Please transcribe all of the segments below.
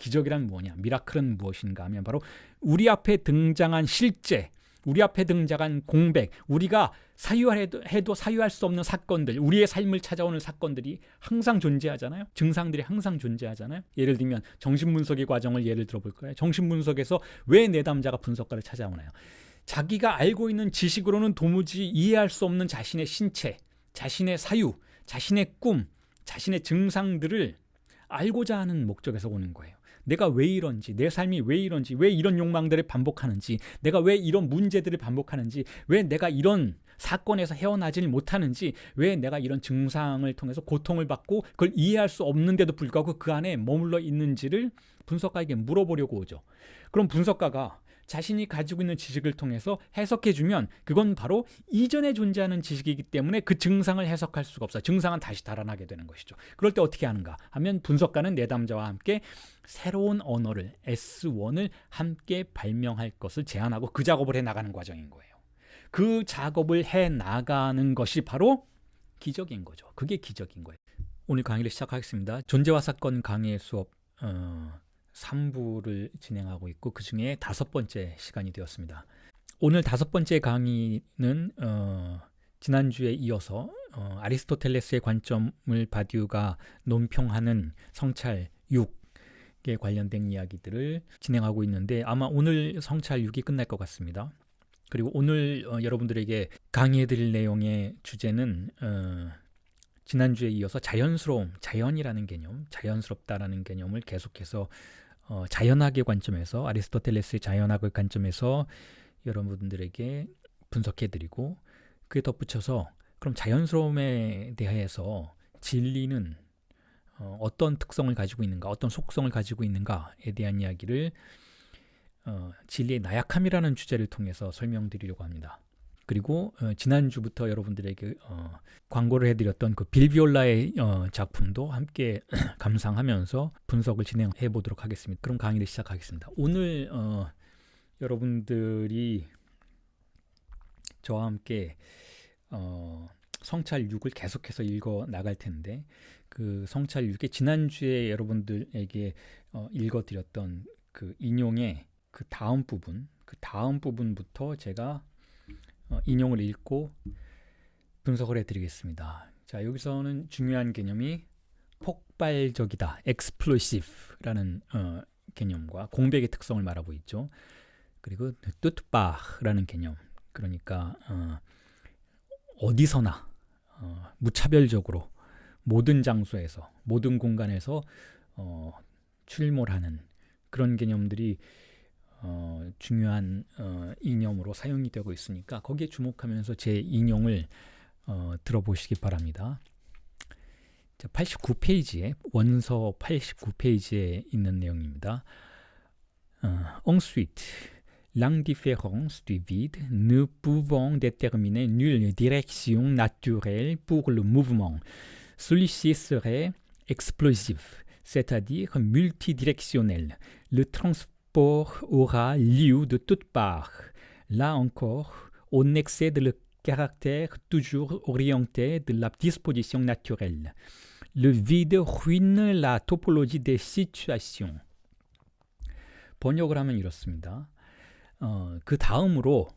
기적이란 뭐냐, 미라클은 무엇인가 하면 바로 우리 앞에 등장한 실제, 우리 앞에 등장한 공백, 우리가 사유해도 사유할 수 없는 사건들, 우리의 삶을 찾아오는 사건들이 항상 존재하잖아요. 증상들이 항상 존재하잖아요. 예를 들면 정신분석의 과정을 예를 들어볼까요? 정신분석에서 왜 내담자가 분석가를 찾아오나요? 자기가 알고 있는 지식으로는 도무지 이해할 수 없는 자신의 신체, 자신의 사유, 자신의 꿈, 자신의 증상들을 알고자 하는 목적에서 오는 거예요. 내가 왜 이런지, 내 삶이 왜 이런지, 왜 이런 욕망들을 반복하는지, 내가 왜 이런 문제들을 반복하는지, 왜 내가 이런 사건에서 헤어나질 못하는지, 왜 내가 이런 증상을 통해서 고통을 받고 그걸 이해할 수 없는데도 불구하고 그 안에 머물러 있는지를 분석가에게 물어보려고 오죠. 그럼 분석가가 자신이 가지고 있는 지식을 통해서 해석해주면 그건 바로 이전에 존재하는 지식이기 때문에 그 증상을 해석할 수가 없어요. 증상은 다시 달아나게 되는 것이죠. 그럴 때 어떻게 하는가 하면 분석가는 내담자와 함께 새로운 언어를, S1을 함께 발명할 것을 제안하고 그 작업을 해나가는 과정인 거예요. 그 작업을 해나가는 것이 바로 기적인 거죠. 그게 기적인 거예요. 오늘 강의를 시작하겠습니다. 존재와 사건 강의 수업 3부를 진행하고 있고 그 중에 5번째 시간이 되었습니다. 오늘 5번째 강의는 지난주에 이어서 아리스토텔레스의 관점을 바디우가 논평하는 성찰 6에 관련된 이야기들을 진행하고 있는데 아마 오늘 성찰 6이 끝날 것 같습니다. 그리고 오늘 여러분들에게 강의해드릴 내용의 주제는 지난주에 이어서 자연스러움, 자연이라는 개념, 자연스럽다라는 개념을 계속해서 자연학의 관점에서, 아리스토텔레스의 자연학의 관점에서 여러분들에게 분석해드리고 그에 덧붙여서 그럼 자연스러움에 대해서 진리는 어떤 특성을 가지고 있는가, 어떤 속성을 가지고 있는가에 대한 이야기를 진리의 나약함이라는 주제를 통해서 설명드리려고 합니다. 그리고 지난주부터 여러분들에게 광고를 해드렸던 그 빌비올라의 작품도 함께 감상하면서 분석을 진행해 보도록 하겠습니다. 그럼 강의를 시작하겠습니다. 오늘 여러분들이 저와 함께 성찰 6을 계속해서 읽어 나갈 텐데 그 성찰 6의 지난주에 여러분들에게 읽어드렸던 그 인용의 그 다음 부분부터 제가 인용을 읽고 분석을 해드리겠습니다. 자, 여기서는 중요한 개념이 폭발적이다, explosive라는 개념과 공백의 특성을 말하고 있죠. 그리고 뜻바라는 개념, 그러니까 어디서나 무차별적으로 모든 장소에서, 모든 공간에서 출몰하는 그런 개념들이 중요한 이념으로 사용이 되고 있으니까 거기에 주목하면서 제 인용을 들어보시기 바랍니다. 89페이지에 원서 89페이지에 있는 내용입니다. Ensuite, l'indifférence du vide ne pouvant déterminer nulle direction naturelle pour le mouvement. Celui-ci serait explosif, c'est-à-dire multidirectionnel. Le transport aura lieu de toutes parts. Là encore, on excède le caractère toujours orienté de la disposition naturelle. Le vide ruine la topologie des situations. 번역을 하면 이렇습니다. 그 다음으로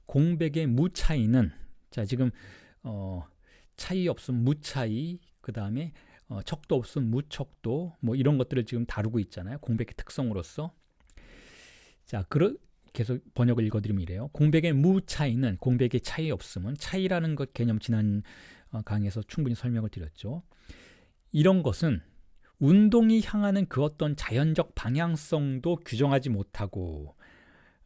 공백의 무차이는, 자 지금 차이 없음 무차이, 그 다음에 척도 없음 무척도, 뭐 이런 것들을 지금 다루고 있잖아요. 공백의 특성으로서. 자, 계속 번역을 읽어드리면 이래요. 공백의 무차이는, 공백의 차이 없음은, 차이라는 것 개념 지난 강의에서 충분히 설명을 드렸죠. 이런 것은 운동이 향하는 그 어떤 자연적 방향성도 규정하지 못하고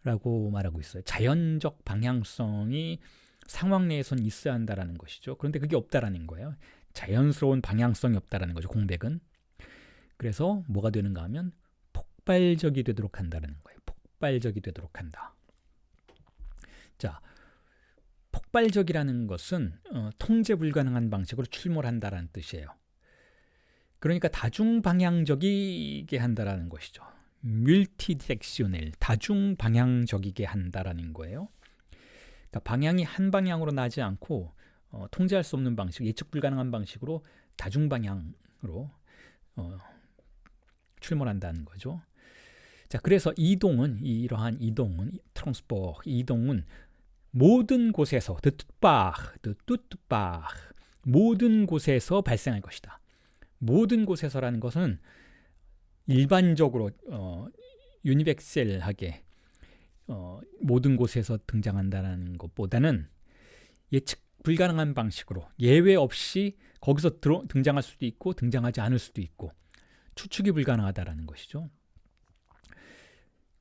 라고 말하고 있어요. 자연적 방향성이 상황 내에선 있어야 한다라는 것이죠. 그런데 그게 없다라는 거예요. 자연스러운 방향성이 없다라는 거죠. 공백은. 그래서 뭐가 되는가 하면 폭발적이 되도록 한다는 거예요. 폭발적이 되도록 한다. 자, 폭발적이라는 것은 통제 불가능한 방식으로 출몰한다라는 뜻이에요. 그러니까 다중방향적이게 한다라는 것이죠. multidirectionnel, 다중방향적이게 한다라는 거예요. 그러니까 방향이 한 방향으로 나지 않고 통제할 수 없는 방식, 예측 불가능한 방식으로 다중방향으로 출몰한다는 거죠. 자, 그래서 이러한 이동은 트랜스포르, 이동은 모든 곳에서 모든 곳에서 발생할 것이다. 모든 곳에서라는 것은 일반적으로 유니백셀하게 모든 곳에서 등장한다는 것보다는 예측 불가능한 방식으로 예외 없이 거기서 등장할 수도 있고 등장하지 않을 수도 있고 추측이 불가능하다라는 것이죠.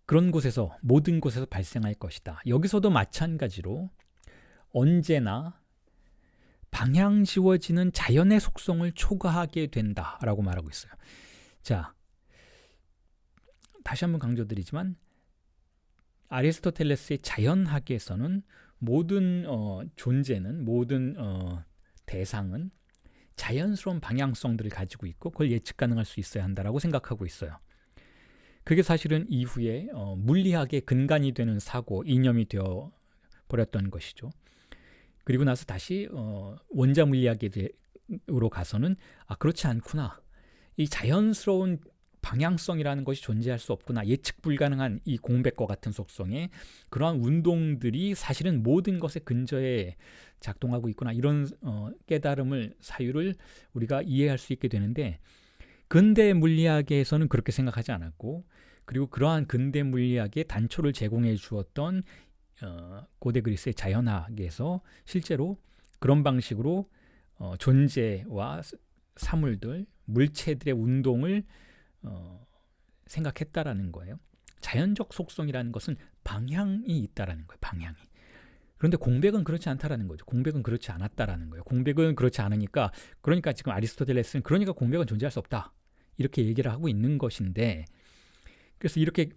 그런 곳에서 모든 곳에서 발생할 것이다. 여기서도 마찬가지로 언제나 방향 지워지는 자연의 속성을 초과하게 된다라고 말하고 있어요. 자, 다시 한번 강조드리지만 아리스토텔레스의 자연학에서는 모든 존재는 모든 대상은 자연스러운 방향성들을 가지고 있고 그걸 예측 가능할 수 있어야 한다라고 생각하고 있어요. 그게 사실은 이후에 물리학의 근간이 되는 사고, 이념이 되어 버렸던 것이죠. 그리고 나서 다시 원자 물리학으로 가서는 그렇지 않구나. 이 자연스러운 방향성이라는 것이 존재할 수 없구나. 예측 불가능한 이 공백과 같은 속성의 그러한 운동들이 사실은 모든 것의 근저에 작동하고 있구나. 이런 깨달음을, 사유를 우리가 이해할 수 있게 되는데 근대 물리학에서는 그렇게 생각하지 않았고 그리고 그러한 근대 물리학의 단초를 제공해 주었던 고대 그리스의 자연학에서 실제로 그런 방식으로 존재와 사물들, 물체들의 운동을 생각했다라는 거예요. 자연적 속성이라는 것은 방향이 있다라는 거예요. 방향이. 그런데 공백은 그렇지 않다라는 거죠. 공백은 그렇지 않았다라는 거예요. 공백은 그렇지 않으니까 그러니까 지금 아리스토텔레스는 그러니까 공백은 존재할 수 없다. 이렇게 얘기를 하고 있는 것인데 그래서 이렇게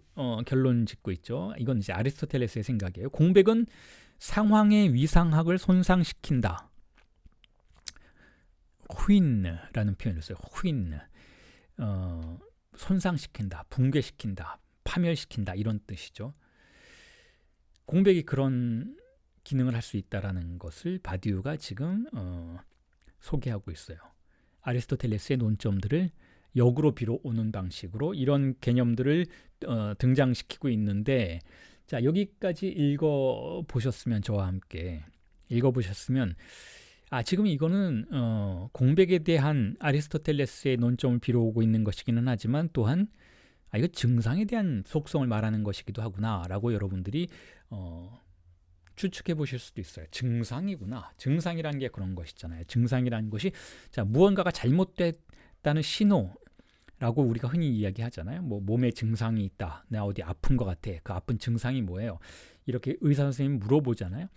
결론 짓고 있죠. 이건 이제 아리스토텔레스의 생각이에요. 공백은 상황의 위상학을 손상시킨다. 후인라는 표현을 써요. 후인. 손상시킨다, 붕괴시킨다, 파멸시킨다 이런 뜻이죠. 공백이 그런 기능을 할 수 있다라는 것을 바디우가 지금 소개하고 있어요. 아리스토텔레스의 논점들을 역으로 빌어오는 방식으로 이런 개념들을 등장시키고 있는데 자, 여기까지 읽어보셨으면 저와 함께 읽어보셨으면 지금 이거는 공백에 대한 아리스토텔레스의 논점을 빌어오고 있는 것이기는 하지만 또한 이거 증상에 대한 속성을 말하는 것이기도 하구나 라고 여러분들이 추측해 보실 수도 있어요. 증상이구나. 증상이라는 게 그런 것이잖아요. 증상이라는 것이 자, 무언가가 잘못됐다는 신호라고 우리가 흔히 이야기하잖아요. 뭐 몸에 증상이 있다. 내가 어디 아픈 것 같아. 그 아픈 증상이 뭐예요? 이렇게 의사 선생님이 물어보잖아요.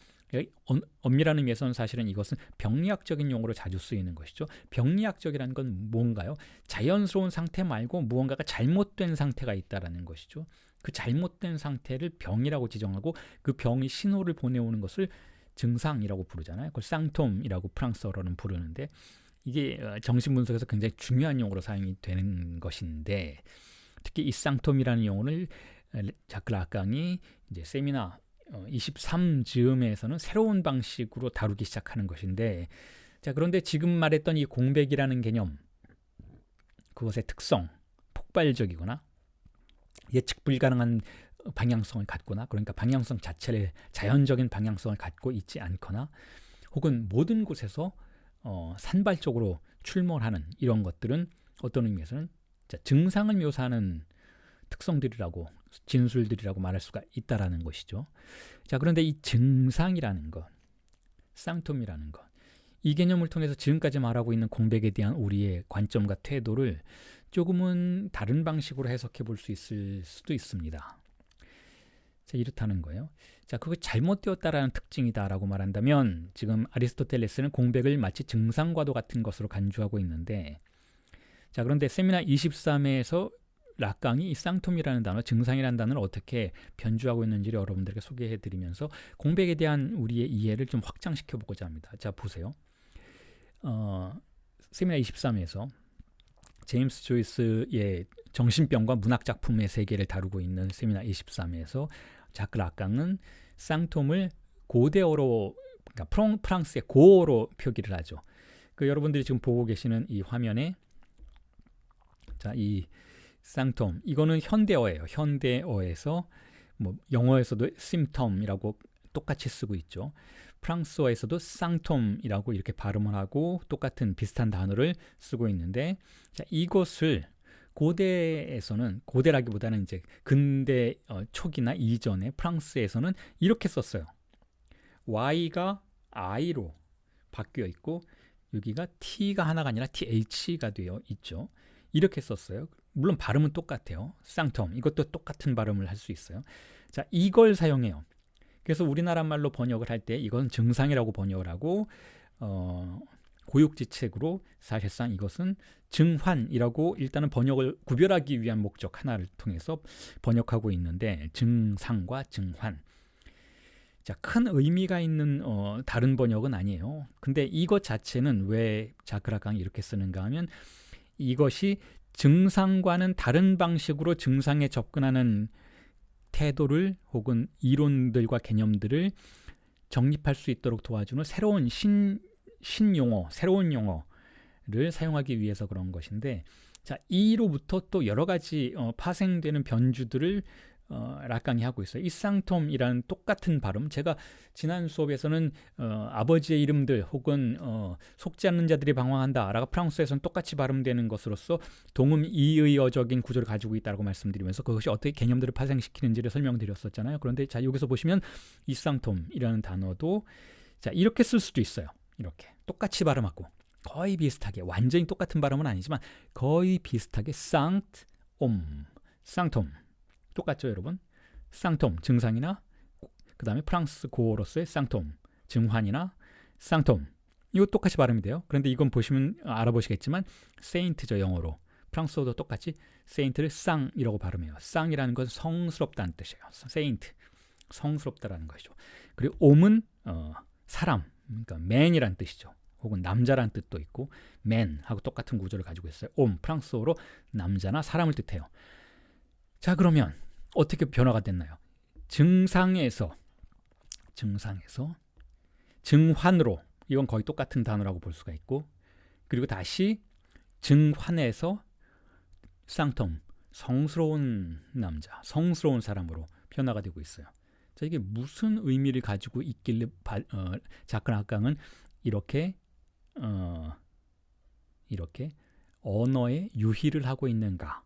엄밀한 의미에서는 사실은 이것은 병리학적인 용어로 자주 쓰이는 것이죠. 병리학적이라는 건 뭔가요? 자연스러운 상태 말고 무언가가 잘못된 상태가 있다라는 것이죠. 그 잘못된 상태를 병이라고 지정하고 그 병이 신호를 보내오는 것을 증상이라고 부르잖아요. 그걸 쌍톰이라고 프랑스어로는 부르는데 이게 정신분석에서 굉장히 중요한 용어로 사용이 되는 것인데 특히 이 쌍톰이라는 용어를 자크 라깡이 이제 세미나 23즈음에서는 새로운 방식으로 다루기 시작하는 것인데 자, 그런데 지금 말했던 이 공백이라는 개념 그것의 특성, 폭발적이거나 예측 불가능한 방향성을 갖거나 그러니까 방향성 자체를 자연적인 방향성을 갖고 있지 않거나 혹은 모든 곳에서 산발적으로 출몰하는 이런 것들은 어떤 의미에서는 자, 증상을 묘사하는 특성들이라고 진술들이라고 말할 수가 있다라는 것이죠. 자, 그런데 이 증상이라는 것, 쌍톰이라는 것, 이 개념을 통해서 지금까지 말하고 있는 공백에 대한 우리의 관점과 태도를 조금은 다른 방식으로 해석해 볼 수 있을 수도 있습니다. 자, 이렇다는 거예요. 자, 그거 잘못되었다라는 특징이다라고 말한다면 지금 아리스토텔레스는 공백을 마치 증상과도 같은 것으로 간주하고 있는데 자, 그런데 세미나 23회에서 라깡이 이 쌍톰이라는 단어, 증상이라는 단어를 어떻게 변주하고 있는지를 여러분들에게 소개해드리면서 공백에 대한 우리의 이해를 좀 확장시켜 보고자 합니다. 자, 보세요. 세미나 23에서 제임스 조이스의 정신병과 문학작품의 세계를 다루고 있는 세미나 23에서 자크 라깡은 쌍톰을 고대어로, 그러니까 프랑스의 고어로 표기를 하죠. 그 여러분들이 지금 보고 계시는 이 화면에 자, 이 쌍톰. 이거는 현대어예요. 현대어에서 뭐 영어에서도 심텀이라고 똑같이 쓰고 있죠. 프랑스어에서도 쌍톰이라고 이렇게 발음을 하고 똑같은 비슷한 단어를 쓰고 있는데, 자, 이것을 고대에서는, 고대라기보다는 이제 근대 초기나 이전에 프랑스에서는 이렇게 썼어요. Y가 I로 바뀌어 있고 여기가 T가 하나가 아니라 TH가 되어 있죠. 이렇게 썼어요. 물론 발음은 똑같아요. 쌍톰, 이것도 똑같은 발음을 할 수 있어요. 자, 이걸 사용해요. 그래서 우리나라 말로 번역을 할 때 이건 증상이라고 번역을 하고 고육지책으로 사실상 이것은 증환이라고 일단은 번역을 구별하기 위한 목적 하나를 통해서 번역하고 있는데, 증상과 증환. 자, 큰 의미가 있는 다른 번역은 아니에요. 근데 이것 자체는 왜 자크라강이 이렇게 쓰는가 하면, 이것이 증상과는 다른 방식으로 증상에 접근하는 태도를 혹은 이론들과 개념들을 정립할 수 있도록 도와주는 새로운 신용어, 새로운 용어를 사용하기 위해서 그런 것인데, 자, 이로부터 또 여러 가지 파생되는 변주들을 락강이 하고 있어요. 이 쌍톰이라는 똑같은 발음, 제가 지난 수업에서는 아버지의 이름들 혹은 속지 않는 자들이 방황한다 라가 프랑스에서는 똑같이 발음되는 것으로서 동음 이의어적인 구조를 가지고 있다고 말씀드리면서 그것이 어떻게 개념들을 파생시키는지를 설명드렸었잖아요. 그런데 자, 여기서 보시면 이 쌍톰이라는 단어도 자, 이렇게 쓸 수도 있어요. 이렇게 똑같이 발음하고 거의 비슷하게, 완전히 똑같은 발음은 아니지만 거의 비슷하게 쌍톰, 쌍톰 똑같죠, 여러분? 쌍톰, 증상이나 그 다음에 프랑스 고어로서의 쌍톰, 증환이나 쌍톰, 이거 똑같이 발음이 돼요. 그런데 이건 보시면 알아보시겠지만 세인트죠, 영어로. 프랑스어도 똑같이 세인트를 쌍이라고 발음해요. 쌍이라는 건 성스럽다는 뜻이에요. 세인트, 성스럽다라는 것이죠. 그리고 옴은 사람, 그러니까 man이라는 뜻이죠. 혹은 남자라는 뜻도 있고 man하고 똑같은 구조를 가지고 있어요. 옴, 프랑스어로 남자나 사람을 뜻해요. 자, 그러면 어떻게 변화가 됐나요? 증상에서 증환으로, 이건 거의 똑같은 단어라고 볼 수가 있고, 그리고 다시 증환에서 쌍톰, 성스러운 남자, 성스러운 사람으로 변화가 되고 있어요. 자, 이게 무슨 의미를 가지고 있길래 자크라강은 이렇게 언어에 유희를 하고 있는가?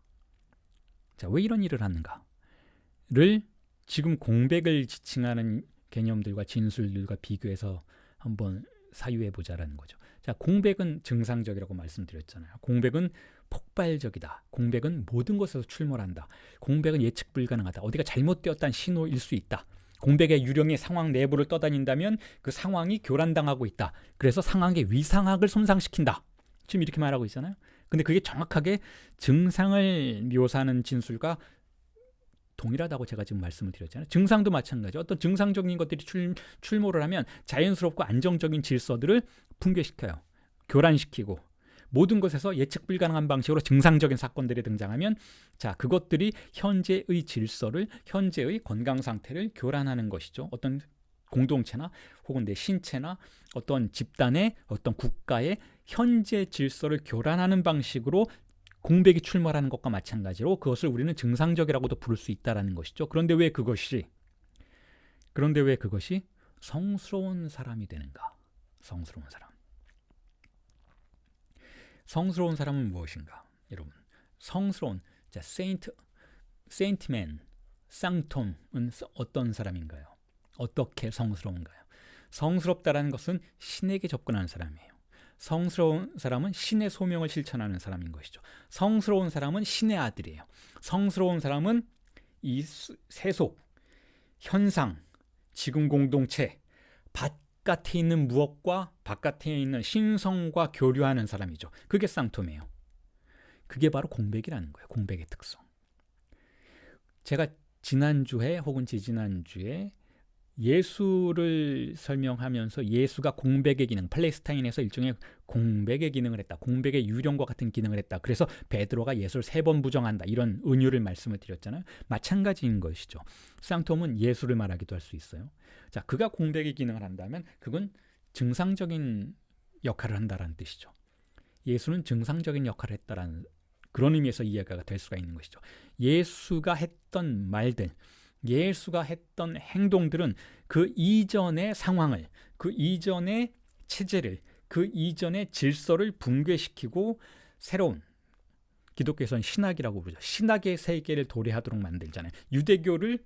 자, 왜 이런 일을 하는가를 지금 공백을 지칭하는 개념들과 진술들과 비교해서 한번 사유해 보자라는 거죠. 자, 공백은 증상적이라고 말씀드렸잖아요. 공백은 폭발적이다. 공백은 모든 것에서 출몰한다. 공백은 예측 불가능하다. 어디가 잘못되었다는 신호일 수 있다. 공백의 유령이 상황 내부를 떠다닌다면 그 상황이 교란당하고 있다. 그래서 상황의 위상학을 손상시킨다. 지금 이렇게 말하고 있잖아요. 근데 그게 정확하게 증상을 묘사하는 진술과 동일하다고 제가 지금 말씀을 드렸잖아요. 증상도 마찬가지. 어떤 증상적인 것들이 출몰을 하면 자연스럽고 안정적인 질서들을 붕괴시켜요. 교란시키고 모든 것에서 예측 불가능한 방식으로 증상적인 사건들이 등장하면 자, 그것들이 현재의 질서를, 현재의 건강 상태를 교란하는 것이죠. 어떤 공동체나 혹은 내 신체나 어떤 집단의 어떤 국가의 현재 질서를 교란하는 방식으로 공백이 출몰하는 것과 마찬가지로 그것을 우리는 증상적이라고도 부를 수 있다는 것이죠. 그런데 왜 그것이 성스러운 사람이 되는가? 성스러운 사람. 성스러운 사람은 무엇인가? 여러분, 성스러운, 자, 세인트맨, 쌍톰은 어떤 사람인가요? 어떻게 성스러운가요? 성스럽다라는 것은 신에게 접근하는 사람이에요. 성스러운 사람은 신의 소명을 실천하는 사람인 것이죠. 성스러운 사람은 신의 아들이에요. 성스러운 사람은 이 세속, 현상, 지금 공동체, 바깥에 있는 무엇과 바깥에 있는 신성과 교류하는 사람이죠. 그게 쌍톰이에요. 그게 바로 공백이라는 거예요. 공백의 특성. 제가 지난주에 혹은 지지난주에 예수를 설명하면서 예수가 공백의 기능, 팔레스타인에서 일종의 공백의 기능을 했다. 공백의 유령과 같은 기능을 했다. 그래서 베드로가 예수를 3번 부정한다. 이런 은유를 말씀을 드렸잖아요. 마찬가지인 것이죠. 쌍톰은 예수를 말하기도 할 수 있어요. 자, 그가 공백의 기능을 한다면 그건 증상적인 역할을 한다라는 뜻이죠. 예수는 증상적인 역할을 했다라는 그런 의미에서 이해가 될 수가 있는 것이죠. 예수가 했던 말들, 예수가 했던 행동들은 그 이전의 상황을, 그 이전의 체제를, 그 이전의 질서를 붕괴시키고 새로운, 기독교에서는 신학이라고 부르죠. 신학의 세계를 도래하도록 만들잖아요. 유대교를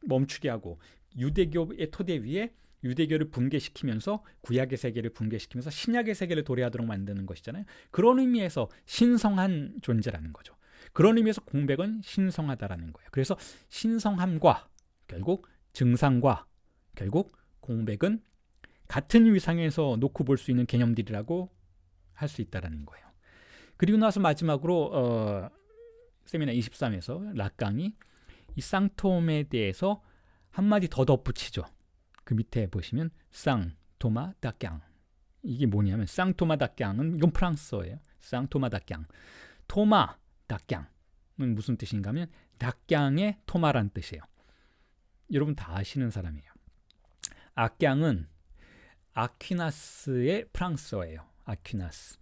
멈추게 하고 유대교의 토대 위에 유대교를 붕괴시키면서 구약의 세계를 붕괴시키면서 신약의 세계를 도래하도록 만드는 것이잖아요. 그런 의미에서 신성한 존재라는 거죠. 그런 의미에서 공백은 신성하다라는 거예요. 그래서 신성함과 결국 증상과 결국 공백은 같은 위상에서 놓고 볼 수 있는 개념들이라고 할 수 있다라는 거예요. 그리고 나서 마지막으로 세미나 23에서 락강이 이 쌍톰에 대해서 한마디 더 덧붙이죠. 그 밑에 보시면 쌍토마 다깡, 이게 뭐냐면 쌍토마 다깡은 이건 프랑스어예요. 쌍토마 다깡, 토마 다깡은 무슨 뜻인가 하면 다깡의 토마란 뜻이에요. 여러분 다 아시는 사람이에요. 아깡은 아퀴나스의 프랑스어예요. 아퀴나스.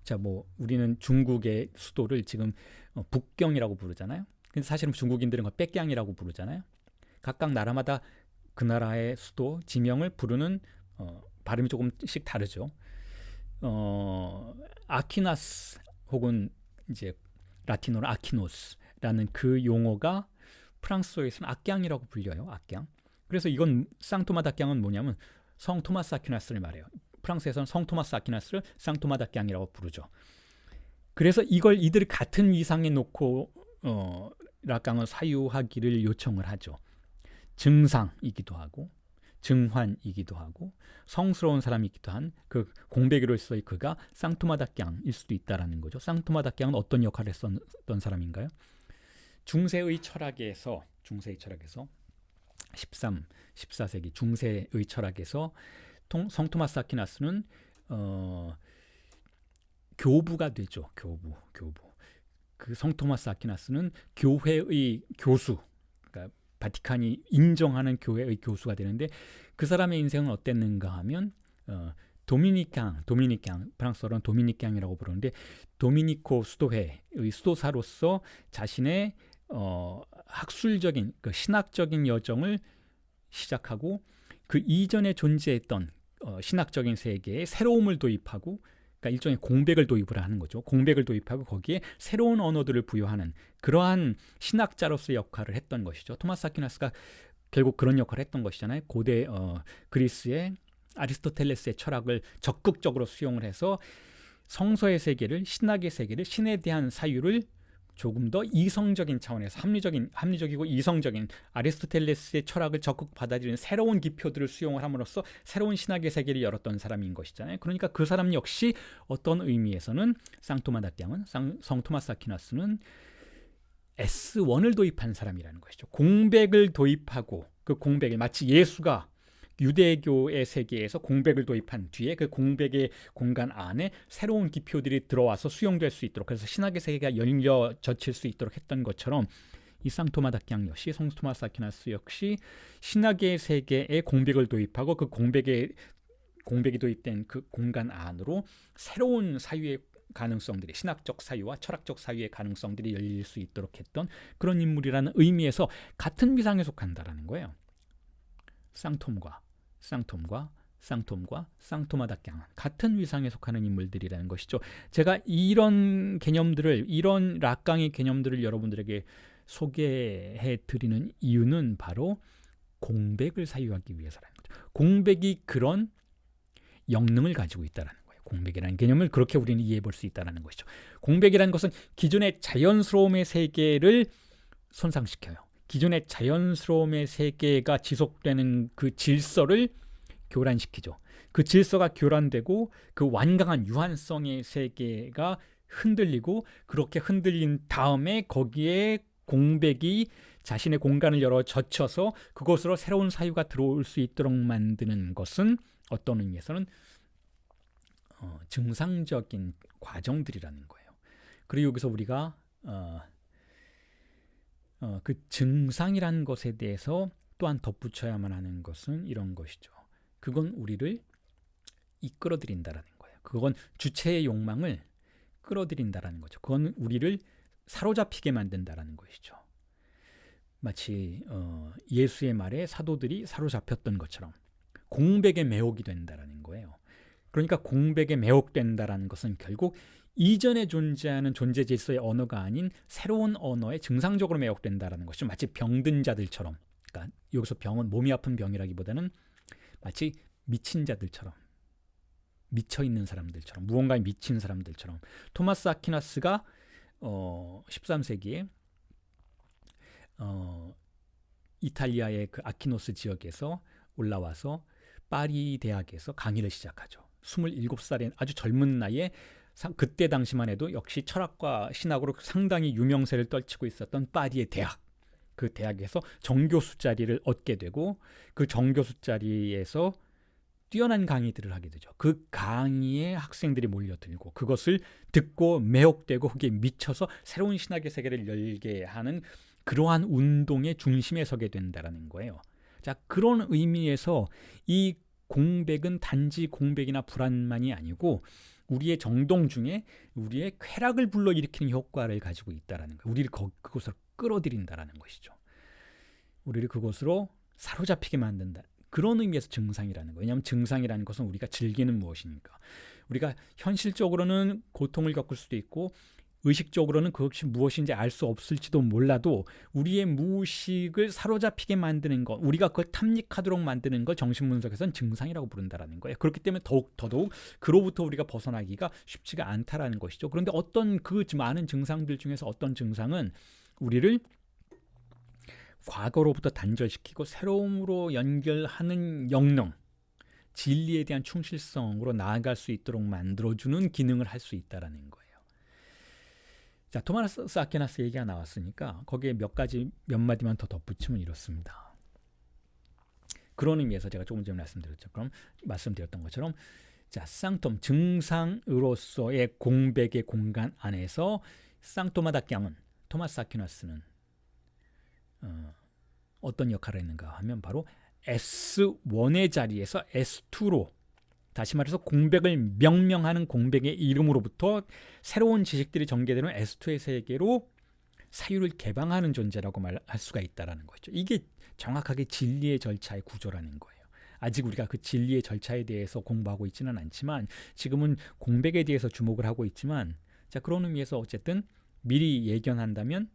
자, 뭐 우리는 중국의 수도를 지금 북경이라고 부르잖아요. 근데 사실은 중국인들은 그걸 백경이라고 부르잖아요. 각각 나라마다 그 나라의 수도 지명을 부르는 발음이 조금씩 다르죠. 아퀴나스 혹은 이제 라틴어로 아키노스라는 그 용어가 프랑스어에서는 악강이라고 불려요. 악강. 그래서 이건 쌍토마다 악강은 뭐냐면 성 토마스 아퀴나스를 말해요. 프랑스에서는 성 토마스 아퀴나스를 쌍토마다 악강이라고 부르죠. 그래서 이걸 이들이 같은 위상에 놓고 락강을 사유하기를 요청을 하죠. 증상이기도 하고 증환이기도 하고 성스러운 사람이기도 한 그 공백으로서의 그가 쌍토마다깡일 수도 있다라는 거죠. 쌍토마다깡은 어떤 역할을 했었던 사람인가요? 중세의 철학에서 14세기 중세의 철학에서 성 토마스 아퀴나스는 교부가 되죠. 교부. 그 성 토마스 아퀴나스는 교회의 교수, 그러니까 바티칸이 인정하는 교회의 교수가 되는데 그 사람의 인생은 어땠는가 하면 도미니강, 프랑스어로는 도미니강이라고 부르는데 도미니코 수도회의 수도사로서 자신의 학술적인 그 신학적인 여정을 시작하고 그 이전에 존재했던 신학적인 세계에 새로움을 도입하고, 그러니까 일종의 공백을 도입을 하는 거죠. 공백을 도입하고 거기에 새로운 언어들을 부여하는 그러한 신학자로서의 역할을 했던 것이죠. 토마스 아퀴나스가 결국 그런 역할을 했던 것이잖아요. 고대 그리스의 아리스토텔레스의 철학을 적극적으로 수용을 해서 성서의 세계를, 신학의 세계를, 신에 대한 사유를 조금 더 이성적인 차원에서 합리적이고 이성적인 아리스토텔레스의 철학을 적극 받아들이는 새로운 기표들을 수용을 함으로써 새로운 신학의 세계를 열었던 사람인 것이잖아요. 그러니까 그 사람 역시 어떤 의미에서는 쌍토마다깡은 성 토마스 아퀴나스는 S1을 도입한 사람이라는 것이죠. 공백을 도입하고 그 공백을 마치 예수가 유대교의 세계에서 공백을 도입한 뒤에 그 공백의 공간 안에 새로운 기표들이 들어와서 수용될 수 있도록, 그래서 신학의 세계가 열려 젖힐 수 있도록 했던 것처럼 이 쌍토마다깡 역시 성 토마스 아퀴나스 역시 신학의 세계에 공백을 도입하고 그 공백이 도입된 그 공간 안으로 새로운 사유의 가능성들이, 신학적 사유와 철학적 사유의 가능성들이 열릴 수 있도록 했던 그런 인물이라는 의미에서 같은 위상에 속한다라는 거예요. 쌍톰과 쌍토마다깡 같은 위상에 속하는 인물들이라는 것이죠. 제가 이런 개념들을, 이런 락강의 개념들을 여러분들에게 소개해 드리는 이유는 바로 공백을 사유하기 위해서라는 거죠. 공백이 그런 영능을 가지고 있다는 거예요. 공백이라는 개념을 그렇게 우리는 이해해 볼 수 있다는 것이죠. 공백이라는 것은 기존의 자연스러움의 세계를 손상시켜요. 기존의 자연스러움의 세계가 지속되는 그 질서를 교란시키죠. 그 질서가 교란되고 그 완강한 유한성의 세계가 흔들리고, 그렇게 흔들린 다음에 거기에 공백이 자신의 공간을 열어 젖혀서 그곳으로 새로운 사유가 들어올 수 있도록 만드는 것은 어떤 의미에서는 증상적인 과정들이라는 거예요. 그리고 여기서 우리가 그 증상이라는 것에 대해서 또한 덧붙여야만 하는 것은 이런 것이죠. 그건 우리를 이끌어들인다라는 거예요. 그건 주체의 욕망을 끌어들인다라는 거죠. 그건 우리를 사로잡히게 만든다라는 것이죠. 마치 예수의 말에 사도들이 사로잡혔던 것처럼 공백에 매혹이 된다라는 거예요. 그러니까 공백에 매혹된다라는 것은 결국 이전에 존재하는 존재 질서의 언어가 아닌 새로운 언어에 증상적으로 매혹된다라는 것이죠. 마치 병든 자들처럼. 그러니까 여기서 병은 몸이 아픈 병이라기보다는 마치 미친 자들처럼, 미쳐 있는 사람들처럼, 무언가에 미친 사람들처럼. 토마스 아퀴나스가 13세기에 이탈리아의 그 아키노스 지역에서 올라와서 파리 대학에서 강의를 시작하죠. 27살의 아주 젊은 나이에 그때 당시만 해도 역시 철학과 신학으로 상당히 유명세를 떨치고 있었던 파리의 대학, 그 대학에서 정교수 자리를 얻게 되고 그 정교수 자리에서 뛰어난 강의들을 하게 되죠. 그 강의에 학생들이 몰려들고 그것을 듣고 매혹되고 거기에 미쳐서 새로운 신학의 세계를 열게 하는 그러한 운동의 중심에 서게 된다는 거예요. 자, 그런 의미에서 이 공백은 단지 공백이나 불안만이 아니고 우리의 정동 중에 우리의 쾌락을 불러일으키는 효과를 가지고 있다는 거예요. 우리를 그곳으로 끌어들인다는 것이죠. 우리를 그곳으로 사로잡히게 만든다. 그런 의미에서 증상이라는 거예요. 왜냐하면 증상이라는 것은 우리가 즐기는 무엇이니까. 우리가 현실적으로는 고통을 겪을 수도 있고 의식적으로는 그것이 무엇인지 알 수 없을지도 몰라도 우리의 무의식을 사로잡히게 만드는 것, 우리가 그걸 탐닉하도록 만드는 걸 정신분석에서는 증상이라고 부른다는 거예요. 그렇기 때문에 더더욱 그로부터 우리가 벗어나기가 쉽지가 않다라는 것이죠. 그런데 어떤 그 많은 증상들 중에서 어떤 증상은 우리를 과거로부터 단절시키고 새로움으로 연결하는 역량, 진리에 대한 충실성으로 나아갈 수 있도록 만들어주는 기능을 할 수 있다는 거예요. 자, 토마스 아퀴나스 얘기가 나왔으니까 거기에 몇 마디만 더 덧붙이면 이렇습니다. 그런 의미에서 제가 조금 전에 말씀드렸던 것처럼 자, 쌍톰, 증상으로서의 공백의 공간 안에서 쌍토마다 깡은 토마스 아퀴나스는 어떤 역할을 했는가 하면 바로 S1의 자리에서 S2로, 다시 말해서 공백을 명명하는 공백의 이름으로부터 새로운 지식들이 전개되는 S2의 세계로 사유를 개방하는 존재라고 말할 수가 있다는 거죠. 이게 정확하게 진리의 절차의 구조라는 거예요. 아직 우리가 그 진리의 절차에 대해서 공부하고 있지는 않지만 지금은 공백에 대해서 주목을 하고 있지만, 자, 그런 의미에서 어쨌든 미리 예견한다면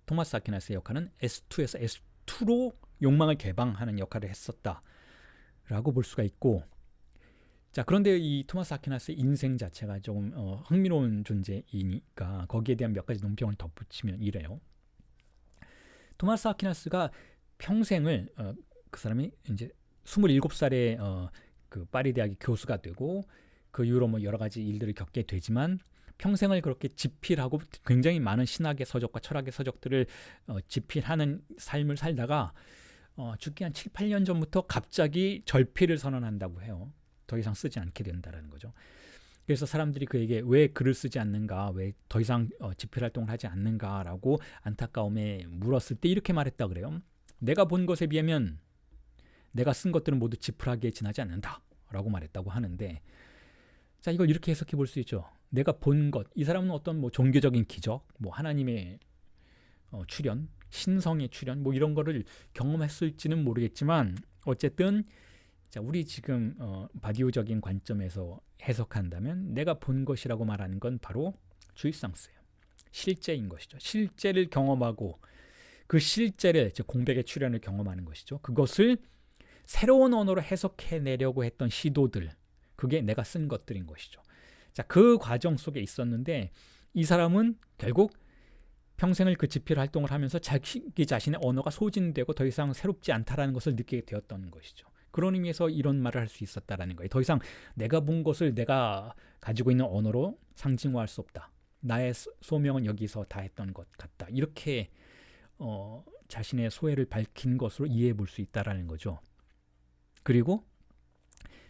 토마스 아퀴나스의 역할은 S2에서 S2로 욕망을 개방하는 역할을 했었다라고 볼 수가 있고, 자, 그런데 이 토마스 아퀴나스의 인생 자체가 조금 흥미로운 존재이니까 거기에 대한 몇 가지 논평을 덧붙이면 이래요. 토마스 아퀴나스가 평생을 그 사람이 이제 27살에 그 파리 대학의 교수가 되고 그 이후로 뭐 여러 가지 일들을 겪게 되지만 평생을 그렇게 집필하고 굉장히 많은 신학의 서적과 철학의 서적들을 집필하는 삶을 살다가 죽기 한 7, 8년 전부터 갑자기 절필을 선언한다고 해요. 더 이상 쓰지 않게 된다는 거죠. 그래서 사람들이 그에게 왜 글을 쓰지 않는가, 왜 더 이상 집필 활동을 하지 않는가라고 안타까움에 물었을 때 이렇게 말했다 그래요. 내가 본 것에 비하면 내가 쓴 것들은 모두 지푸라기에 지나지 않는다라고 말했다고 하는데, 자, 이걸 이렇게 해석해 볼 수 있죠. 내가 본 것, 이 사람은 어떤 뭐 종교적인 기적, 뭐 하나님의 출현, 신성의 출현, 뭐 이런 거를 경험했을지는 모르겠지만 어쨌든 자, 우리 지금 바디오적인 관점에서 해석한다면 내가 본 것이라고 말하는 건 바로 주입상스예요. 실제인 것이죠. 실제를 경험하고 그 실제를, 즉 공백의 출현을 경험하는 것이죠. 그것을 새로운 언어로 해석해내려고 했던 시도들, 그게 내가 쓴 것들인 것이죠. 자, 그 과정 속에 있었는데 이 사람은 결국 평생을 그 집필 활동을 하면서 자기 자신의 언어가 소진되고 더 이상 새롭지 않다라는 것을 느끼게 되었던 것이죠. 그런 의미에서 이런 말을 할 수 있었다라는 거예요. 더 이상 내가 본 것을 내가 가지고 있는 언어로 상징화할 수 없다. 나의 소명은 여기서 다 했던 것 같다. 이렇게 자신의 소회를 밝힌 것으로 이해해 볼 수 있다라는 거죠. 그리고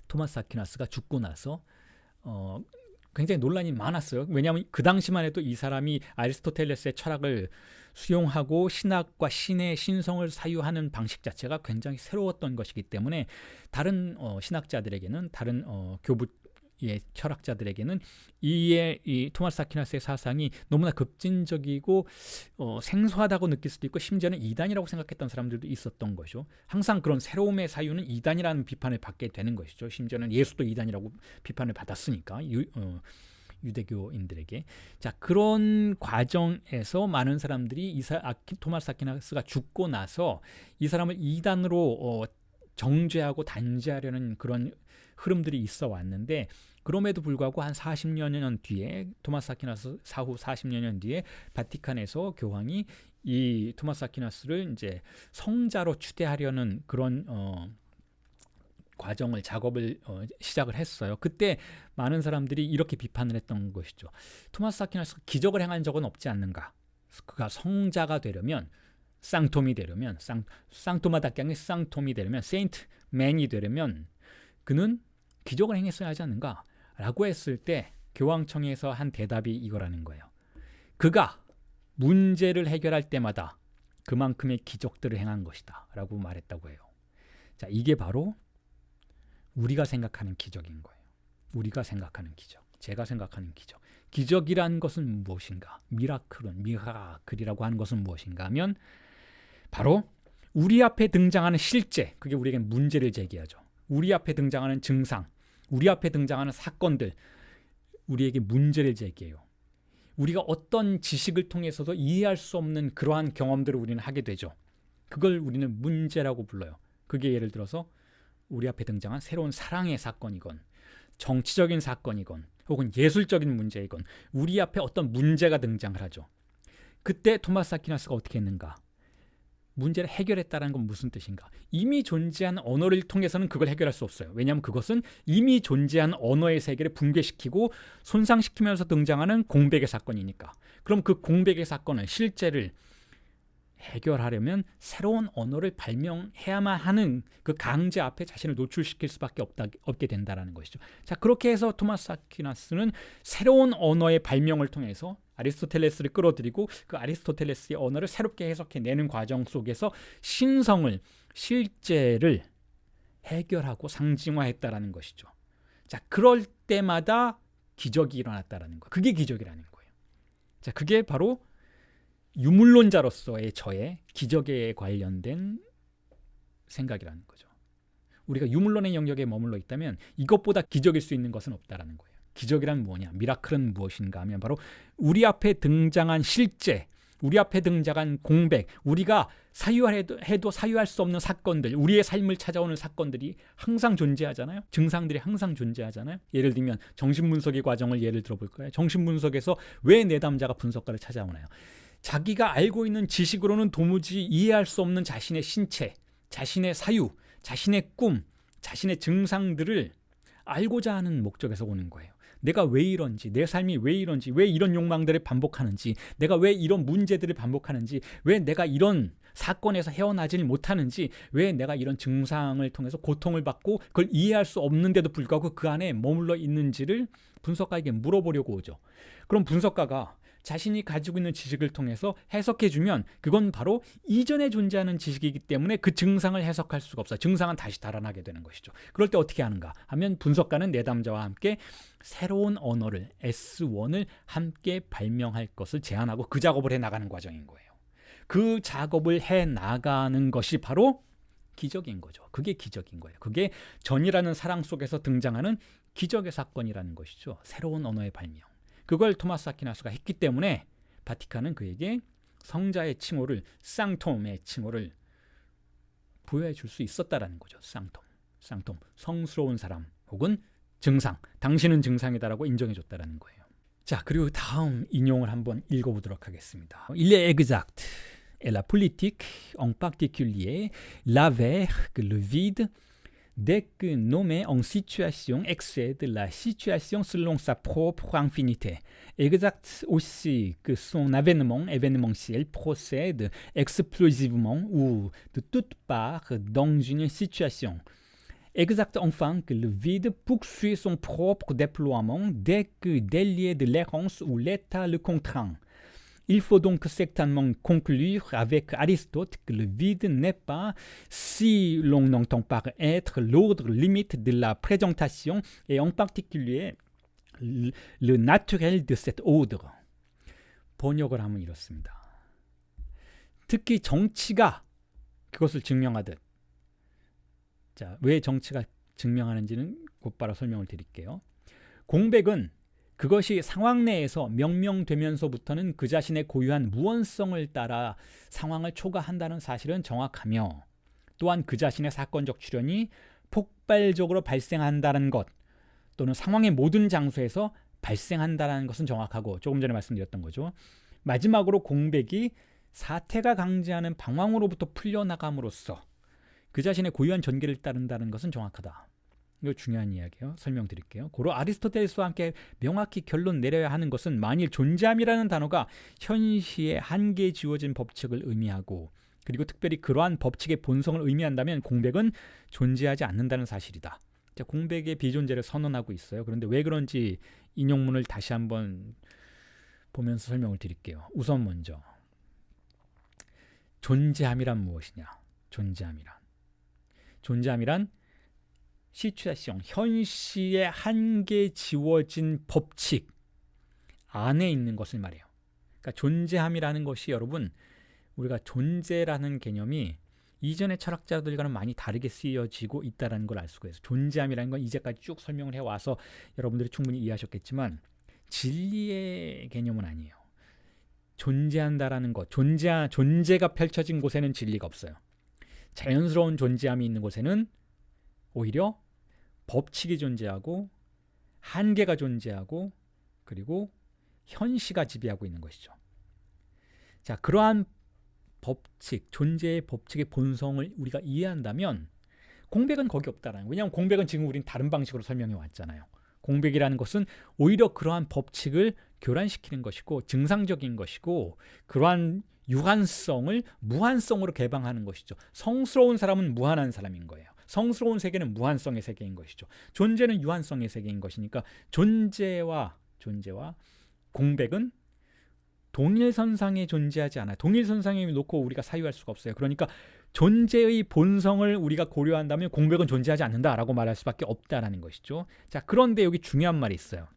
토마스 아퀴나스가 죽고 나서 굉장히 논란이 많았어요. 왜냐하면 그 당시만 해도 이 사람이 아리스토텔레스의 철학을 수용하고 신학과 신의 신성을 사유하는 방식 자체가 굉장히 새로웠던 것이기 때문에 다른 신학자들에게는, 다른 교부 철학자들에게는 이 토마스 아퀴나스의 사상이 너무나 급진적이고 생소하다고 느낄 수도 있고 심지어는 이단이라고 생각했던 사람들도 있었던 거죠. 항상 그런 새로움의 사유는 이단이라는 비판을 받게 되는 것이죠. 심지어는 예수도 이단이라고 비판을 받았으니까 유대교인들에게. 자, 그런 과정에서 많은 사람들이 토마스 아퀴나스가 죽고 나서 이 사람을 이단으로 정죄하고 단죄하려는 그런 흐름들이 있어 왔는데, 그럼에도 불구하고 한 40여 년 뒤에, 토마스 아퀴나스 사후 40여 년 뒤에 바티칸에서 교황이 이 토마스 아퀴나스를 이제 성자로 추대하려는 그런 작업을 시작을 했어요. 그때 많은 사람들이 이렇게 비판을 했던 것이죠. 토마스 아퀴나스가 기적을 행한 적은 없지 않는가? 그가 성자가 되려면, 쌍톰이 되려면, 쌍토마다께 아니라 쌍톰이 되려면, 세인트맨이 되려면 그는 기적을 행했어야 하지 않는가? 라고 했을 때 교황청에서 한 대답이 이거라는 거예요. 그가 문제를 해결할 때마다 그만큼의 기적들을 행한 것이다 라고 말했다고 해요. 자, 이게 바로 우리가 생각하는 기적인 거예요. 우리가 생각하는 기적, 제가 생각하는 기적. 기적이란 것은 무엇인가? 미라클이라고 하는 것은 무엇인가 하면 바로 우리 앞에 등장하는 실제, 그게 우리에게 문제를 제기하죠. 우리 앞에 등장하는 증상, 우리 앞에 등장하는 사건들, 우리에게 문제를 제기해요. 우리가 어떤 지식을 통해서도 이해할 수 없는 그러한 경험들을 우리는 하게 되죠. 그걸 우리는 문제라고 불러요. 그게 예를 들어서 우리 앞에 등장한 새로운 사랑의 사건이건, 정치적인 사건이건, 혹은 예술적인 문제이건, 우리 앞에 어떤 문제가 등장을 하죠. 그때 토마스 아퀴나스가 어떻게 했는가? 문제를 해결했다는 건 무슨 뜻인가? 이미 존재한 언어를 통해서는 그걸 해결할 수 없어요. 왜냐하면 그것은 이미 존재한 언어의 세계를 붕괴시키고 손상시키면서 등장하는 공백의 사건이니까. 그럼 그 공백의 사건을, 실제를 해결하려면 새로운 언어를 발명해야만 하는 그 강제 앞에 자신을 노출시킬 수밖에 없게 된다는 것이죠. 자, 그렇게 해서 토마스 아퀴나스는 새로운 언어의 발명을 통해서 아리스토텔레스를 끌어들이고 그 아리스토텔레스의 언어를 새롭게 해석해내는 과정 속에서 신성을, 실제를 해결하고 상징화했다라는 것이죠. 자, 그럴 때마다 기적이 일어났다라는 거. 그게 기적이라는 거예요. 자, 그게 바로 유물론자로서의 저의 기적에 관련된 생각이라는 거죠. 우리가 유물론의 영역에 머물러 있다면 이것보다 기적일 수 있는 것은 없다라는 거예요. 기적이란 뭐냐? 미라클은 무엇인가 하면 바로 우리 앞에 등장한 실제, 우리 앞에 등장한 공백, 우리가 사유해도 사유할 수 없는 사건들, 우리의 삶을 찾아오는 사건들이 항상 존재하잖아요. 증상들이 항상 존재하잖아요. 예를 들면 정신분석의 과정을 예를 들어볼까요? 정신분석에서 왜 내담자가 분석가를 찾아오나요? 자기가 알고 있는 지식으로는 도무지 이해할 수 없는 자신의 신체, 자신의 사유, 자신의 꿈, 자신의 증상들을 알고자 하는 목적에서 오는 거예요. 내가 왜 이런지, 내 삶이 왜 이런지, 왜 이런 욕망들을 반복하는지, 내가 왜 이런 문제들을 반복하는지, 왜 내가 이런 사건에서 헤어나질 못하는지, 왜 내가 이런 증상을 통해서 고통을 받고 그걸 이해할 수 없는데도 불구하고 그 안에 머물러 있는지를 분석가에게 물어보려고 오죠. 그럼 분석가가 자신이 가지고 있는 지식을 통해서 해석해주면 그건 바로 이전에 존재하는 지식이기 때문에 그 증상을 해석할 수가 없어요. 증상은 다시 달아나게 되는 것이죠. 그럴 때 어떻게 하는가 하면 분석가는 내담자와 함께 새로운 언어를, S1을 함께 발명할 것을 제안하고 그 작업을 해나가는 과정인 거예요. 그 작업을 해나가는 것이 바로 기적인 거죠. 그게 기적인 거예요. 그게 전이라는 사랑 속에서 등장하는 기적의 사건이라는 것이죠. 새로운 언어의 발명. 그걸 토마스 아퀴나스가 했기 때문에 바티칸은 그에게 성자의 칭호를, 쌍톰의 칭호를 부여해 줄 수 있었다라는 거죠. 쌍톰, 성스러운 사람 혹은 증상, 당신은 증상이다라고 인정해 줬다라는 거예요. 자, 그리고 다음 인용을 한번 읽어보도록 하겠습니다. Il est exact, et la politique, en particulier, l'avers, le vide, dès que nommé en situation excède la situation selon sa propre infinité. Exact aussi que son avènement événementiel procède explosivement ou de toutes parts dans une situation. Exact enfin que le vide poursuit son propre déploiement dès que délié de l'errance ou l'état le contraint. Il faut donc certainement conclure avec Aristote que le vide n'est pas, si l'on entend par être, l'ordre limite de la présentation et en particulier le naturel de cet ordre. 번역을 하면 이렇습니다. 특히 정치가 그것을 증명하듯. 자, 왜 정치가 증명하는지는 곧바로 설명을 드릴게요. 공백은 그것이 상황 내에서 명명되면서부터는 그 자신의 고유한 무언성을 따라 상황을 초과한다는 사실은 정확하며, 또한 그 자신의 사건적 출현이 폭발적으로 발생한다는 것, 또는 상황의 모든 장소에서 발생한다는 것은 정확하고, 조금 전에 말씀드렸던 거죠. 마지막으로 공백이 사태가 강제하는 방황으로부터 풀려나감으로써 그 자신의 고유한 전개를 따른다는 것은 정확하다. 이거 중요한 이야기예요. 설명드릴게요. 고로 아리스토텔레스와 함께 명확히 결론 내려야 하는 것은, 만일 존재함이라는 단어가 현시의 한계에 지워진 법칙을 의미하고, 그리고 특별히 그러한 법칙의 본성을 의미한다면 공백은 존재하지 않는다는 사실이다. 자, 공백의 비존재를 선언하고 있어요. 그런데 왜 그런지 인용문을 다시 한번 보면서 설명을 드릴게요. 우선 먼저 존재함이란 무엇이냐? 존재함이란 시츄에이션, 현시의 한계에 지워진 법칙 안에 있는 것을 말해요. 그러니까 존재함이라는 것이, 여러분, 우리가 존재라는 개념이 이전의 철학자들과는 많이 다르게 쓰여지고 있다는 걸 알 수가 있어요. 존재함이라는 건 이제까지 쭉 설명을 해와서 여러분들이 충분히 이해하셨겠지만 진리의 개념은 아니에요. 존재한다라는 것, 존재가 펼쳐진 곳에는 진리가 없어요. 자연스러운 존재함이 있는 곳에는 오히려 법칙이 존재하고 한계가 존재하고 그리고 현시가 지배하고 있는 것이죠. 자, 그러한 법칙, 존재의 법칙의 본성을 우리가 이해한다면 공백은 거기 없다라는 거예요. 왜냐하면 공백은 지금 우리는 다른 방식으로 설명해 왔잖아요. 공백이라는 것은 오히려 그러한 법칙을 교란시키는 것이고 증상적인 것이고, 그러한 유한성을 무한성으로 개방하는 것이죠. 성스러운 사람은 무한한 사람인 거예요. 성스러운 세계는 무한성의 세계인 것이죠. 존재는 유한성의 세계인 것이니까 존재와 공백은 동일선상에 존재하지 않아요. 동일선상에 놓고 우리가 사유할 수가 없어요. 그러니까 존재의 본성을 우리가 고려한다면 공백은 존재하지 않는다라고 말할 수밖에 없다라는 것이죠. 자, 그런데 여기 중요한 말이 있어요.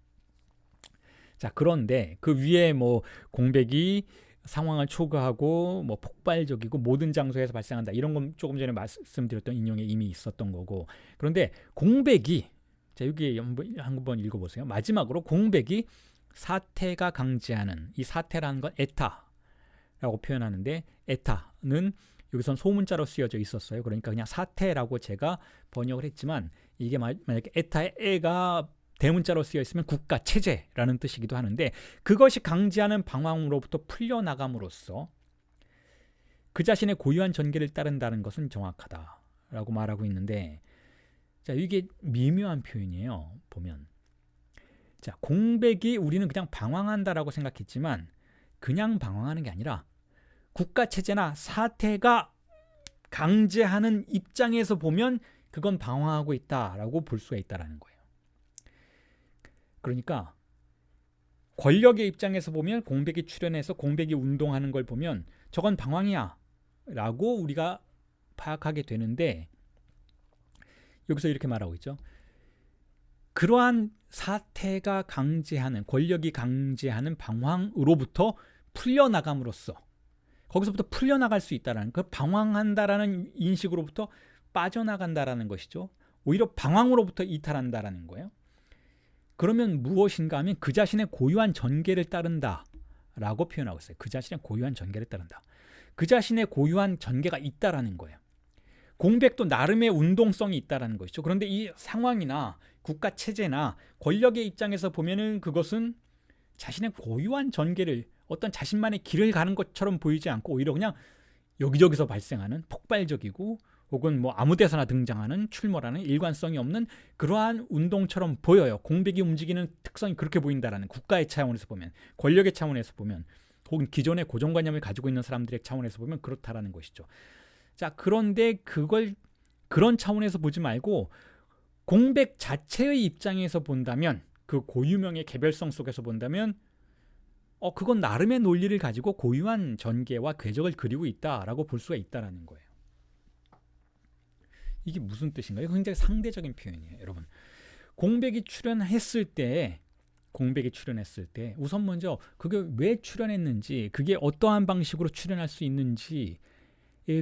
자, 그런데 그 위에 뭐 공백이 상황을 초과하고 뭐 폭발적이고 모든 장소에서 발생한다, 이런 건 조금 전에 말씀드렸던 인용에 이미 있었던 거고, 그런데 공백이, 자, 여기 한번 읽어보세요. 마지막으로 공백이 사태가 강제하는, 이 사태라는 건 에타라고 표현하는데, 에타는 여기선 소문자로 쓰여져 있었어요. 그러니까 그냥 사태라고 제가 번역을 했지만, 이게 만약에 에타의 에가 대문자로 쓰여 있으면 국가 체제라는 뜻이기도 하는데, 그것이 강제하는 방황으로부터 풀려나감으로써 그 자신의 고유한 전개를 따른다는 것은 정확하다라고 말하고 있는데, 자, 이게 미묘한 표현이에요. 보면, 자, 공백이 우리는 그냥 방황한다라고 생각했지만 그냥 방황하는 게 아니라 국가 체제나 사태가 강제하는 입장에서 보면 그건 방황하고 있다라고 볼 수가 있다라는 거예요. 그러니까 권력의 입장에서 보면 공백이 출현해서 공백이 운동하는 걸 보면 저건 방황이야 라고 우리가 파악하게 되는데, 여기서 이렇게 말하고 있죠. 그러한 사태가 강제하는, 권력이 강제하는 방황으로부터 풀려나감으로써, 거기서부터 풀려나갈 수 있다라는, 그 방황한다라는 인식으로부터 빠져나간다라는 것이죠. 오히려 방황으로부터 이탈한다라는 거예요. 그러면 무엇인가 하면 그 자신의 고유한 전개를 따른다라고 표현하고 있어요. 그 자신의 고유한 전개를 따른다. 그 자신의 고유한 전개가 있다라는 거예요. 공백도 나름의 운동성이 있다라는 것이죠. 그런데 이 상황이나 국가 체제나 권력의 입장에서 보면은 그것은 자신의 고유한 전개를, 어떤 자신만의 길을 가는 것처럼 보이지 않고 오히려 그냥 여기저기서 발생하는 폭발적이고 혹은 뭐 아무 데서나 등장하는 출몰하는 일관성이 없는 그러한 운동처럼 보여요. 공백이 움직이는 특성이 그렇게 보인다라는, 국가의 차원에서 보면, 권력의 차원에서 보면, 혹은 기존의 고정관념을 가지고 있는 사람들의 차원에서 보면 그렇다라는 것이죠. 자, 그런데 그걸 그런 차원에서 보지 말고 공백 자체의 입장에서 본다면, 그 고유명의 개별성 속에서 본다면 그건 나름의 논리를 가지고 고유한 전개와 궤적을 그리고 있다라고 볼 수가 있다라는 거예요. 이게 무슨 뜻인가요? 굉장히 상대적인 표현이에요, 여러분. 공백이 출현했을 때 우선 먼저 그게 왜 출현했는지, 그게 어떠한 방식으로 출현할 수 있는지에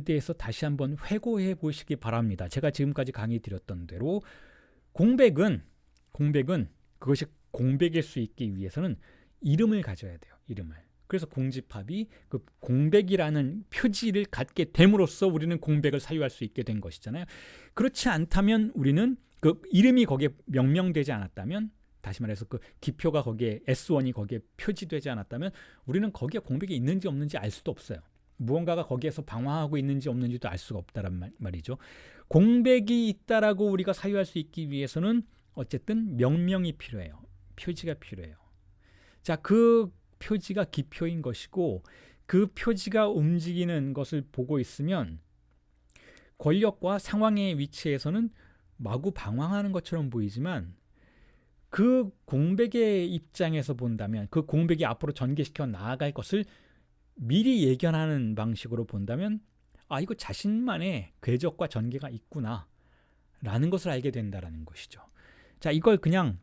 대해서 다시 한번 회고해 보시기 바랍니다. 제가 지금까지 강의 드렸던 대로 공백은 그것이 공백일 수 있기 위해서는 이름을 가져야 돼요. 이름을. 그래서 공집합이 그 공백이라는 표지를 갖게 됨으로써 우리는 공백을 사유할 수 있게 된 것이잖아요. 그렇지 않다면 우리는 그 이름이 거기에 명명되지 않았다면, 다시 말해서 그 기표가 거기에 S1이 거기에 표지되지 않았다면 우리는 거기에 공백이 있는지 없는지 알 수도 없어요. 무언가가 거기에서 방황하고 있는지 없는지도 알 수가 없다란 말이죠. 공백이 있다라고 우리가 사유할 수 있기 위해서는 어쨌든 명명이 필요해요. 표지가 필요해요. 자, 그 표지가 기표인 것이고, 그 표지가 움직이는 것을 보고 있으면 권력과 상황의 위치에서는 마구 방황하는 것처럼 보이지만, 그 공백의 입장에서 본다면, 그 공백이 앞으로 전개시켜 나아갈 것을 미리 예견하는 방식으로 본다면, 이거 자신만의 궤적과 전개가 있구나 라는 것을 알게 된다는 것이죠. 자, 이걸 그냥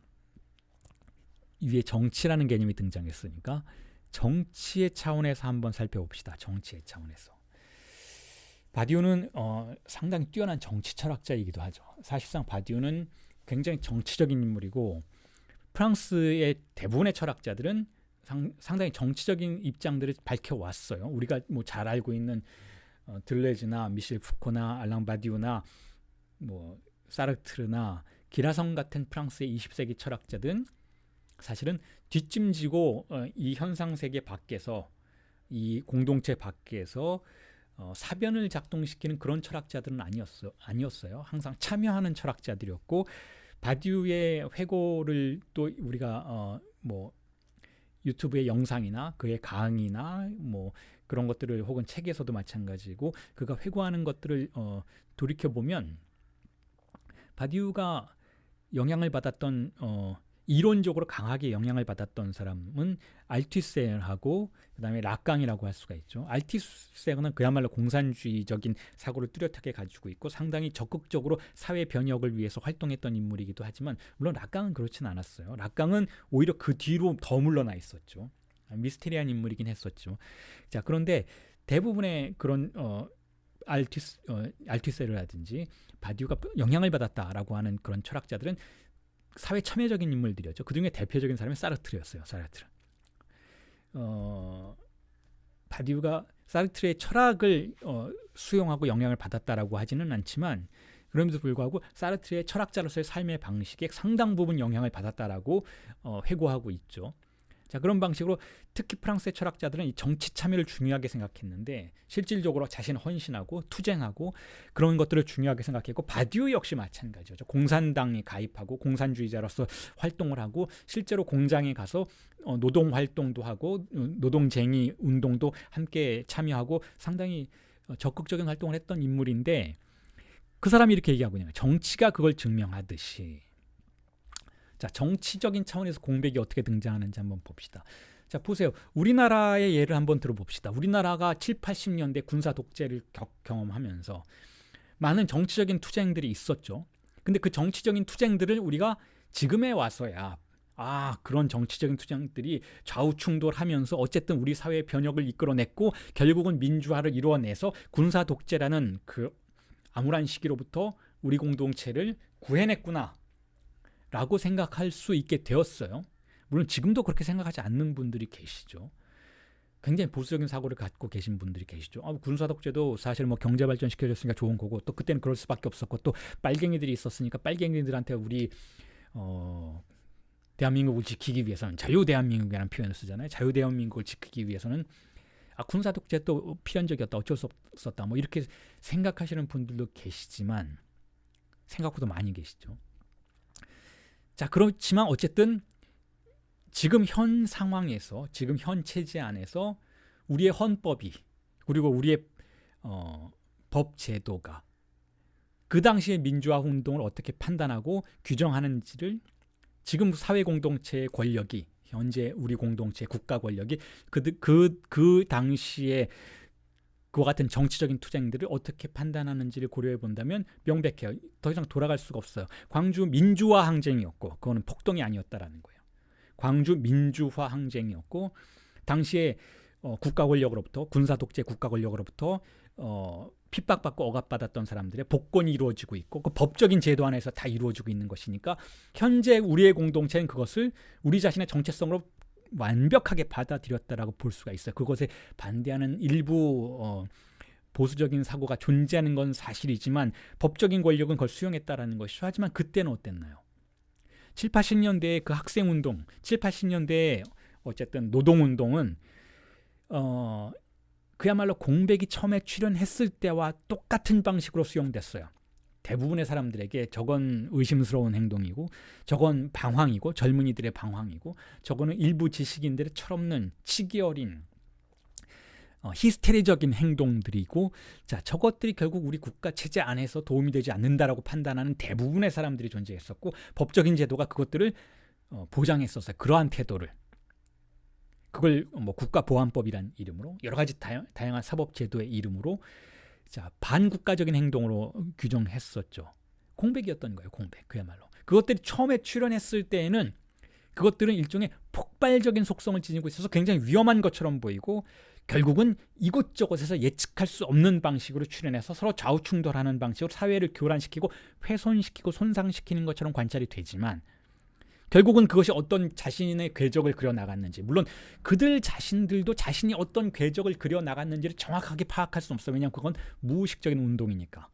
위에 정치라는 개념이 등장했으니까 정치의 차원에서 한번 살펴봅시다. 정치의 차원에서. 바디우는 상당히 뛰어난 정치 철학자이기도 하죠. 사실상 바디우는 굉장히 정치적인 인물이고, 프랑스의 대부분의 철학자들은 상당히 정치적인 입장들을 밝혀왔어요. 우리가 뭐 잘 알고 있는 들레즈나 미셸 푸코나 알랑 바디우나 뭐 사르트르나 기라성 같은 프랑스의 20세기 철학자들은 사실은 뒷짐지고 이 현상세계 밖에서, 이 공동체 밖에서 사변을 작동시키는 그런 철학자들은 아니었어요. 항상 참여하는 철학자들이었고, 바디우의 회고를 또 우리가 뭐 유튜브의 영상이나 그의 강의나 뭐 그런 것들을, 혹은 책에서도 마찬가지고 그가 회고하는 것들을 돌이켜보면 바디우가 영향을 받았던 이론적으로 강하게 영향을 받았던 사람은 알투세르하고 그다음에 라깡이라고 할 수가 있죠. 알투세르는 그야말로 공산주의적인 사고를 뚜렷하게 가지고 있고 상당히 적극적으로 사회 변혁을 위해서 활동했던 인물이기도 하지만, 물론 라깡은 그렇지는 않았어요. 라깡은 오히려 그 뒤로 더 물러나 있었죠. 미스테리한 인물이긴 했었죠. 자, 그런데 대부분의 그런 알투세르라든지 바디우가 영향을 받았다라고 하는 그런 철학자들은 사회 참여적인 인물들이었죠. 그 중에 대표적인 사람이 사르트르였어요. 사르트르. 바디우가 사르트르의 철학을 수용하고 영향을 받았다라고 하지는 않지만, 그럼에도 불구하고 사르트르의 철학자로서의 삶의 방식에 상당 부분 영향을 받았다라고 회고하고 있죠. 자, 그런 방식으로 특히 프랑스의 철학자들은 이 정치 참여를 중요하게 생각했는데, 실질적으로 자신 헌신하고 투쟁하고 그런 것들을 중요하게 생각했고, 바디우 역시 마찬가지죠. 공산당에 가입하고 공산주의자로서 활동을 하고, 실제로 공장에 가서 노동 활동도 하고 노동쟁의 운동도 함께 참여하고 상당히 적극적인 활동을 했던 인물인데, 그 사람이 이렇게 얘기하고 있는 거예요. 정치가 그걸 증명하듯이. 자, 정치적인 차원에서 공백이 어떻게 등장하는지 한번 봅시다. 자, 보세요. 우리나라의 예를 한번 들어봅시다. 우리나라가 7, 80년대 군사 독재를 경험하면서 많은 정치적인 투쟁들이 있었죠. 근데 그 정치적인 투쟁들을 우리가 지금에 와서야 그런 정치적인 투쟁들이 좌우 충돌하면서 어쨌든 우리 사회의 변혁을 이끌어냈고 결국은 민주화를 이루어내서 군사 독재라는 그 암울한 시기로부터 우리 공동체를 구해냈구나 라고 생각할 수 있게 되었어요. 물론 지금도 그렇게 생각하지 않는 분들이 계시죠. 굉장히 보수적인 사고를 갖고 계신 분들이 계시죠. 군사 독재도 사실 뭐 경제 발전 시켜줬으니까 좋은 거고, 또 그때는 그럴 수밖에 없었고, 또 빨갱이들이 있었으니까 빨갱이들한테 우리 대한민국을 지키기 위해서는, 자유 대한민국이라는 표현을 쓰잖아요. 자유 대한민국을 지키기 위해서는 군사 독재도 필연적이었다, 어쩔 수 없었다, 뭐 이렇게 생각하시는 분들도 계시지만 생각보다 많이 계시죠. 자, 그렇지만 어쨌든 지금 현 상황에서, 지금 현 체제 안에서 우리의 헌법이, 그리고 우리의 법 제도가 그 당시의 민주화 운동을 어떻게 판단하고 규정하는지를 지금 사회 공동체의 권력이, 현재 우리 공동체 국가 권력이 그 당시에 그와 같은 정치적인 투쟁들을 어떻게 판단하는지를 고려해 본다면 명백해요. 더 이상 돌아갈 수가 없어요. 광주 민주화 항쟁이었고 그거는 폭동이 아니었다라는 거예요. 광주 민주화 항쟁이었고 당시에 국가 권력으로부터 군사 독재 국가 권력으로부터 핍박받고 억압받았던 사람들의 복권이 이루어지고 있고 그 법적인 제도 안에서 다 이루어지고 있는 것이니까 현재 우리의 공동체는 그것을 우리 자신의 정체성으로 완벽하게 받아들였다라고 볼 수가 있어요. 그것에 반대하는 일부 보수적인 사고가 존재하는 건 사실이지만 법적인 권력은 그걸 수용했다라는 것이죠. 하지만 그때는 어땠나요? 7, 80년대의 그 학생운동, 7, 80년대의 어쨌든 노동운동은 그야말로 공백이 처음에 출현했을 때와 똑같은 방식으로 수용됐어요. 대부분의 사람들에게 저건 의심스러운 행동이고 저건 방황이고 젊은이들의 방황이고 저거는 일부 지식인들의 철없는 치기 어린 히스테리적인 행동들이고 자 저것들이 결국 우리 국가 체제 안에서 도움이 되지 않는다라고 판단하는 대부분의 사람들이 존재했었고 법적인 제도가 그것들을 보장했었어요. 그러한 태도를 그걸 뭐 국가보안법이란 이름으로 여러 가지 다양한 사법제도의 이름으로 자 반국가적인 행동으로 규정했었죠. 공백이었던 거예요. 공백 그야말로. 그것들이 처음에 출현했을 때에는 그것들은 일종의 폭발적인 속성을 지니고 있어서 굉장히 위험한 것처럼 보이고 결국은 이곳저곳에서 예측할 수 없는 방식으로 출현해서 서로 좌우충돌하는 방식으로 사회를 교란시키고 훼손시키고 손상시키는 것처럼 관찰이 되지만 결국은 그것이 어떤 자신의 궤적을 그려나갔는지 물론 그들 자신들도 자신이 어떤 궤적을 그려나갔는지를 정확하게 파악할 수는 없어요. 왜냐하면 그건 무의식적인 운동이니까.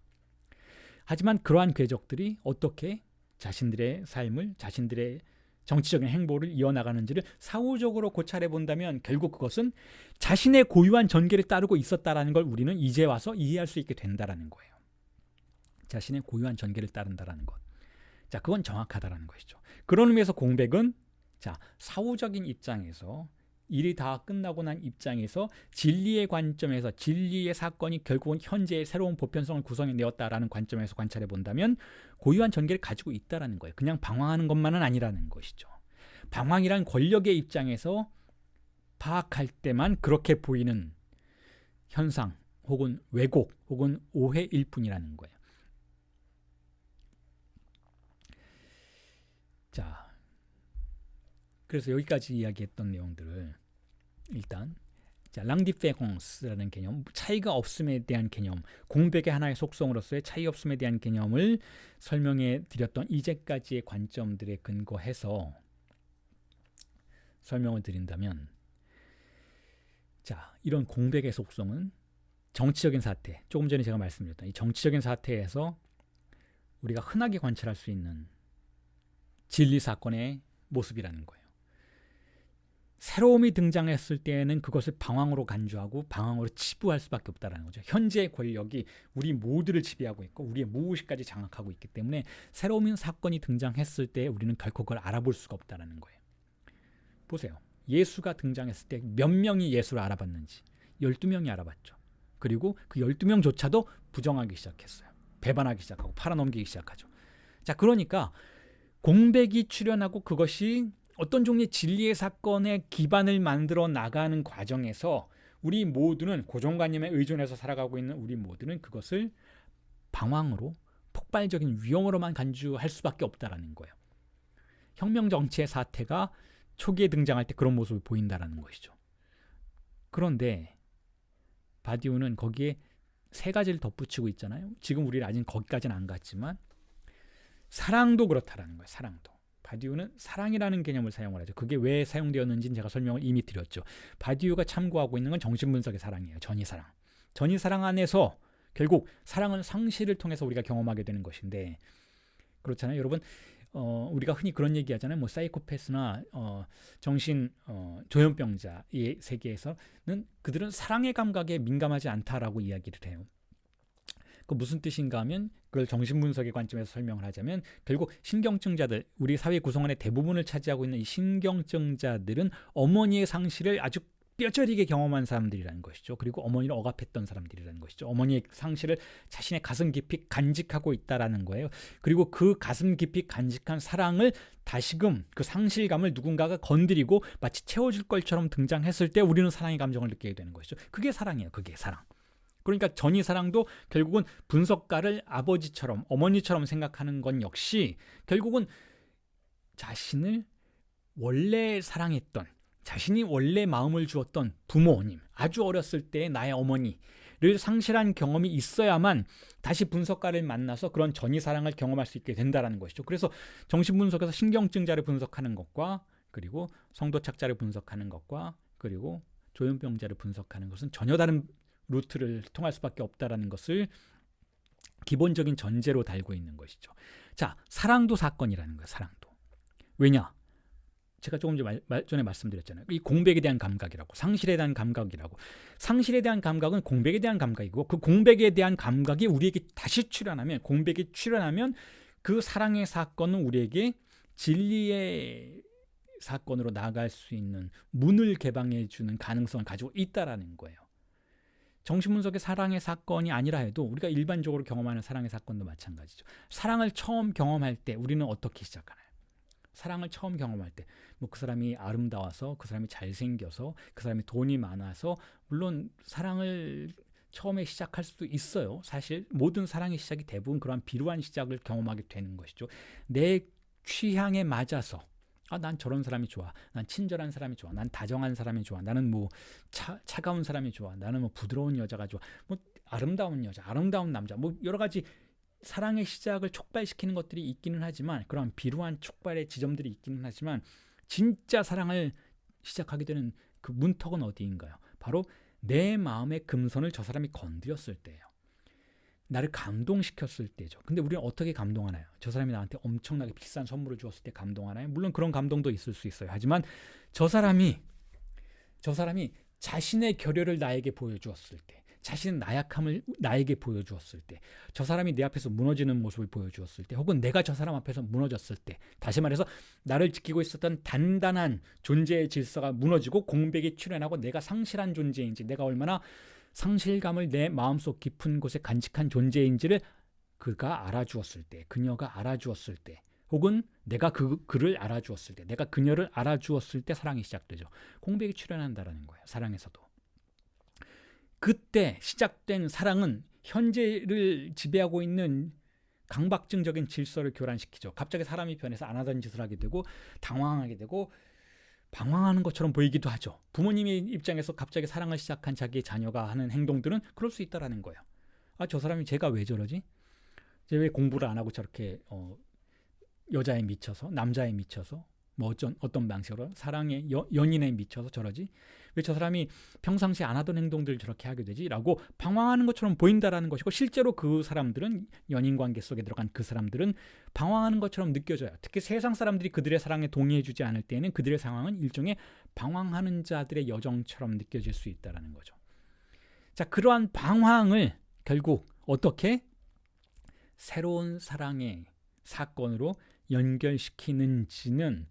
하지만 그러한 궤적들이 어떻게 자신들의 삶을 자신들의 정치적인 행보를 이어나가는지를 사후적으로 고찰해 본다면 결국 그것은 자신의 고유한 전개를 따르고 있었다라는 걸 우리는 이제 와서 이해할 수 있게 된다라는 거예요. 자신의 고유한 전개를 따른다라는 것. 자, 그건 정확하다라는 것이죠. 그런 의미에서 공백은 자, 사후적인 입장에서 일이 다 끝나고 난 입장에서 진리의 관점에서 진리의 사건이 결국은 현재의 새로운 보편성을 구성해내었다라는 관점에서 관찰해 본다면 고유한 전개를 가지고 있다라는 거예요. 그냥 방황하는 것만은 아니라는 것이죠. 방황이란 권력의 입장에서 파악할 때만 그렇게 보이는 현상 혹은 왜곡 혹은 오해일 뿐이라는 거예요. 자, 그래서 여기까지 이야기했던 내용들을 일단 자, 랑디페공스라는 개념, 차이가 없음에 대한 개념, 공백의 하나의 속성으로서의 차이 없음에 대한 개념을 설명해 드렸던 이제까지의 관점들에 근거해서 설명을 드린다면 자, 이런 공백의 속성은 정치적인 사태, 조금 전에 제가 말씀드렸던 이 정치적인 사태에서 우리가 흔하게 관찰할 수 있는 진리 사건의 모습이라는 거예요. 새로움이 등장했을 때에는 그것을 방황으로 간주하고 방황으로 치부할 수밖에 없다는 거죠. 현재의 권력이 우리 모두를 지배하고 있고 우리의 무의식까지 장악하고 있기 때문에 새로운 사건이 등장했을 때 우리는 결코 그걸 알아볼 수가 없다는 거예요. 보세요. 예수가 등장했을 때 몇 명이 예수를 알아봤는지 12명이 알아봤죠. 그리고 그 12명조차도 부정하기 시작했어요. 배반하기 시작하고 팔아넘기기 시작하죠. 자, 그러니까 공백이 출현하고 그것이 어떤 종류의 진리의 사건의 기반을 만들어 나가는 과정에서 우리 모두는 고정관념에 의존해서 살아가고 있는 우리 모두는 그것을 방황으로 폭발적인 위험으로만 간주할 수밖에 없다라는 거예요. 혁명 정치의 사태가 초기에 등장할 때 그런 모습을 보인다라는 것이죠. 그런데 바디우는 거기에 세 가지를 덧붙이고 있잖아요. 지금 우리는 아직 거기까지는 안 갔지만 사랑도 그렇다라는 거예요. 사랑도. 바디우는 사랑이라는 개념을 사용을 하죠. 그게 왜 사용되었는지는 제가 설명을 이미 드렸죠. 바디우가 참고하고 있는 건 정신분석의 사랑이에요. 전이사랑. 전이사랑 안에서 결국 사랑은 상실을 통해서 우리가 경험하게 되는 것인데 그렇잖아요. 여러분 우리가 흔히 그런 얘기 하잖아요. 뭐 사이코패스나 정신 조현병자의 세계에서는 그들은 사랑의 감각에 민감하지 않다라고 이야기를 해요. 그 무슨 뜻인가 하면 그걸 정신분석의 관점에서 설명을 하자면 결국 신경증자들, 우리 사회 구성원의 대부분을 차지하고 있는 이 신경증자들은 어머니의 상실을 아주 뼈저리게 경험한 사람들이라는 것이죠. 그리고 어머니를 억압했던 사람들이라는 것이죠. 어머니의 상실을 자신의 가슴 깊이 간직하고 있다라는 거예요. 그리고 그 가슴 깊이 간직한 사랑을 다시금 그 상실감을 누군가가 건드리고 마치 채워줄 것처럼 등장했을 때 우리는 사랑의 감정을 느끼게 되는 것이죠. 그게 사랑이에요. 그게 사랑. 그러니까 전이 사랑도 결국은 분석가를 아버지처럼 어머니처럼 생각하는 건 역시 결국은 자신을 원래 사랑했던, 자신이 원래 마음을 주었던 부모님, 아주 어렸을 때 나의 어머니를 상실한 경험이 있어야만 다시 분석가를 만나서 그런 전이 사랑을 경험할 수 있게 된다는 것이죠. 그래서 정신분석에서 신경증자를 분석하는 것과 그리고 성도착자를 분석하는 것과 그리고 조현병자를 분석하는 것은 전혀 다른 루트를 통할 수밖에 없다는 것을 기본적인 전제로 달고 있는 것이죠. 자, 사랑도 사건이라는 거예요. 사랑도. 왜냐? 제가 조금 전에 말씀드렸잖아요. 이 공백에 대한 감각이라고, 상실에 대한 감각이라고. 상실에 대한 감각은 공백에 대한 감각이고, 그 공백에 대한 감각이 우리에게 다시 출현하면, 공백이 출현하면 그 사랑의 사건은 우리에게 진리의 사건으로 나아갈 수 있는 문을 개방해 주는 가능성을 가지고 있다라는 거예요. 정신분석의 사랑의 사건이 아니라 해도 우리가 일반적으로 경험하는 사랑의 사건도 마찬가지죠. 사랑을 처음 경험할 때 우리는 어떻게 시작하나요? 사랑을 처음 경험할 때 뭐 그 사람이 아름다워서, 그 사람이 잘생겨서, 그 사람이 돈이 많아서, 물론 사랑을 처음에 시작할 수도 있어요. 사실 모든 사랑의 시작이 대부분 그러한 비루한 시작을 경험하게 되는 것이죠. 내 취향에 맞아서 난 저런 사람이 좋아, 난 친절한 사람이 좋아, 난 다정한 사람이 좋아, 나는 뭐 차가운 사람이 좋아, 나는 뭐 부드러운 여자가 좋아, 뭐 아름다운 여자, 아름다운 남자, 뭐 여러 가지 사랑의 시작을 촉발시키는 것들이 있기는 하지만, 그런 비루한 촉발의 지점들이 있기는 하지만, 진짜 사랑을 시작하게 되는 그 문턱은 어디인가요? 바로 내 마음의 금선을 저 사람이 건드렸을 때예요. 나를 감동시켰을 때죠. 근데 우리는 어떻게 감동하나요? 저 사람이 나한테 엄청나게 비싼 선물을 주었을 때 감동하나요? 물론 그런 감동도 있을 수 있어요. 하지만 저 사람이 자신의 결여를 나에게 보여주었을 때, 자신의 나약함을 나에게 보여주었을 때, 저 사람이 내 앞에서 무너지는 모습을 보여주었을 때, 혹은 내가 저 사람 앞에서 무너졌을 때, 다시 말해서 나를 지키고 있었던 단단한 존재의 질서가 무너지고 공백이 출현하고 내가 상실한 존재인지, 내가 얼마나 상실감을 내 마음속 깊은 곳에 간직한 존재인지를 그가 알아주었을 때, 그녀가 알아주었을 때, 혹은 내가 그를 알아주었을 때, 내가 그녀를 알아주었을 때 사랑이 시작되죠. 공백이 출현한다는 거예요. 사랑에서도. 그때 시작된 사랑은 현재를 지배하고 있는 강박증적인 질서를 교란시키죠. 갑자기 사람이 변해서 안 하던 짓을 하게 되고 당황하게 되고 방황하는 것처럼 보이기도 하죠. 부모님의 입장에서 갑자기 사랑을 시작한 자기의 자녀가 하는 행동들은 그럴 수 있다라는 거예요. 저 사람이 제가 왜 저러지? 쟤 왜 공부를 안 하고 저렇게 여자에 미쳐서, 남자에 미쳐서, 뭐 어떤 방식으로 사랑에 연인에 미쳐서 저러지? 왜 저 사람이 평상시에 안 하던 행동들을 저렇게 하게 되지? 라고 방황하는 것처럼 보인다라는 것이고, 실제로 그 사람들은, 연인관계 속에 들어간 그 사람들은 방황하는 것처럼 느껴져요. 특히 세상 사람들이 그들의 사랑에 동의해주지 않을 때에는 그들의 상황은 일종의 방황하는 자들의 여정처럼 느껴질 수 있다는 거죠. 자, 그러한 방황을 결국 어떻게 새로운 사랑의 사건으로 연결시키는지는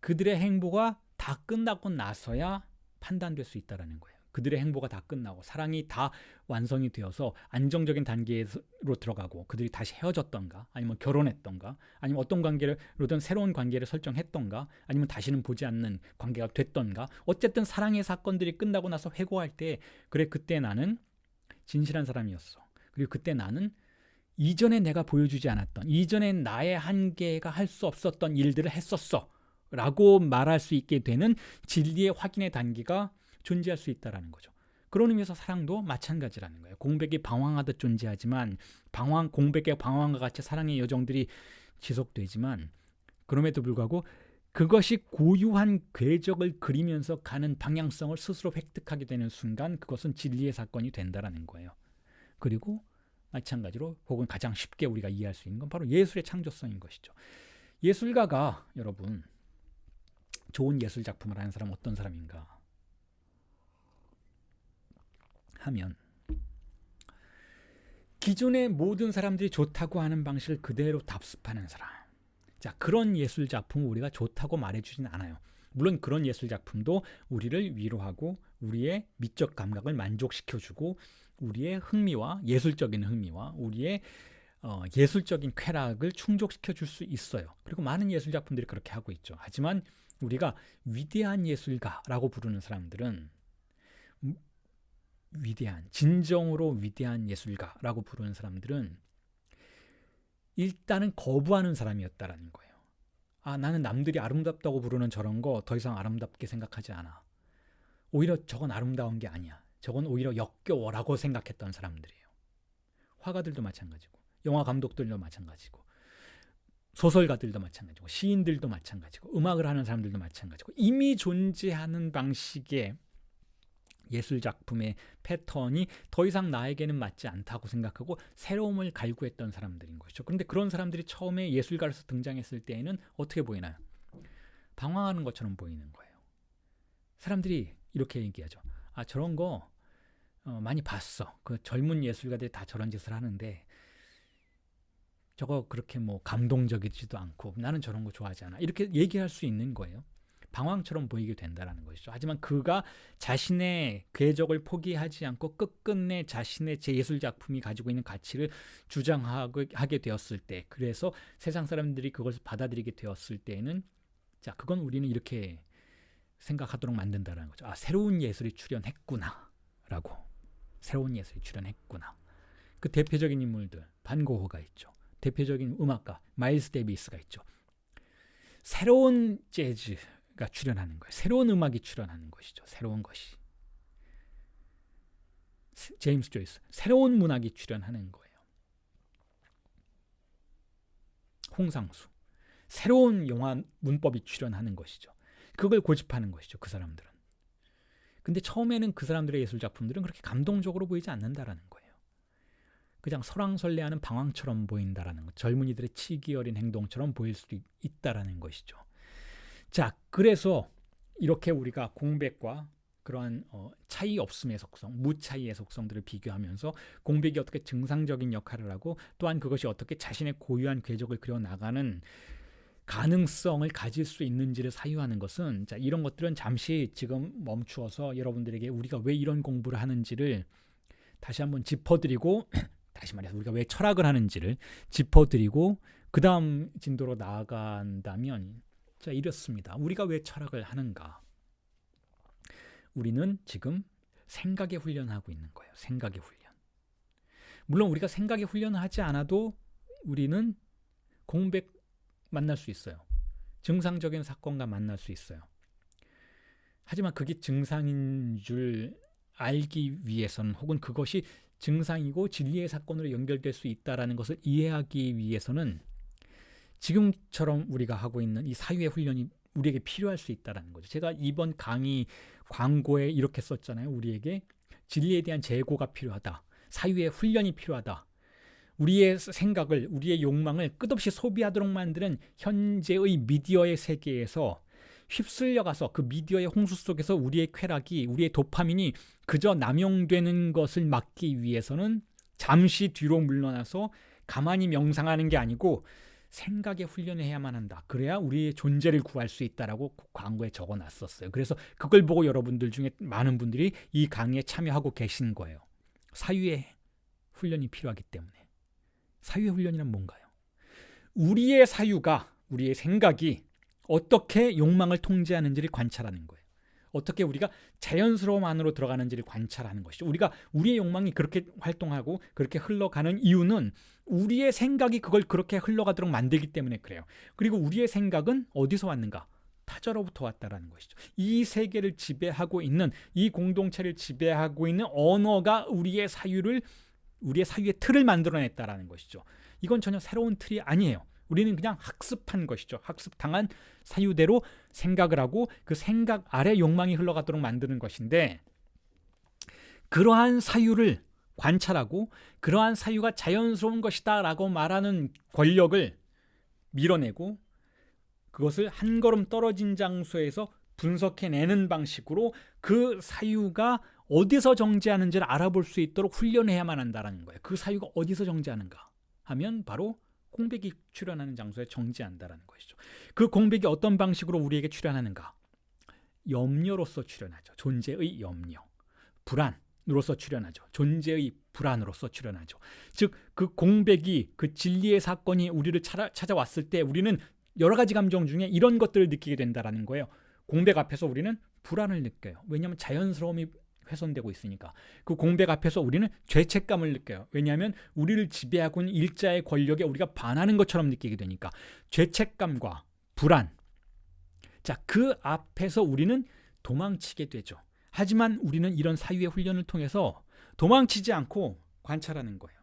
그들의 행보가 다 끝나고 나서야 판단될 수 있다는 거예요. 그들의 행보가 다 끝나고 사랑이 다 완성이 되어서 안정적인 단계로 들어가고 그들이 다시 헤어졌던가, 아니면 결혼했던가, 아니면 어떤 관계로든 새로운 관계를 설정했던가, 아니면 다시는 보지 않는 관계가 됐던가, 어쨌든 사랑의 사건들이 끝나고 나서 회고할 때, 그래, 그때 나는 진실한 사람이었어. 그리고 그때 나는 이전에 내가 보여주지 않았던, 이전에 나의 한계가 할 수 없었던 일들을 했었어 라고 말할 수 있게 되는 진리의 확인의 단계가 존재할 수 있다는 거죠. 그런 의미에서 사랑도 마찬가지라는 거예요. 공백이 방황하듯 존재하지만, 공백의 방황과 같이 사랑의 여정들이 지속되지만, 그럼에도 불구하고 그것이 고유한 궤적을 그리면서 가는 방향성을 스스로 획득하게 되는 순간, 그것은 진리의 사건이 된다는 거예요. 그리고 마찬가지로, 혹은 가장 쉽게 우리가 이해할 수 있는 건 바로 예술의 창조성인 것이죠. 예술가가, 여러분, 좋은 예술 작품을 하는 사람은 어떤 사람인가 하면, 기존의 모든 사람들이 좋다고 하는 방식을 그대로 답습하는 사람. 자, 그런 예술 작품을 우리가 좋다고 말해주진 않아요. 물론 그런 예술 작품도 우리를 위로하고 우리의 미적 감각을 만족시켜주고 우리의 흥미와 예술적인 흥미와 우리의 예술적인 쾌락을 충족시켜 줄 수 있어요. 그리고 많은 예술 작품들이 그렇게 하고 있죠. 하지만 우리가 위대한 예술가라고 부르는 사람들은 진정으로 위대한 예술가라고 부르는 사람들은 일단은 거부하는 사람이었다라는 거예요. 나는 남들이 아름답다고 부르는 저런 거 더 이상 아름답게 생각하지 않아. 오히려 저건 아름다운 게 아니야. 저건 오히려 역겨워라고 생각했던 사람들이에요. 화가들도 마찬가지고 영화 감독들도 마찬가지고 소설가들도 마찬가지고 시인들도 마찬가지고 음악을 하는 사람들도 마찬가지고 이미 존재하는 방식의 예술 작품의 패턴이 더 이상 나에게는 맞지 않다고 생각하고 새로움을 갈구했던 사람들인 것이죠. 그런데 그런 사람들이 처음에 예술가로서 등장했을 때에는 어떻게 보이나요? 방황하는 것처럼 보이는 거예요. 사람들이 이렇게 얘기하죠. 저런 거 많이 봤어. 그 젊은 예술가들이 다 저런 짓을 하는데 저거 그렇게 뭐 감동적이지도 않고 나는 저런 거 좋아하지 않아. 이렇게 얘기할 수 있는 거예요. 방황처럼 보이게 된다는 것이죠. 하지만 그가 자신의 궤적을 포기하지 않고 끝끝내 자신의 예술 작품이 가지고 있는 가치를 주장하게 되었을 때, 그래서 세상 사람들이 그것을 받아들이게 되었을 때에는 자, 그건 우리는 이렇게 생각하도록 만든다는 거죠. 새로운 예술이 출현했구나 라고. 새로운 예술이 출현했구나. 그 대표적인 인물들, 반 고흐가 있죠. 대표적인 음악가 마일스 데이비스가 있죠. 새로운 재즈가 출현하는 거예요. 새로운 음악이 출현하는 것이죠. 새로운 것이. 제임스 조이스, 새로운 문학이 출현하는 거예요. 홍상수, 새로운 영화 문법이 출현하는 것이죠. 그걸 고집하는 것이죠. 그 사람들은. 근데 처음에는 그 사람들의 예술 작품들은 그렇게 감동적으로 보이지 않는다라는 거예요. 그냥 설왕설래하는 방황처럼 보인다라는 것, 젊은이들의 치기 어린 행동처럼 보일 수도 있다라는 것이죠. 자, 그래서 이렇게 우리가 공백과 그러한 차이 없음의 속성, 무차이의 속성들을 비교하면서 공백이 어떻게 증상적인 역할을 하고 또한 그것이 어떻게 자신의 고유한 궤적을 그려나가는 가능성을 가질 수 있는지를 사유하는 것은, 자, 이런 것들은 잠시 지금 멈추어서 여러분들에게 우리가 왜 이런 공부를 하는지를 다시 한번 짚어드리고 다시 말해서 우리가 왜 철학을 하는지를 짚어드리고 그 다음 진도로 나아간다면, 자, 이렇습니다. 우리가 왜 철학을 하는가? 우리는 지금 생각의 훈련을 하고 있는 거예요. 생각의 훈련. 물론 우리가 생각의 훈련을 하지 않아도 우리는 공백 만날 수 있어요. 증상적인 사건과 만날 수 있어요. 하지만 그게 증상인 줄 알기 위해서는, 혹은 그것이 증상이고 진리의 사건으로 연결될 수 있다는 것을 이해하기 위해서는 지금처럼 우리가 하고 있는 이 사유의 훈련이 우리에게 필요할 수 있다는 거죠. 제가 이번 강의 광고에 이렇게 썼잖아요. 우리에게 진리에 대한 재고가 필요하다. 사유의 훈련이 필요하다. 우리의 생각을, 우리의 욕망을 끝없이 소비하도록 만드는 현재의 미디어의 세계에서 휩쓸려가서 그 미디어의 홍수 속에서 우리의 쾌락이, 우리의 도파민이 그저 남용되는 것을 막기 위해서는 잠시 뒤로 물러나서 가만히 명상하는 게 아니고 생각의 훈련을 해야만 한다. 그래야 우리의 존재를 구할 수 있다라고 광고에 적어놨었어요. 그래서 그걸 보고 여러분들 중에 많은 분들이 이 강의에 참여하고 계신 거예요. 사유의 훈련이 필요하기 때문에. 사유의 훈련이란 뭔가요? 우리의 사유가, 우리의 생각이 어떻게 욕망을 통제하는지를 관찰하는 거예요. 어떻게 우리가 자연스러움 안으로 들어가는지를 관찰하는 것이죠. 우리가 우리의 욕망이 그렇게 활동하고 그렇게 흘러가는 이유는 우리의 생각이 그걸 그렇게 흘러가도록 만들기 때문에 그래요. 그리고 우리의 생각은 어디서 왔는가? 타자로부터 왔다라는 것이죠. 이 세계를 지배하고 있는, 이 공동체를 지배하고 있는 언어가 우리의 사유의 틀을 만들어냈다라는 것이죠. 이건 전혀 새로운 틀이 아니에요. 우리는 그냥 학습한 것이죠. 학습당한 사유대로 생각을 하고 그 생각 아래 욕망이 흘러가도록 만드는 것인데, 그러한 사유를 관찰하고 그러한 사유가 자연스러운 것이다 라고 말하는 권력을 밀어내고 그것을 한 걸음 떨어진 장소에서 분석해내는 방식으로 그 사유가 어디서 정지하는지를 알아볼 수 있도록 훈련해야만 한다는 거예요. 그 사유가 어디서 정지하는가 하면 바로 공백이 출현하는 장소에 정지한다는 것이죠. 그 공백이 어떤 방식으로 우리에게 출현하는가? 염려로서 출현하죠. 존재의 염려. 불안으로서 출현하죠. 존재의 불안으로서 출현하죠. 즉 그 공백이, 그 진리의 사건이 우리를 찾아왔을 때 우리는 여러 가지 감정 중에 이런 것들을 느끼게 된다는 거예요. 공백 앞에서 우리는 불안을 느껴요. 왜냐하면 자연스러움이 훼손되고 있으니까. 그 공백 앞에서 우리는 죄책감을 느껴요. 왜냐하면 우리를 지배하고 있는 일자의 권력에 우리가 반하는 것처럼 느끼게 되니까. 죄책감과 불안. 자, 그 앞에서 우리는 도망치게 되죠. 하지만 우리는 이런 사유의 훈련을 통해서 도망치지 않고 관찰하는 거예요.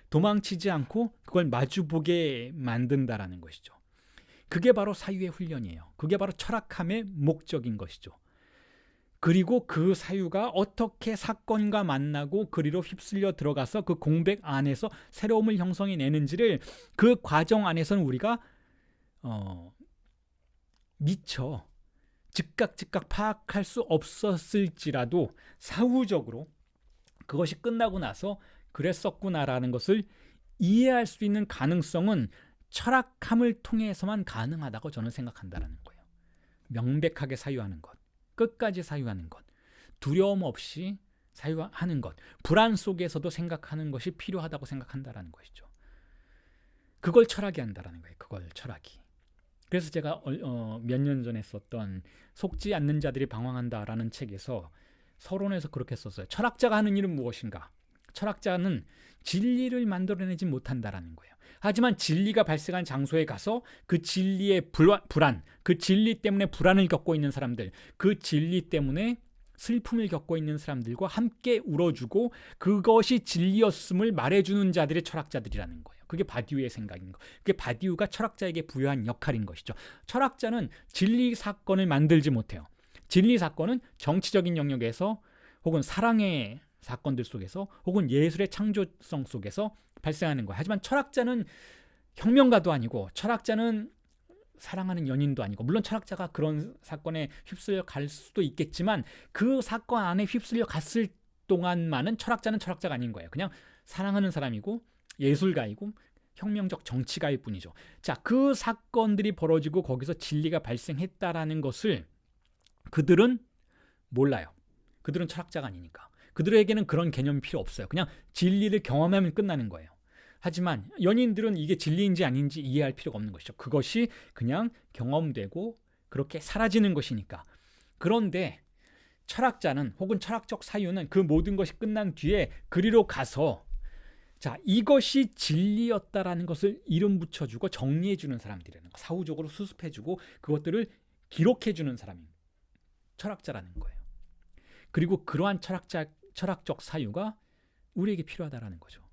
도망치지 않고 그걸 마주보게 만든다라는 것이죠. 그게 바로 사유의 훈련이에요. 그게 바로 철학함의 목적인 것이죠. 그리고 그 사유가 어떻게 사건과 만나고 그리로 휩쓸려 들어가서 그 공백 안에서 새로움을 형성해내는지를 그 과정 안에서는 우리가 미처 즉각 파악할 수 없었을지라도 사후적으로 그것이 끝나고 나서 그랬었구나라는 것을 이해할 수 있는 가능성은 철학함을 통해서만 가능하다고 저는 생각한다는 거예요. 명백하게 사유하는 것, 끝까지 사유하는 것, 두려움 없이 사유하는 것, 불안 속에서도 생각하는 것이 필요하다고 생각한다는 것이죠. 그걸 철학이 한다는 거예요. 그걸 철학이. 그래서 제가 몇 년 전에 썼던 속지 않는 자들이 방황한다라는 책에서 서론에서 그렇게 썼어요. 철학자가 하는 일은 무엇인가? 철학자는 진리를 만들어내지 못한다라는 거예요. 하지만 진리가 발생한 장소에 가서 그 진리의 불안, 그 진리 때문에 불안을 겪고 있는 사람들, 그 진리 때문에 슬픔을 겪고 있는 사람들과 함께 울어주고 그것이 진리였음을 말해주는 자들이 철학자들이라는 거예요. 그게 바디우의 생각인 거. 그게 바디우가 철학자에게 부여한 역할인 것이죠. 철학자는 진리 사건을 만들지 못해요. 진리 사건은 정치적인 영역에서 혹은 사랑의 사건들 속에서 혹은 예술의 창조성 속에서 발생하는 거예요. 하지만 철학자는 혁명가도 아니고 철학자는 사랑하는 연인도 아니고, 물론 철학자가 그런 사건에 휩쓸려 갈 수도 있겠지만 그 사건 안에 휩쓸려 갔을 동안만은 철학자는 철학자가 아닌 거예요. 그냥 사랑하는 사람이고 예술가이고 혁명적 정치가일 뿐이죠. 자, 그 사건들이 벌어지고 거기서 진리가 발생했다라는 것을 그들은 몰라요. 그들은 철학자가 아니니까. 그들에게는 그런 개념이 필요 없어요. 그냥 진리를 경험하면 끝나는 거예요. 하지만 연인들은 이게 진리인지 아닌지 이해할 필요가 없는 것이죠. 그것이 그냥 경험되고 그렇게 사라지는 것이니까. 그런데 철학자는 혹은 철학적 사유는 그 모든 것이 끝난 뒤에 그리로 가서 자, 이것이 진리였다라는 것을 이름 붙여주고 정리해주는 사람들이라는 거. 사후적으로 수습해주고 그것들을 기록해주는 사람이 철학자라는 거예요. 그리고 그러한 철학적 사유가 우리에게 필요하다라는 거죠.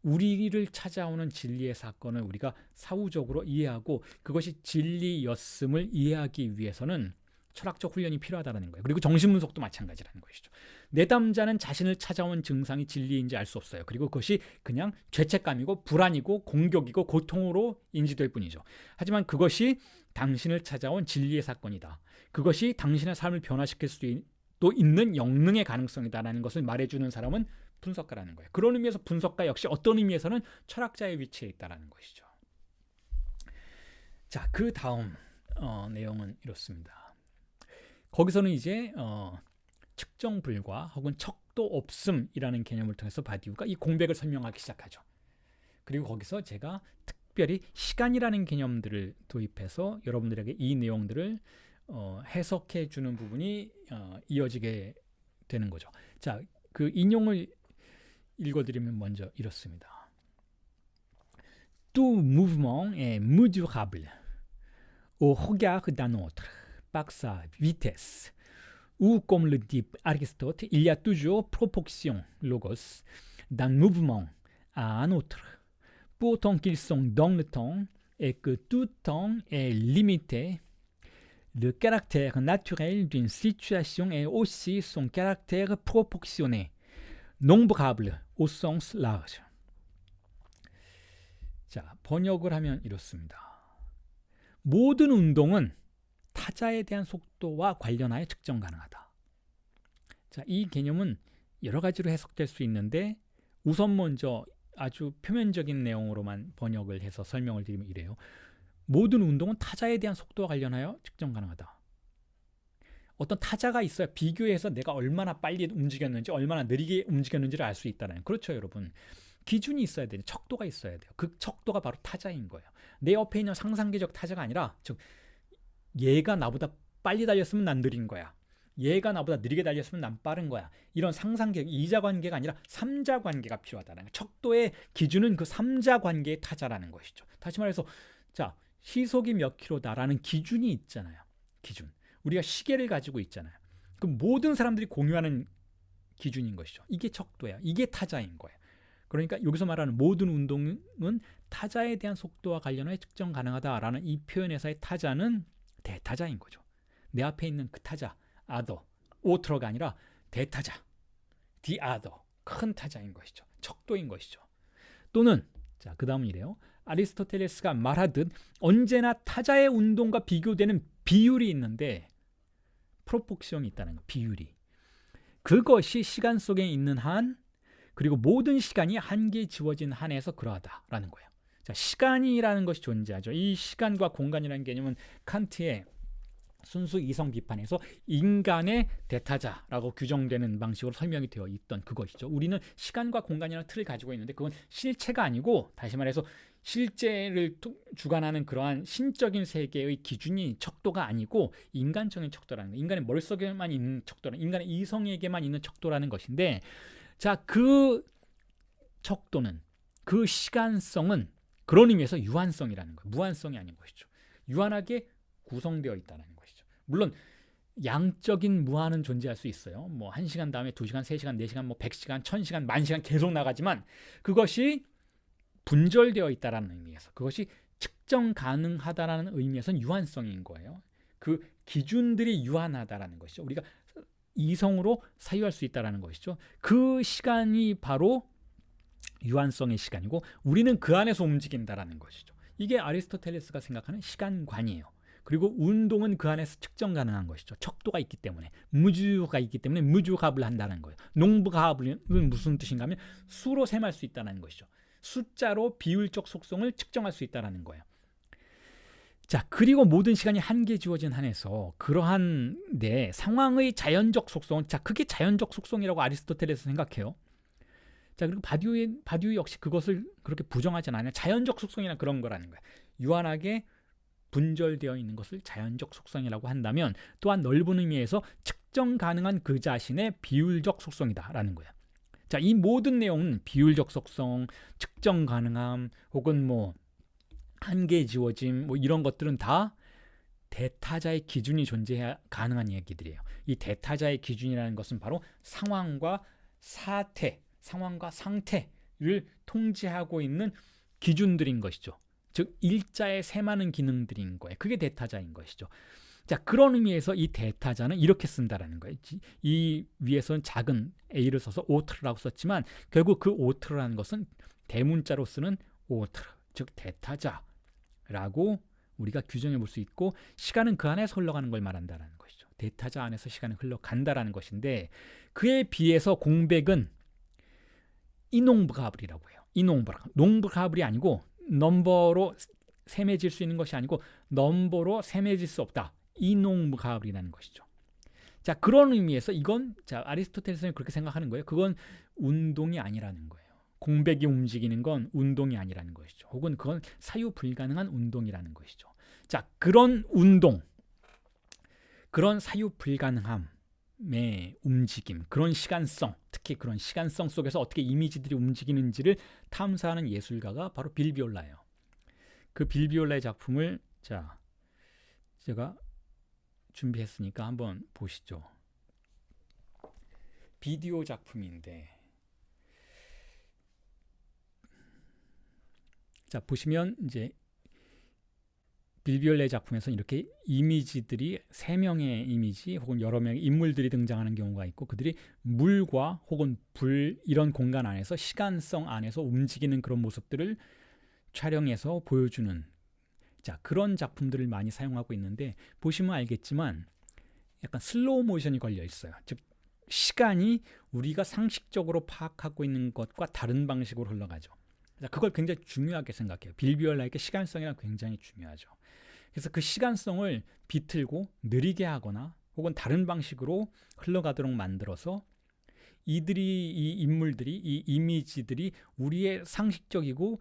우리를 찾아오는 진리의 사건을 우리가 사후적으로 이해하고 그것이 진리였음을 이해하기 위해서는 철학적 훈련이 필요하다는 거예요. 그리고 정신분석도 마찬가지라는 것이죠. 내담자는 자신을 찾아온 증상이 진리인지 알 수 없어요. 그리고 그것이 그냥 죄책감이고 불안이고 공격이고 고통으로 인지될 뿐이죠. 하지만 그것이 당신을 찾아온 진리의 사건이다. 그것이 당신의 삶을 변화시킬 수도 있는 영능의 가능성이다라는 것을 말해주는 사람은 분석가라는 거예요. 그런 의미에서 분석가 역시 어떤 의미에서는 철학자의 위치에 있다라는 것이죠. 자, 그 다음 내용은 이렇습니다. 거기서는 이제 측정 불가 혹은 척도 없음이라는 개념을 통해서 바디우가 이 공백을 설명하기 시작하죠. 그리고 거기서 제가 특별히 시간이라는 개념들을 도입해서 여러분들에게 이 내용들을 해석해 주는 부분이 이어지게 되는 거죠. 자, 그 인용을 읽어드리면 먼저 이렇습니다. Tout mouvement est mesurable au regard d'un autre par sa vitesse. Ou comme le dit Aristote, il y a toujours proportion, logos, d'un mouvement à un autre, pourtant qu'ils sont dans le temps et que tout temps est limité. Le caractère naturel d'une situation est aussi son caractère proportionné, nombrable au sens large. 자, 번역을 하면 이렇습니다. 모든 운동은 타자에 대한 속도와 관련하여 측정 가능하다. 자, 이 개념은 여러 가지로 해석될 수 있는데 우선 먼저 아주 표면적인 내용으로만 번역을 해서 설명을 드리면 이래요. 모든 운동은 타자에 대한 속도와 관련하여 측정 가능하다. 어떤 타자가 있어야 비교해서 내가 얼마나 빨리 움직였는지 얼마나 느리게 움직였는지를 알 수 있다는. 그렇죠, 여러분. 기준이 있어야 돼요. 척도가 있어야 돼요. 그 척도가 바로 타자인 거예요. 내 옆에 있는 상상계적 타자가 아니라 즉 얘가 나보다 빨리 달렸으면 난 느린 거야. 얘가 나보다 느리게 달렸으면 난 빠른 거야. 이런 상상계, 이자 관계가 아니라 삼자 관계가 필요하다는 거예요. 척도의 기준은 그 삼자 관계의 타자라는 것이죠. 다시 말해서 자, 시속이 몇 킬로다라는 기준이 있잖아요. 기준. 우리가 시계를 가지고 있잖아요. 그 모든 사람들이 공유하는 기준인 것이죠. 이게 척도야. 이게 타자인 거예요. 그러니까 여기서 말하는 모든 운동은 타자에 대한 속도와 관련해 측정 가능하다라는 이 표현에서의 타자는 대타자인 거죠. 내 앞에 있는 그 타자, other, outer가 아니라 대타자, the other, 큰 타자인 것이죠. 척도인 것이죠. 또는 자, 그 다음은 이래요. 아리스토텔레스가 말하듯 언제나 타자의 운동과 비교되는 비율이 있는데 프로포션이 있다는 거, 비율이. 그것이 시간 속에 있는 한 그리고 모든 시간이 한계에 지워진 한에서 그러하다라는 거예요. 자, 시간이라는 것이 존재하죠. 이 시간과 공간이라는 개념은 칸트의 순수 이성 비판에서 인간의 대타자라고 규정되는 방식으로 설명이 되어 있던 그것이죠. 우리는 시간과 공간이라는 틀을 가지고 있는데 그건 실체가 아니고 다시 말해서 실제를 주관하는 그러한 신적인 세계의 기준이 척도가 아니고 인간적인 척도라는 거예요. 인간의 머릿속에만 있는 척도라는, 인간의 이성에게만 있는 척도라는 것인데 자, 그 척도는, 그 시간성은 그런 의미에서 유한성이라는 거예요. 무한성이 아닌 것이죠. 유한하게 구성되어 있다는 것이죠. 물론 양적인 무한은 존재할 수 있어요. 뭐 1시간 다음에 2시간, 3시간, 4시간, 뭐 100시간, 1000시간, 10,000시간 계속 나가지만 그것이 분절되어 있다는 의미에서 그것이 측정 가능하다라는 의미에서는 유한성인 거예요. 그 기준들이 유한하다라는 것이죠. 우리가 이성으로 사유할 수 있다라는 것이죠. 그 시간이 바로 유한성의 시간이고 우리는 그 안에서 움직인다라는 것이죠. 이게 아리스토텔레스가 생각하는 시간관이에요. 그리고 운동은 그 안에서 측정 가능한 것이죠. 척도가 있기 때문에, 무주가 있기 때문에 무주갑을 한다는 거예요. 농부갑은 무슨 뜻인가 하면 수로 셈할 수 있다는 것이죠. 숫자로 비율적 속성을 측정할 수 있다는 거예요. 자, 그리고 모든 시간이 한계에 주어진 한에서 그러한 내 상황의 자연적 속성은 자, 그게 자연적 속성이라고 아리스토텔레스 생각해요. 자, 그리고 바디우 역시 그것을 그렇게 부정하지 않아요. 자연적 속성이나 그런 거라는 거예요. 유한하게 분절되어 있는 것을 자연적 속성이라고 한다면 또한 넓은 의미에서 측정 가능한 그 자신의 비율적 속성이다라는 거예요. 자, 이 모든 내용은 비율적 속성, 측정 가능함, 혹은 뭐 한계에 지워짐, 뭐 이런 것들은 다 대타자의 기준이 존재해야 가능한 얘기들이에요. 이 대타자의 기준이라는 것은 바로 상황과 사태, 상황과 상태를 통제하고 있는 기준들인 것이죠. 즉 일자에 셈하는 기능들인 거예요. 그게 대타자인 것이죠. 자, 그런 의미에서 이 대타자는 이렇게 쓴다라는 거예요. 이 위에서는 작은 a를 써서 오트르라고 썼지만 결국 그 오트르라는 것은 대문자로 쓰는 오트르, 즉 대타자라고 우리가 규정해 볼 수 있고 시간은 그 안에서 흘러가는 걸 말한다는 것이죠. 대타자 안에서 시간은 흘러간다라는 것인데 그에 비해서 공백은 이농브가블이라고 해요. 농브가블이 아니고 넘버로 셈해질 수 있는 것이 아니고 넘버로 셈해질 수 없다. 이농브가블이라는 것이죠. 자, 그런 의미에서 이건 자, 아리스토텔레스는 그렇게 생각하는 거예요. 그건 운동이 아니라는 거예요. 공백이 움직이는 건 운동이 아니라는 것이죠. 혹은 그건 사유 불가능한 운동이라는 것이죠. 자, 그런 운동, 그런 사유 불가능함의 움직임, 그런 시간성, 특히 그런 시간성 속에서 어떻게 이미지들이 움직이는지를 탐사하는 예술가가 바로 빌 비올라예요. 그 빌 비올라의 작품을 자, 제가 준비했으니까 한번 보시죠. 비디오 작품인데 자, 보시면 이제 빌 비올라의 작품에서는 이렇게 이미지들이 3명의 이미지 혹은 여러 명의 인물들이 등장하는 경우가 있고 그들이 물과 혹은 불 이런 공간 안에서 시간성 안에서 움직이는 그런 모습들을 촬영해서 보여주는 자, 그런 작품들을 많이 사용하고 있는데 보시면 알겠지만 약간 슬로우 모션이 걸려 있어요. 즉 시간이 우리가 상식적으로 파악하고 있는 것과 다른 방식으로 흘러가죠. 자, 그걸 굉장히 중요하게 생각해요. 빌 비올라에게 시간성이란 굉장히 중요하죠. 그래서 그 시간성을 비틀고 느리게 하거나 혹은 다른 방식으로 흘러가도록 만들어서 이 인물들이, 이 이미지들이 우리의 상식적이고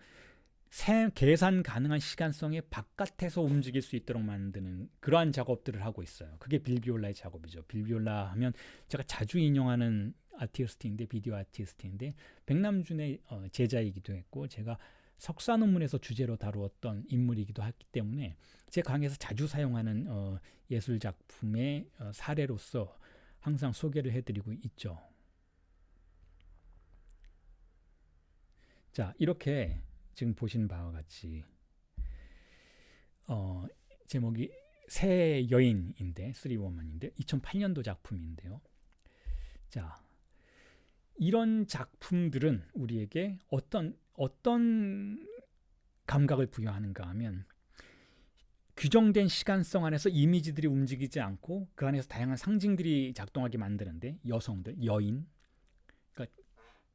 계산 가능한 시간성의 바깥에서 움직일 수 있도록 만드는 그러한 작업들을 하고 있어요. 그게 빌 비올라의 작업이죠. 빌 비올라 하면 제가 자주 인용하는 아티스트인데, 비디오 아티스트인데, 백남준의 제자이기도 했고, 제가 석사 논문에서 주제로 다루었던 인물이기도 했기 때문에 제 강의에서 자주 사용하는 예술 작품의 사례로서 항상 소개를 해드리고 있죠. 자, 이렇게 지금 보신 바와 같이 제목이 새 여인인데, 쓰리워먼인데 2008년도 작품인데요. 자, 이런 작품들은 우리에게 어떤 감각을 부여하는가 하면, 규정된 시간성 안에서 이미지들이 움직이지 않고 그 안에서 다양한 상징들이 작동하게 만드는데, 여성들, 여인, 그러니까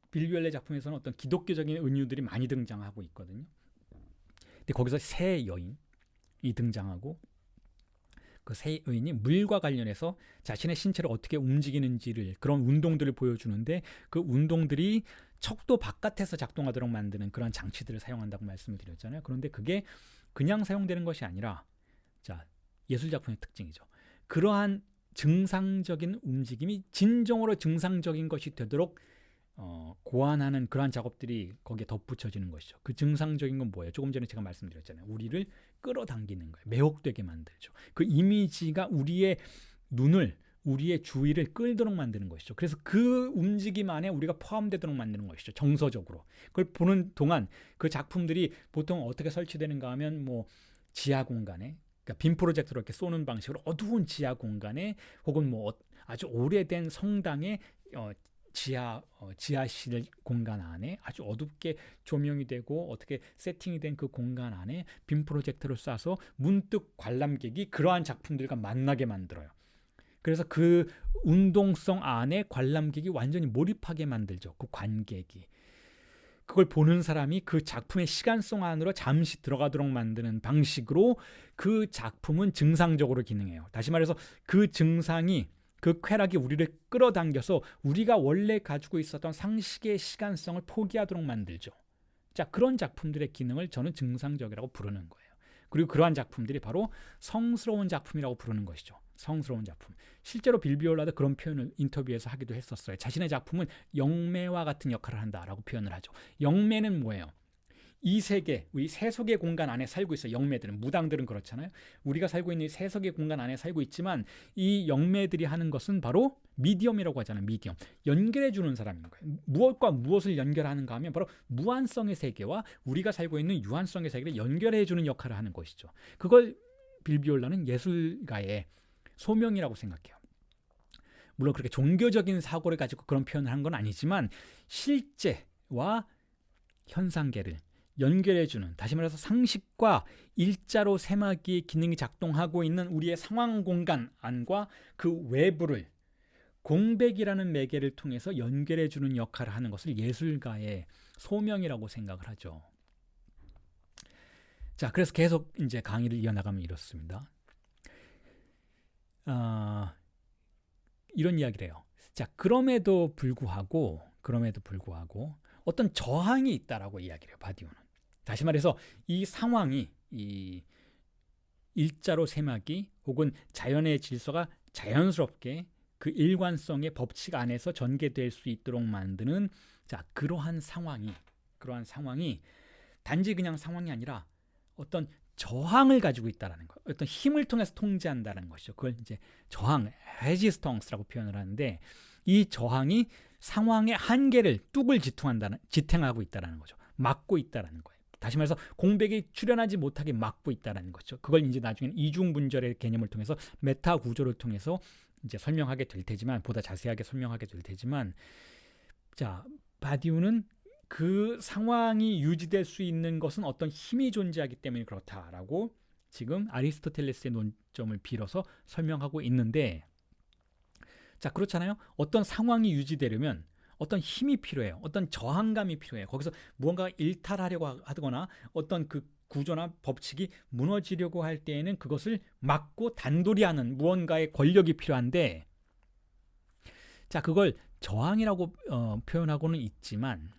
빌 비올라 작품에서는 어떤 기독교적인 은유들이 많이 등장하고 있거든요. 근데 거기서 새 여인이 등장하고, 그 새 여인이 물과 관련해서 자신의 신체를 어떻게 움직이는지를, 그런 운동들을 보여주는데, 그 운동들이 척도 바깥에서 작동하도록 만드는 그런 장치들을 사용한다고 말씀을 드렸잖아요. 그런데 그게 그냥 사용되는 것이 아니라, 자, 예술 작품의 특징이죠. 그러한 증상적인 움직임이 진정으로 증상적인 것이 되도록 고안하는 그러한 작업들이 거기에 덧붙여지는 것이죠. 그 증상적인 건 뭐예요? 조금 전에 제가 말씀드렸잖아요. 우리를 끌어당기는 거예요. 매혹되게 만들죠. 그 이미지가 우리의 눈을, 우리의 주의를 끌도록 만드는 것이죠. 그래서 그 움직임 안에 우리가 포함되도록 만드는 것이죠. 정서적으로. 그걸 보는 동안 그 작품들이 보통 어떻게 설치되는가 하면, 뭐 지하 공간에, 그러니까 빔 프로젝터로 이렇게 쏘는 방식으로 어두운 지하 공간에, 혹은 뭐 아주 오래된 성당의 지하실 공간 안에 아주 어둡게 조명이 되고 어떻게 세팅이 된 그 공간 안에 빔 프로젝터를 쏴서 문득 관람객이 그러한 작품들과 만나게 만들어요. 그래서 그 운동성 안에 관람객이 완전히 몰입하게 만들죠. 그 관객이. 그걸 보는 사람이 그 작품의 시간성 안으로 잠시 들어가도록 만드는 방식으로 그 작품은 증상적으로 기능해요. 다시 말해서 그 증상이, 그 쾌락이 우리를 끌어당겨서 우리가 원래 가지고 있었던 상식의 시간성을 포기하도록 만들죠. 자, 그런 작품들의 기능을 저는 증상적이라고 부르는 거예요. 그리고 그러한 작품들이 바로 성스러운 작품이라고 부르는 것이죠. 성스러운 작품. 실제로 빌 비올라도 그런 표현을 인터뷰에서 하기도 했었어요. 자신의 작품은 영매와 같은 역할을 한다라고 표현을 하죠. 영매는 뭐예요? 이 세계, 우리 세속의 공간 안에 살고 있어요. 영매들은, 무당들은 그렇잖아요. 우리가 살고 있는 세속의 공간 안에 살고 있지만, 이 영매들이 하는 것은 바로 미디엄이라고 하잖아요. 미디엄. 연결해 주는 사람인 거예요. 무엇과 무엇을 연결하는가 하면 바로 무한성의 세계와 우리가 살고 있는 유한성의 세계를 연결해 주는 역할을 하는 것이죠. 그걸 빌 비올라는 예술가의 소명이라고 생각해요. 물론 그렇게 종교적인 사고를 가지고 그런 표현을 한 건 아니지만, 실제와 현상계를 연결해주는, 다시 말해서 상식과 일자로 세마기의 기능이 작동하고 있는 우리의 상황 공간 안과 그 외부를 공백이라는 매개를 통해서 연결해주는 역할을 하는 것을 예술가의 소명이라고 생각을 하죠. 자, 그래서 계속 이제 강의를 이어나가면 이렇습니다. 이런 이야기를 해요. 자, 그럼에도 불구하고 어떤 저항이 있다라고 이야기를 해요. 바디오는. 다시 말해서 이 상황이, 이 일자로 세마기 혹은 자연의 질서가 자연스럽게 그 일관성의 법칙 안에서 전개될 수 있도록 만드는, 자, 그러한 상황이 단지 그냥 상황이 아니라 어떤 저항을 가지고 있다라는 거, 어떤 힘을 통해서 통제한다는 것이죠. 그걸 이제 저항, 레지스턴스라고 표현을 하는데, 이 저항이 상황의 한계를 뚝을 지탱하고 있다라는 거죠. 막고 있다라는 거예요. 다시 말해서 공백이 출현하지 못하게 막고 있다라는 거죠. 그걸 이제 나중에는 이중분절의 개념을 통해서, 메타 구조를 통해서 이제 설명하게 될 테지만, 보다 자세하게 설명하게 될 테지만, 자, 바디우는 그 상황이 유지될 수 있는 것은 어떤 힘이 존재하기 때문에 그렇다라고 지금 아리스토텔레스의 논점을 빌어서 설명하고 있는데, 자, 그렇잖아요. 어떤 상황이 유지되려면 어떤 힘이 필요해요. 어떤 저항감이 필요해요. 거기서 무언가 일탈하려고 하거나 어떤 그 구조나 법칙이 무너지려고 할 때에는 그것을 막고 단돌이 하는 무언가의 권력이 필요한데, 자, 그걸 저항이라고 표현하고 있지만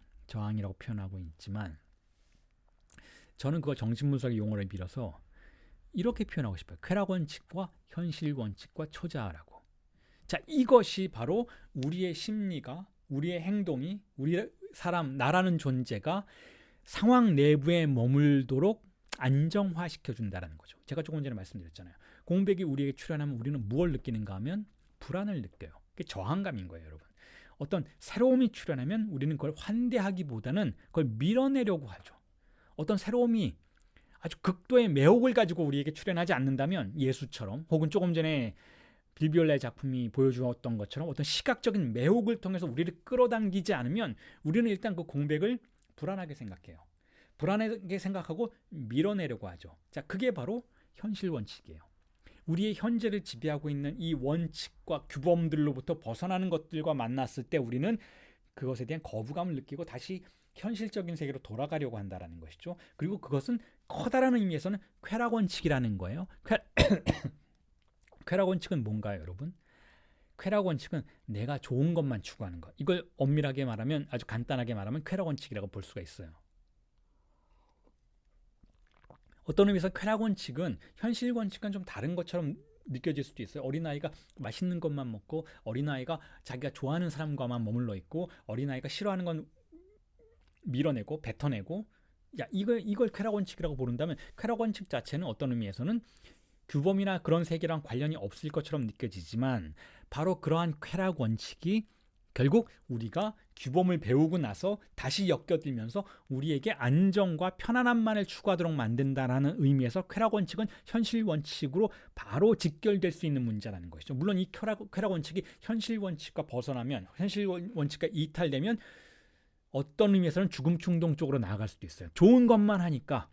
저는 그걸 정신분석의 용어를 빌어서 이렇게 표현하고 싶어요. 쾌락 원칙과 현실 원칙과 초자아라고. 자, 이것이 바로 우리의 심리가, 우리의 행동이, 우리 사람, 나라는 존재가 상황 내부에 머물도록 안정화시켜준다는 거죠. 제가 조금 전에 말씀드렸잖아요. 공백이 우리에게 출현하면 우리는 무엇을 느끼는가 하면 불안을 느껴요. 그게 저항감인 거예요, 여러분. 어떤 새로움이 출현하면 우리는 그걸 환대하기보다는 그걸 밀어내려고 하죠. 어떤 새로움이 아주 극도의 매혹을 가지고 우리에게 출현하지 않는다면, 예수처럼, 혹은 조금 전에 빌비올라의 작품이 보여주었던 것처럼 어떤 시각적인 매혹을 통해서 우리를 끌어당기지 않으면 우리는 일단 그 공백을 불안하게 생각해요. 불안하게 생각하고 밀어내려고 하죠. 자, 그게 바로 현실 원칙이에요. 우리의 현재를 지배하고 있는 이 원칙과 규범들로부터 벗어나는 것들과 만났을 때 우리는 그것에 대한 거부감을 느끼고 다시 현실적인 세계로 돌아가려고 한다는 것이죠. 그리고 그것은 커다란 의미에서는 쾌락 원칙이라는 거예요. 쾌락 원칙은 뭔가요, 여러분? 쾌락 원칙은 내가 좋은 것만 추구하는 것. 이걸 엄밀하게 말하면, 아주 간단하게 말하면 쾌락 원칙이라고 볼 수가 있어요. 어떤 의미에서 쾌락 원칙은 현실 원칙과는 좀 다른 것처럼 느껴질 수도 있어요. 어린아이가 맛있는 것만 먹고, 어린아이가 자기가 좋아하는 사람과만 머물러 있고, 어린아이가 싫어하는 건 밀어내고 뱉어내고, 야, 이걸 쾌락 원칙이라고 부른다면, 쾌락 원칙 자체는 어떤 의미에서는 규범이나 그런 세계랑 관련이 없을 것처럼 느껴지지만, 바로 그러한 쾌락 원칙이 결국 우리가 규범을 배우고 나서 다시 엮여들면서 우리에게 안정과 편안함만을 추구하도록 만든다는 의미에서 쾌락 원칙은 현실 원칙으로 바로 직결될 수 있는 문제라는 것이죠. 물론 이 쾌락 원칙이 현실 원칙과 벗어나면, 현실 원칙과 이탈되면 어떤 의미에서는 죽음 충동 쪽으로 나아갈 수도 있어요. 좋은 것만 하니까,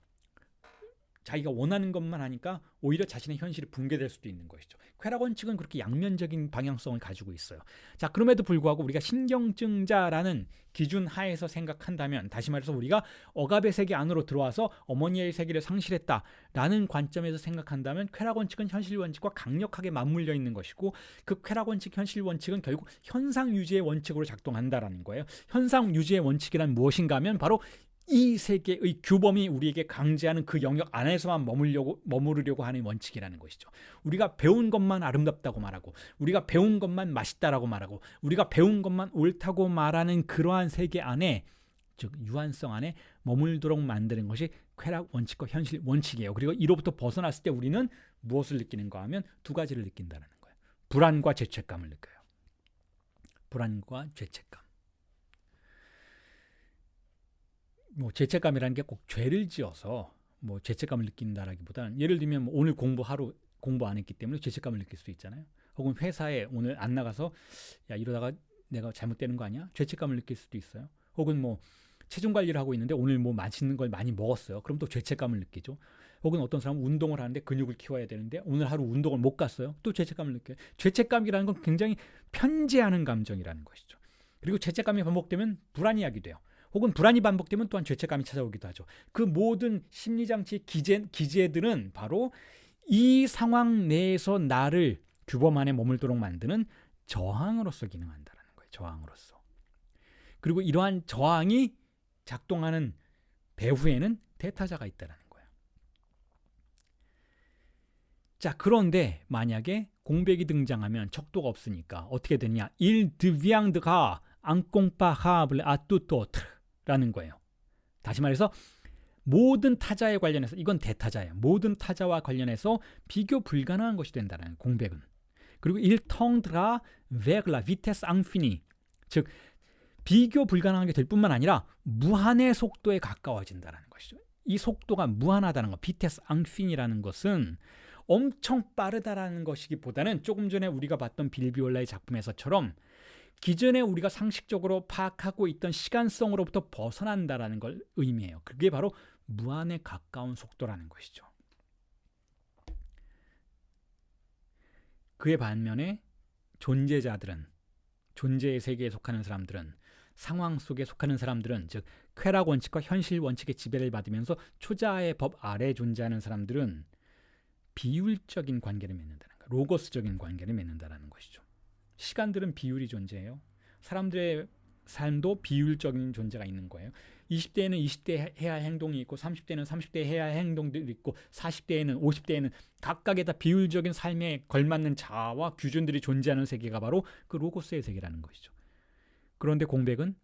자기가 원하는 것만 하니까 오히려 자신의 현실이 붕괴될 수도 있는 것이죠. 쾌락 원칙은 그렇게 양면적인 방향성을 가지고 있어요. 자, 그럼에도 불구하고 우리가 신경증자라는 기준 하에서 생각한다면, 다시 말해서 우리가 억압의 세계 안으로 들어와서 어머니의 세계를 상실했다라는 관점에서 생각한다면, 쾌락 원칙은 현실 원칙과 강력하게 맞물려 있는 것이고, 그 쾌락 원칙, 현실 원칙은 결국 현상 유지의 원칙으로 작동한다라는 거예요. 현상 유지의 원칙이란 무엇인가 하면 바로 이 세계의 규범이 우리에게 강제하는 그 영역 안에서만 머무르려고 하는 원칙이라는 것이죠. 우리가 배운 것만 아름답다고 말하고, 우리가 배운 것만 맛있다라고 말하고, 우리가 배운 것만 옳다고 말하는 그러한 세계 안에, 즉 유한성 안에 머물도록 만드는 것이 쾌락 원칙과 현실 원칙이에요. 그리고 이로부터 벗어났을 때 우리는 무엇을 느끼는가 하면 두 가지를 느낀다는 거예요. 불안과 죄책감을 느껴요. 불안과 죄책감. 죄책감이라는 게 꼭 죄를 지어서 죄책감을 느낀다라기보다는, 예를 들면 오늘 공부 안 했기 때문에 죄책감을 느낄 수 있잖아요. 혹은 회사에 오늘 안 나가서 야, 이러다가 내가 잘못되는 거 아니야? 죄책감을 느낄 수도 있어요. 혹은 체중 관리를 하고 있는데 오늘 맛있는 걸 많이 먹었어요. 그럼 또 죄책감을 느끼죠. 혹은 어떤 사람은 운동을 하는데 근육을 키워야 되는데 오늘 하루 운동을 못 갔어요. 또 죄책감을 느껴요. 죄책감이라는 건 굉장히 편재하는 감정이라는 것이죠. 그리고 죄책감이 반복되면 불안이 하게 돼요. 혹은 불안이 반복되면 또한 죄책감이 찾아오기도 하죠. 그 모든 심리장치의 기제들은 바로 이 상황 내에서 나를 규범 안에 머물도록 만드는 저항으로서 기능한다는 거예요. 저항으로서. 그리고 이러한 저항이 작동하는 배후에는 대타자가 있다는 거예요. 자, 그런데 만약에 공백이 등장하면 척도가 없으니까 어떻게 되냐? Il devient incomparable à tout autre 라는 거예요. 다시 말해서 모든 타자에 관련해서, 이건 대타자예요. 모든 타자와 관련해서 비교 불가능한 것이 된다는 공백은. 그리고 il tendra vers la vitesse infinie, 즉 비교 불가능한 게 될 뿐만 아니라 무한의 속도에 가까워진다는 것이죠. 이 속도가 무한하다는 것, vitesse infinie라는 것은 엄청 빠르다라는 것이기보다는 조금 전에 우리가 봤던 빌비올라의 작품에서처럼 기존에 우리가 상식적으로 파악하고 있던 시간성으로부터 벗어난다라는 걸 의미해요. 그게 바로 무한에 가까운 속도라는 것이죠. 그에 반면에 존재자들은, 존재의 세계에 속하는 사람들은, 상황 속에 속하는 사람들은, 즉 쾌락 원칙과 현실 원칙의 지배를 받으면서 초자아의 법 아래 존재하는 사람들은 비율적인 관계를 맺는다는 거예요. 로고스적인 관계를 맺는다는 것이죠. 시간들은 비율이 존재해요. 사람들의 삶도 비율적인 존재가 있는 거예요. 20대에는 20대 해야 할 행동이 있고 30대는 30대 해야 할 행동들이 있고 40대에는 50대에는 각각의 다 비율적인 삶에 걸맞는 자아와 규준들이 존재하는 세계가 바로 그 로고스의 세계라는 것이죠. 그런데 공백은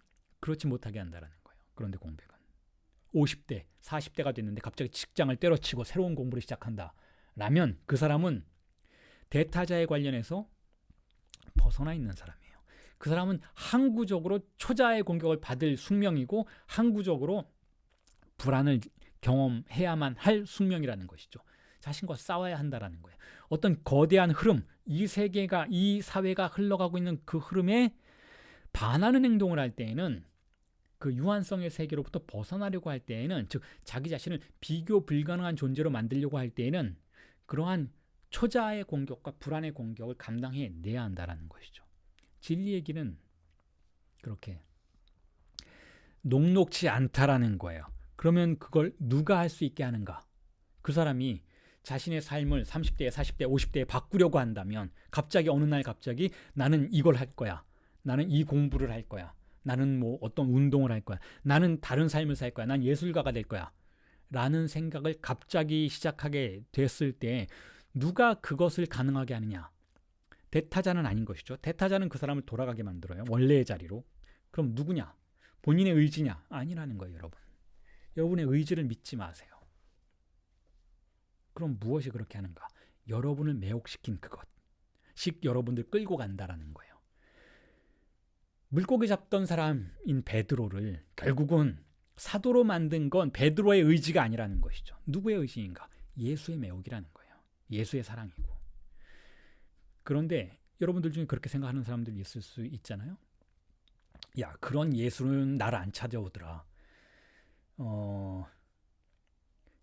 그렇지 못하게 한다는 거예요. 그런데 공백은 50대, 40대가 됐는데 갑자기 직장을 때려치고 새로운 공부를 시작한다 라면 그 사람은 대타자에 관련해서 벗어나 있는 사람이에요. 그 사람은 항구적으로 초자아의 공격을 받을 숙명이고 항구적으로 불안을 경험해야만 할 숙명이라는 것이죠. 자신과 싸워야 한다라는 거예요. 어떤 거대한 흐름, 이 세계가, 이 사회가 흘러가고 있는 그 흐름에 반하는 행동을 할 때에는 그 유한성의 세계로부터 벗어나려고 할 때에는 즉 자기 자신을 비교 불가능한 존재로 만들려고 할 때에는 그러한 초자아의 공격과 불안의 공격을 감당해내야 한다라는 것이죠. 진리의 길은 그렇게 녹록지 않다라는 거예요. 그러면 그걸 누가 할 수 있게 하는가? 그 사람이 자신의 삶을 30대, 40대, 50대에 바꾸려고 한다면 갑자기 어느 날 갑자기 나는 이걸 할 거야. 나는 이 공부를 할 거야. 나는 뭐 어떤 운동을 할 거야. 나는 다른 삶을 살 거야. 난 예술가가 될 거야. 라는 생각을 갑자기 시작하게 됐을 때 누가 그것을 가능하게 하느냐? 대타자는 아닌 것이죠. 대타자는 그 사람을 돌아가게 만들어요. 원래의 자리로. 그럼 누구냐? 본인의 의지냐? 아니라는 거예요, 여러분. 여러분의 의지를 믿지 마세요. 그럼 무엇이 그렇게 하는가? 여러분을 매혹시킨 그것씩 여러분들 끌고 간다라는 거예요. 물고기 잡던 사람인 베드로를 결국은 사도로 만든 건 베드로의 의지가 아니라는 것이죠. 누구의 의지인가? 예수의 매혹이라는 거예요. 예수의 사랑이고. 그런데 여러분들 중에 그렇게 생각하는 사람들이 있을 수 있잖아요. 야, 그런 예수는 나를 안 찾아오더라.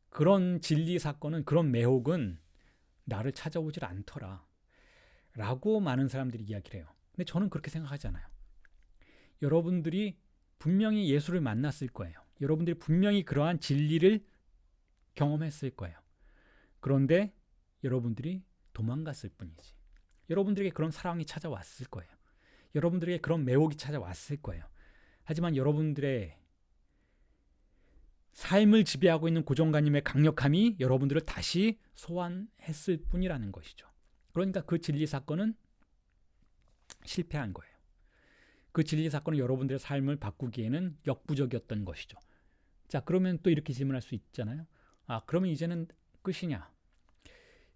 그런 진리 사건은, 그런 매혹은 나를 찾아오질 않더라. 라고 많은 사람들이 이야기를 해요. 근데 저는 그렇게 생각하지 않아요. 여러분들이 분명히 예수를 만났을 거예요. 여러분들이 분명히 그러한 진리를 경험했을 거예요. 그런데 여러분들이 도망갔을 뿐이지. 여러분들에게 그런 사랑이 찾아왔을 거예요. 여러분들에게 그런 매혹이 찾아왔을 거예요. 하지만 여러분들의 삶을 지배하고 있는 고정관념의 강력함이 여러분들을 다시 소환했을 뿐이라는 것이죠. 그러니까 그 진리 사건은 실패한 거예요. 그 진리 사건은 여러분들의 삶을 바꾸기에는 역부족이었던 것이죠. 자, 그러면 또 이렇게 질문할 수 있잖아요. 아, 그러면 이제는 끝이냐?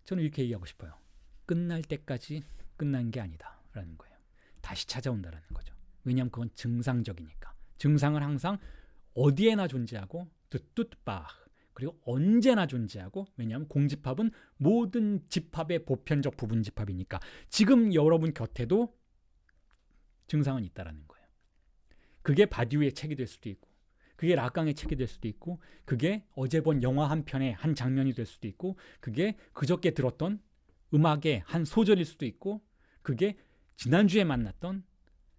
저는 이렇게 얘기하고 싶어요. 끝날 때까지 끝난 게 아니다 라는 거예요. 다시 찾아온다라는 거죠. 왜냐하면 그건 증상적이니까. 증상은 항상 어디에나 존재하고 뜻뜻바 그리고 언제나 존재하고, 왜냐하면 공집합은 모든 집합의 보편적 부분 집합이니까 지금 여러분 곁에도 증상은 있다라는 거예요. 그게 바디우의 책이 될 수도 있고, 그게 라깡의 책이 될 수도 있고, 그게 어제 본 영화 한 편의 한 장면이 될 수도 있고, 그게 그저께 들었던 음악의 한 소절일 수도 있고, 그게 지난주에 만났던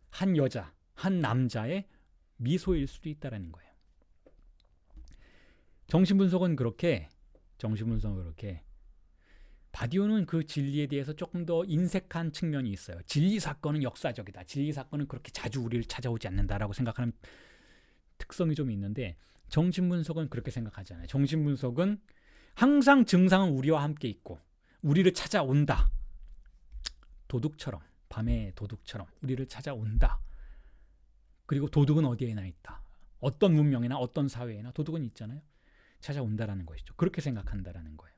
한 여자, 한 남자의 미소일 수도 있다라는 거예요. 정신분석은 그렇게 바디오는 그 진리에 대해서 조금 더 인색한 측면이 있어요. 진리 사건은 역사적이다. 진리 사건은 그렇게 자주 우리를 찾아오지 않는다라고 생각하는 특성이 좀 있는데, 정신분석은 그렇게 생각하지 않아요. 정신분석은 항상 증상은 우리와 함께 있고 우리를 찾아온다. 도둑처럼, 밤의 도둑처럼 우리를 찾아온다. 그리고 도둑은 어디에나 있다. 어떤 문명이나 어떤 사회에나 도둑은 있잖아요. 찾아온다라는 것이죠. 그렇게 생각한다라는 거예요.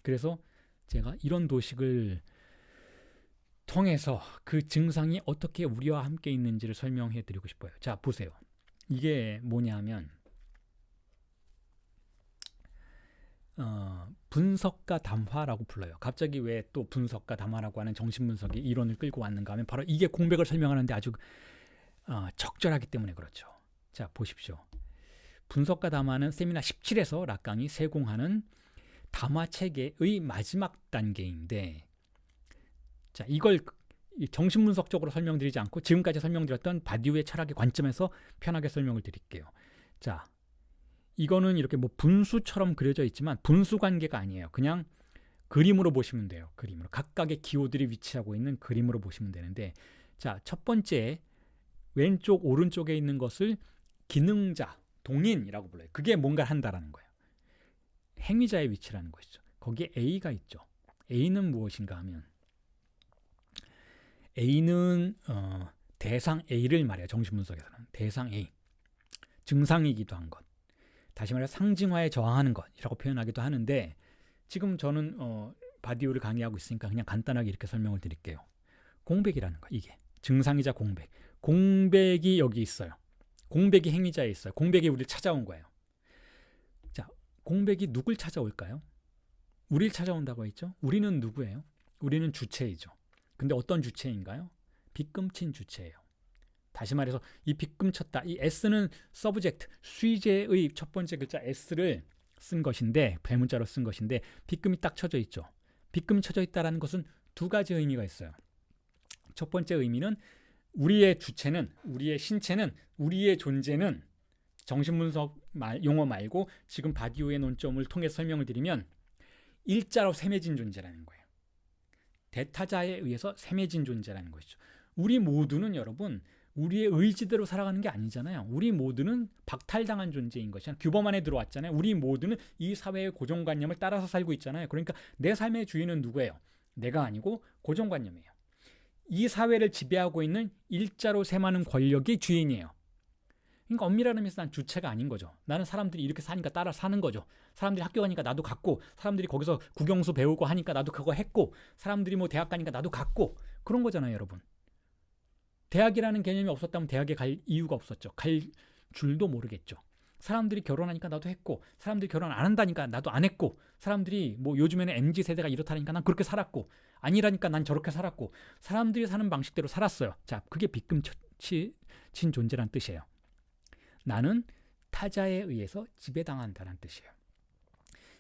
그래서 제가 이런 도식을 통해서 그 증상이 어떻게 우리와 함께 있는지를 설명해 드리고 싶어요. 자, 보세요. 이게 뭐냐면 분석과 담화라고 불러요. 갑자기 왜 또 분석과 담화라고 하는 정신분석의 이론을 끌고 왔는가 하면 바로 이게 공백을 설명하는데 아주 적절하기 때문에 그렇죠. 자, 보십시오. 분석과 담화는 세미나 17에서 라깡이 세공하는 담화 체계의 마지막 단계인데, 자, 이걸 정신분석적으로 설명드리지 않고 지금까지 설명드렸던 바디우의 철학의 관점에서 편하게 설명을 드릴게요. 자, 이거는 이렇게 뭐 분수처럼 그려져 있지만 분수 관계가 아니에요. 그냥 그림으로 보시면 돼요. 그림으로. 각각의 기호들이 위치하고 있는 그림으로 보시면 되는데, 자, 첫 번째 왼쪽 오른쪽에 있는 것을 기능자, 동인이라고 불러요. 그게 뭔가를 한다라는 거예요. 행위자의 위치라는 것이죠. 거기에 A가 있죠. A는 무엇인가 하면 A는 대상 A를 말해요. 정신분석에서는 대상 A, 증상이기도 한 것, 다시 말해 상징화에 저항하는 것이라고 표현하기도 하는데, 지금 저는 바디오를 강의하고 있으니까 그냥 간단하게 이렇게 설명을 드릴게요. 공백이라는 거, 이게 증상이자 공백. 공백이 여기 있어요. 공백이 행위자에 있어요. 공백이 우리를 찾아온 거예요. 자, 공백이 누굴 찾아올까요? 우리를 찾아온다고 했죠. 우리는 누구예요? 우리는 주체이죠. 근데 어떤 주체인가요? 빗금친 주체예요. 다시 말해서 이 빗금쳤다. 이 S는 subject, 수의제의 첫 번째 글자 S를 쓴 것인데, 대문자로 쓴 것인데, 빗금이 딱 쳐져 있죠. 빗금이 쳐져 있다는 것은 두 가지 의미가 있어요. 첫 번째 의미는 우리의 주체는, 우리의 신체는, 우리의 존재는, 정신분석 용어 말고 지금 바디오의 논점을 통해 설명을 드리면 일자로 셈해진 존재라는 거예요. 대타자에 의해서 셈해진 존재라는 것이죠. 우리 모두는 여러분 우리의 의지대로 살아가는 게 아니잖아요. 우리 모두는 박탈당한 존재인 것이잖아요. 규범 안에 들어왔잖아요. 우리 모두는 이 사회의 고정관념을 따라서 살고 있잖아요. 그러니까 내 삶의 주인은 누구예요? 내가 아니고 고정관념이에요. 이 사회를 지배하고 있는 일자로 셈하는 권력이 주인이에요. 그러니까 엄밀한 의미에서 난 주체가 아닌 거죠. 나는 사람들이 이렇게 사니까 따라 사는 거죠. 사람들이 학교 가니까 나도 갔고, 사람들이 거기서 국영수 배우고 하니까 나도 그거 했고, 사람들이 뭐 대학 가니까 나도 갔고, 그런 거잖아요, 여러분. 대학이라는 개념이 없었다면 대학에 갈 이유가 없었죠. 갈 줄도 모르겠죠. 사람들이 결혼하니까 나도 했고, 사람들이 결혼 안 한다니까 나도 안 했고, 사람들이 뭐 요즘에는 MZ세대가 이렇다니까 난 그렇게 살았고, 아니라니까 난 저렇게 살았고, 사람들이 사는 방식대로 살았어요. 자, 그게 빗금친 존재란 뜻이에요. 나는 타자에 의해서 지배당한다는 뜻이에요.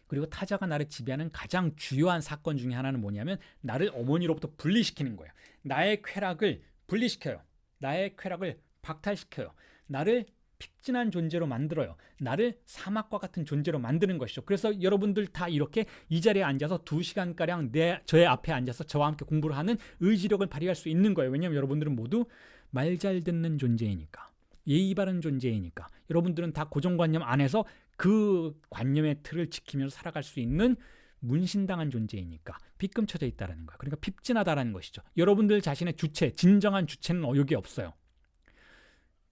그리고 타자가 나를 지배하는 가장 주요한 사건 중에 하나는 뭐냐면 나를 어머니로부터 분리시키는 거예요. 나의 쾌락을 분리시켜요. 나의 쾌락을 박탈시켜요. 나를 픽진한 존재로 만들어요. 나를 사막과 같은 존재로 만드는 것이죠. 그래서 여러분들 다 이렇게 이 자리에 앉아서 2시간가량 저의 앞에 앉아서 저와 함께 공부를 하는 의지력을 발휘할 수 있는 거예요. 왜냐하면 여러분들은 모두 말 잘 듣는 존재이니까, 예의 바른 존재이니까, 여러분들은 다 고정관념 안에서 그 관념의 틀을 지키면서 살아갈 수 있는 문신당한 존재이니까 빗금쳐져 있다는 거예요. 그러니까 핍진하다라는 것이죠. 여러분들 자신의 주체, 진정한 주체는 여기 없어요.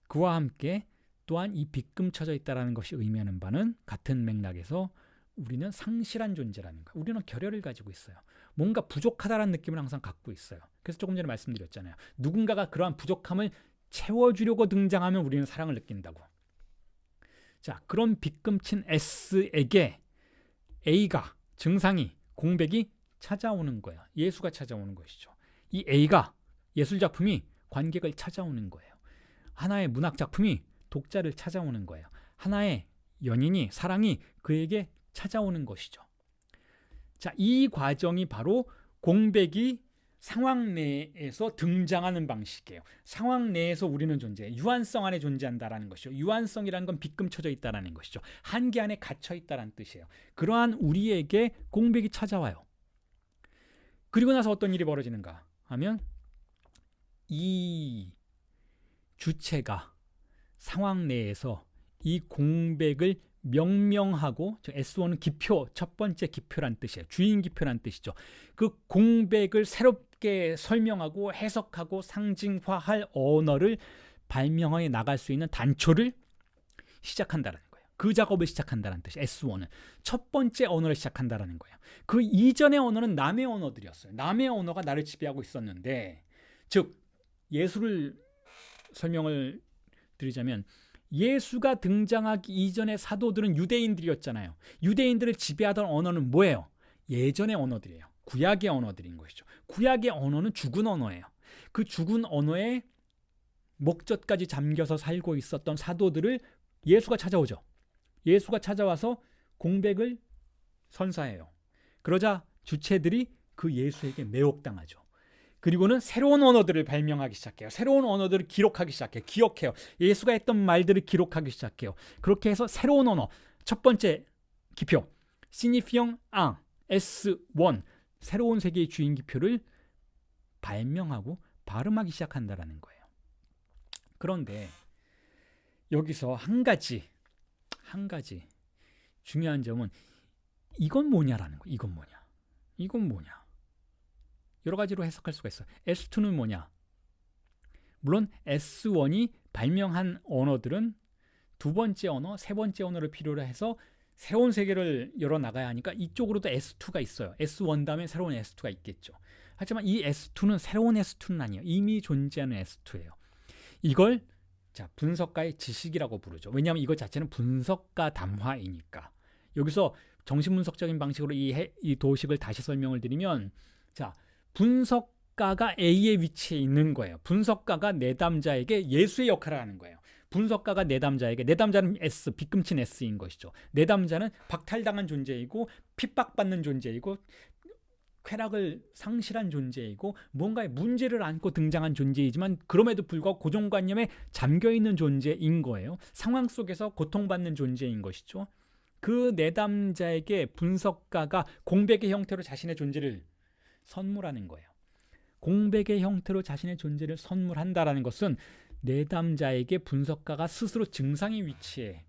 그와 함께 또한 이 빗금쳐져 있다는 것이 의미하는 바는 같은 맥락에서 우리는 상실한 존재라는 거예요. 우리는 결여를 가지고 있어요. 뭔가 부족하다라는 느낌을 항상 갖고 있어요. 그래서 조금 전에 말씀드렸잖아요. 누군가가 그러한 부족함을 채워주려고 등장하면 우리는 사랑을 느낀다고. 자, 그런 빗금친 S에게 A가, 증상이, 공백이 찾아오는 거예요. 예수가 찾아오는 것이죠. 이 A가, 예술작품이 관객을 찾아오는 거예요. 하나의 문학작품이 독자를 찾아오는 거예요. 하나의 연인이, 사랑이 그에게 찾아오는 것이죠. 자, 이 과정이 바로 공백이 상황 내에서 등장하는 방식이에요. 상황 내에서 우리는 존재해요. 유한성 안에 존재한다라는 것이죠. 유한성이라는 건 빗금쳐져 있다라는 것이죠. 한계 안에 갇혀 있다라는 뜻이에요. 그러한 우리에게 공백이 찾아와요. 그리고 나서 어떤 일이 벌어지는가 하면 이 주체가 상황 내에서 이 공백을 명명하고, S1은 기표, 첫 번째 기표란 뜻이에요. 주인 기표란 뜻이죠. 그 공백을 새롭게 설명하고 해석하고 상징화할 언어를 발명해 나갈 수 있는 단초를 시작한다는 거예요. 그 작업을 시작한다는 뜻이에요. S1은 첫 번째 언어를 시작한다는 거예요. 그 이전의 언어는 남의 언어들이었어요. 남의 언어가 나를 지배하고 있었는데, 즉 예수를 설명을 드리자면 예수가 등장하기 이전의 사도들은 유대인들이었잖아요. 유대인들을 지배하던 언어는 뭐예요? 예전의 언어들이에요. 구약의 언어들인 것이죠. 구약의 언어는 죽은 언어예요. 그 죽은 언어에 목젖까지 잠겨서 살고 있었던 사도들을 예수가 찾아오죠. 예수가 찾아와서 공백을 선사해요. 그러자 주체들이 그 예수에게 매혹당하죠. 그리고는 새로운 언어들을 발명하기 시작해요. 새로운 언어들을 기록하기 시작해요. 기억해요. 예수가 했던 말들을 기록하기 시작해요. 그렇게 해서 새로운 언어, 첫 번째 기표, signifiant un, S1, 새로운 세계의 주인 기표를 발명하고 발음하기 시작한다라는 거예요. 그런데 여기서 한 가지 중요한 점은 이건 뭐냐라는 거예요. 이건 뭐냐. 여러 가지로 해석할 수가 있어요. S2는 뭐냐? 물론 S1이 발명한 언어들은 두 번째 언어, 세 번째 언어를 필요로 해서 새로운 세계를 열어나가야 하니까 이쪽으로도 S2가 있어요. S1 다음에 새로운 S2가 있겠죠. 하지만 이 S2는 새로운 S2는 아니에요. 이미 존재하는 S2예요. 이걸 분석가의 지식이라고 부르죠. 왜냐하면 이것 자체는 분석가 담화이니까. 여기서 정신분석적인 방식으로 이 도식을 다시 설명을 드리면, 분석가가 A의 위치에 있는 거예요. 분석가가 내담자에게 예수의 역할을 하는 거예요. 분석가가 내담자에게, 내담자는 S, 빗금친 S인 것이죠. 내담자는 박탈당한 존재이고 핍박받는 존재이고 쾌락을 상실한 존재이고 뭔가의 문제를 안고 등장한 존재이지만 그럼에도 불구하고 고정관념에 잠겨있는 존재인 거예요. 상황 속에서 고통받는 존재인 것이죠. 그 내담자에게 분석가가 공백의 형태로 자신의 존재를 선물하는 거예요. 공백의 형태로 자신의 존재를 선물한다라는 것은 내담자에게 분석가가 스스로 증상의 위치에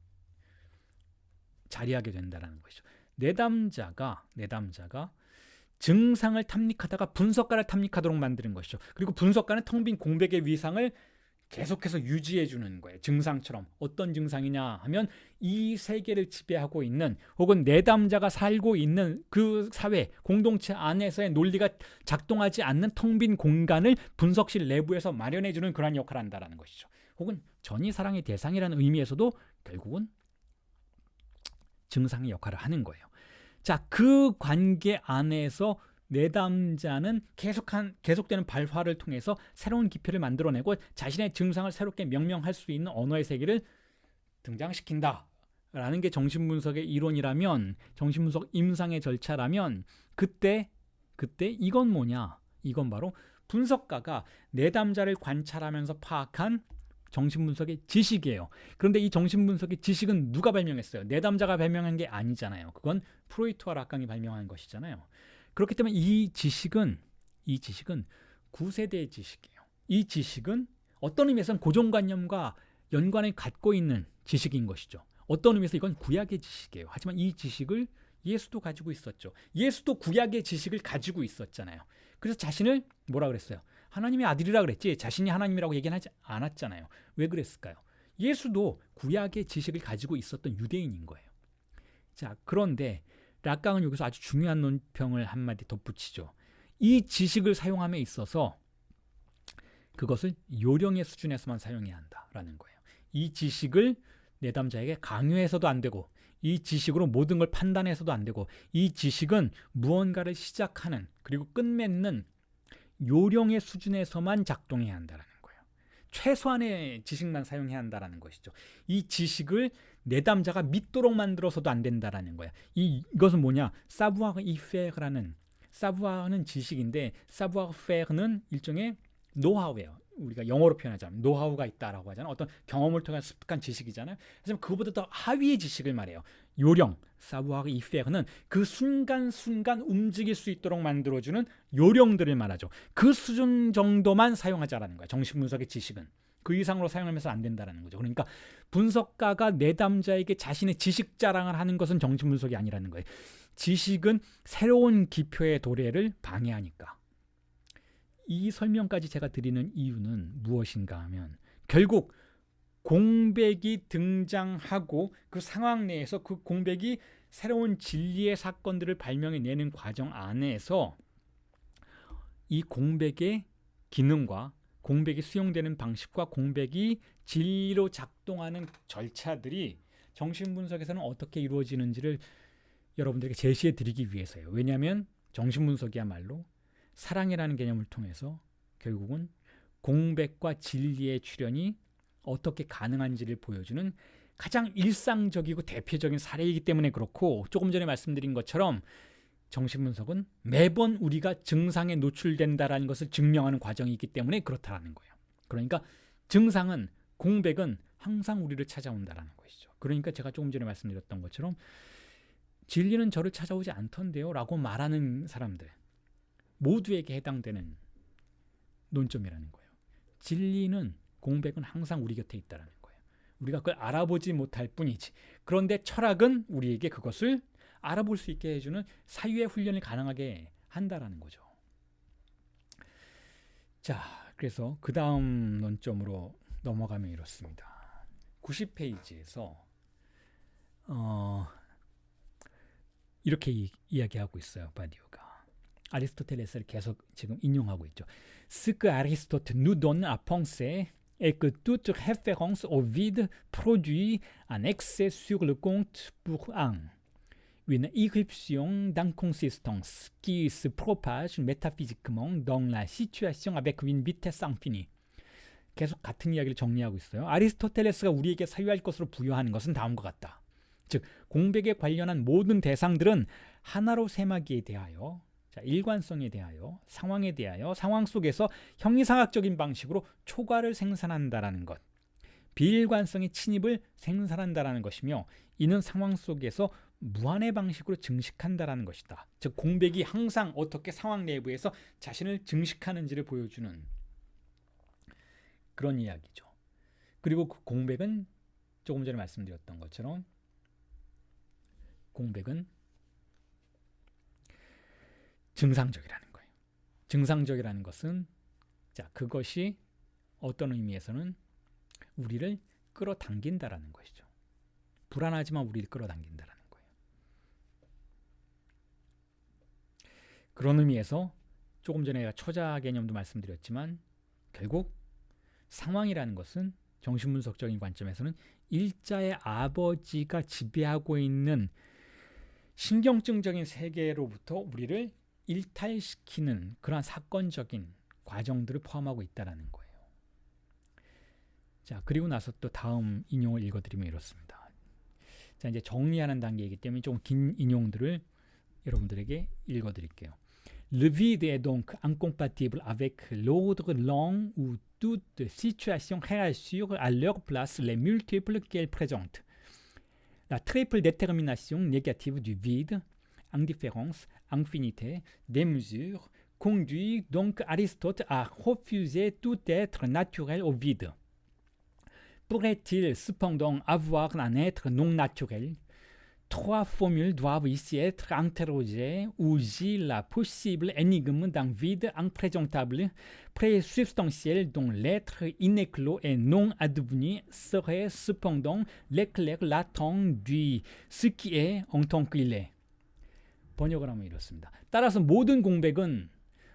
자리하게 된다는 것이죠. 내담자가 증상을 탐닉하다가 분석가를 탐닉하도록 만드는 것이죠. 그리고 분석가는 텅 빈 공백의 위상을 계속해서 유지해 주는 거예요. 증상처럼. 어떤 증상이냐 하면 이 세계를 지배하고 있는 혹은 내담자가 살고 있는 그 사회, 공동체 안에서의 논리가 작동하지 않는 텅 빈 공간을 분석실 내부에서 마련해 주는 그런 역할을 한다는 것이죠. 혹은 전이 사랑의 대상이라는 의미에서도 결국은 증상의 역할을 하는 거예요. 그 관계 안에서 내담자는 계속되는 발화를 통해서 새로운 기표를 만들어내고 자신의 증상을 새롭게 명명할 수 있는 언어의 세계를 등장시킨다라는 게 정신분석의 이론이라면, 정신분석 임상의 절차라면, 그때 이건 뭐냐? 이건 바로 분석가가 내담자를 관찰하면서 파악한 정신분석의 지식이에요. 그런데 이 정신분석의 지식은 누가 발명했어요? 내담자가 발명한 게 아니잖아요. 그건 프로이트와 라깡이 발명한 것이잖아요. 그렇기 때문에 이 지식은 구세대의 지식이에요. 이 지식은 어떤 의미에서는 고정관념과 연관을 갖고 있는 지식인 것이죠. 어떤 의미에서 이건 구약의 지식이에요. 하지만 이 지식을 예수도 가지고 있었죠. 예수도 구약의 지식을 가지고 있었잖아요. 그래서 자신을 뭐라 그랬어요? 하나님의 아들이라 그랬지 자신이 하나님이라고 얘기는 하지 않았잖아요. 왜 그랬을까요? 예수도 구약의 지식을 가지고 있었던 유대인인 거예요. 그런데 라깡은 여기서 아주 중요한 논평을 한마디 덧붙이죠. 이 지식을 사용함에 있어서 그것을 요령의 수준에서만 사용해야 한다라는 거예요. 이 지식을 내담자에게 강요해서도 안 되고, 이 지식으로 모든 걸 판단해서도 안 되고, 이 지식은 무언가를 시작하는 그리고 끝맺는 요령의 수준에서만 작동해야 한다는 거예요. 최소한의 지식만 사용해야 한다는 것이죠. 이 지식을 내담자가 믿도록 만들어서도 안 된다는 거예요. 이것은 뭐냐? 사부아르 이페르라는, 사부아르는 지식인데 사부아르 페르는 일종의 노하우예요. 우리가 영어로 표현하자면 노하우가 있다라고 하잖아요. 어떤 경험을 통한 습득한 지식이잖아요. 하지만 그거보다 더 하위의 지식을 말해요. 요령, 사부아르 이페르는 그 순간순간 움직일 수 있도록 만들어주는 요령들을 말하죠. 그 수준 정도만 사용하자라는 거예요. 정신분석의 지식은. 그 이상으로 사용하면서 안 된다는 거죠. 그러니까 분석가가 내담자에게 자신의 지식 자랑을 하는 것은 정신분석이 아니라는 거예요. 지식은 새로운 기표의 도래를 방해하니까. 이 설명까지 제가 드리는 이유는 무엇인가 하면 결국 공백이 등장하고 그 상황 내에서 그 공백이 새로운 진리의 사건들을 발명해내는 과정 안에서 이 공백의 기능과 공백이 수용되는 방식과 공백이 진리로 작동하는 절차들이 정신분석에서는 어떻게 이루어지는지를 여러분들에게 제시해 드리기 위해서예요. 왜냐하면 정신분석이야말로 사랑이라는 개념을 통해서 결국은 공백과 진리의 출현이 어떻게 가능한지를 보여주는 가장 일상적이고 대표적인 사례이기 때문에 그렇고, 조금 전에 말씀드린 것처럼 정신분석은 매번 우리가 증상에 노출된다라는 것을 증명하는 과정이기 때문에 그렇다라는 거예요. 그러니까 증상은, 공백은 항상 우리를 찾아온다라는 것이죠. 그러니까 제가 조금 전에 말씀드렸던 것처럼 진리는 저를 찾아오지 않던데요 라고 말하는 사람들 모두에게 해당되는 논점이라는 거예요. 진리는, 공백은 항상 우리 곁에 있다는 거예요. 우리가 그걸 알아보지 못할 뿐이지. 그런데 철학은 우리에게 그것을 알아볼 수 있게 해주는 사유의 훈련을 가능하게 한다라는 거죠. 자, 그래서 그 다음 논점으로 넘어가면 이렇습니다. 90페이지에서 이렇게 이야기하고 있어요. 바디오가 아리스토텔레스를 계속 지금 인용하고 있죠. Ce que Aristote nous donne à penser est que toute référence au vide produit un excès sur le compte pour un, une irruption d'inconsistance qui se propage métaphysiquement dans la situation avec une vitesse infinie. 계속 같은 이야기를 정리하고 있어요. 아리스토텔레스가 우리에게 사유할 것으로 부여하는 것은 다음과 같다. 즉, 공백에 관련한 모든 대상들은 하나로 세마기에 대하여, 자, 일관성에 대하여, 상황에 대하여, 상황 속에서 형이상학적인 방식으로 초과를 생산한다라는 것, 비일관성의 침입을 생산한다라는 것이며, 이는 상황 속에서 무한의 방식으로 증식한다라는 것이다. 즉, 공백이 항상 어떻게 상황 내부에서 자신을 증식하는지를 보여주는 그런 이야기죠. 그리고 그 공백은 조금 전에 말씀드렸던 것처럼 공백은 증상적이라는 거예요. 증상적이라는 것은, 자, 그것이 어떤 의미에서는 우리를 끌어당긴다라는 것이죠. 불안하지만 우리를 끌어당긴다라는 거예요. 그런 의미에서 조금 전에 초자 개념도 말씀드렸지만 결국 상황이라는 것은 정신분석적인 관점에서는 일자의 아버지가 지배하고 있는 신경증적인 세계로부터 우리를 일탈시키는 그러한 사건적인 과정들을 포함하고 있다는 거예요. 자, 그리고 나서 또 다음 인용을 읽어드리면 이렇습니다. 자, 이제 정리하는 단계이기 때문에 좀 긴 인용들을 여러분들에게 읽어드릴게요. Le vide est donc incompatible avec l'ordre lent où toute situation réassure à leur place les multiples qu'elle présente. La triple détermination négative du vide, indifférence, infinité, démesure, conduit donc Aristote à refuser tout être naturel au vide. Pourrait-il cependant avoir un être non naturel? Trois formules doivent ici être interrogées où gît la possible énigme d'un vide imprésentable, présubstantiel dont l'être inéclos et non advenu serait cependant l'éclair latent du ce qui est en tant qu'il est. 번역을 하면 이렇습니다. 따라서 모든 공백은,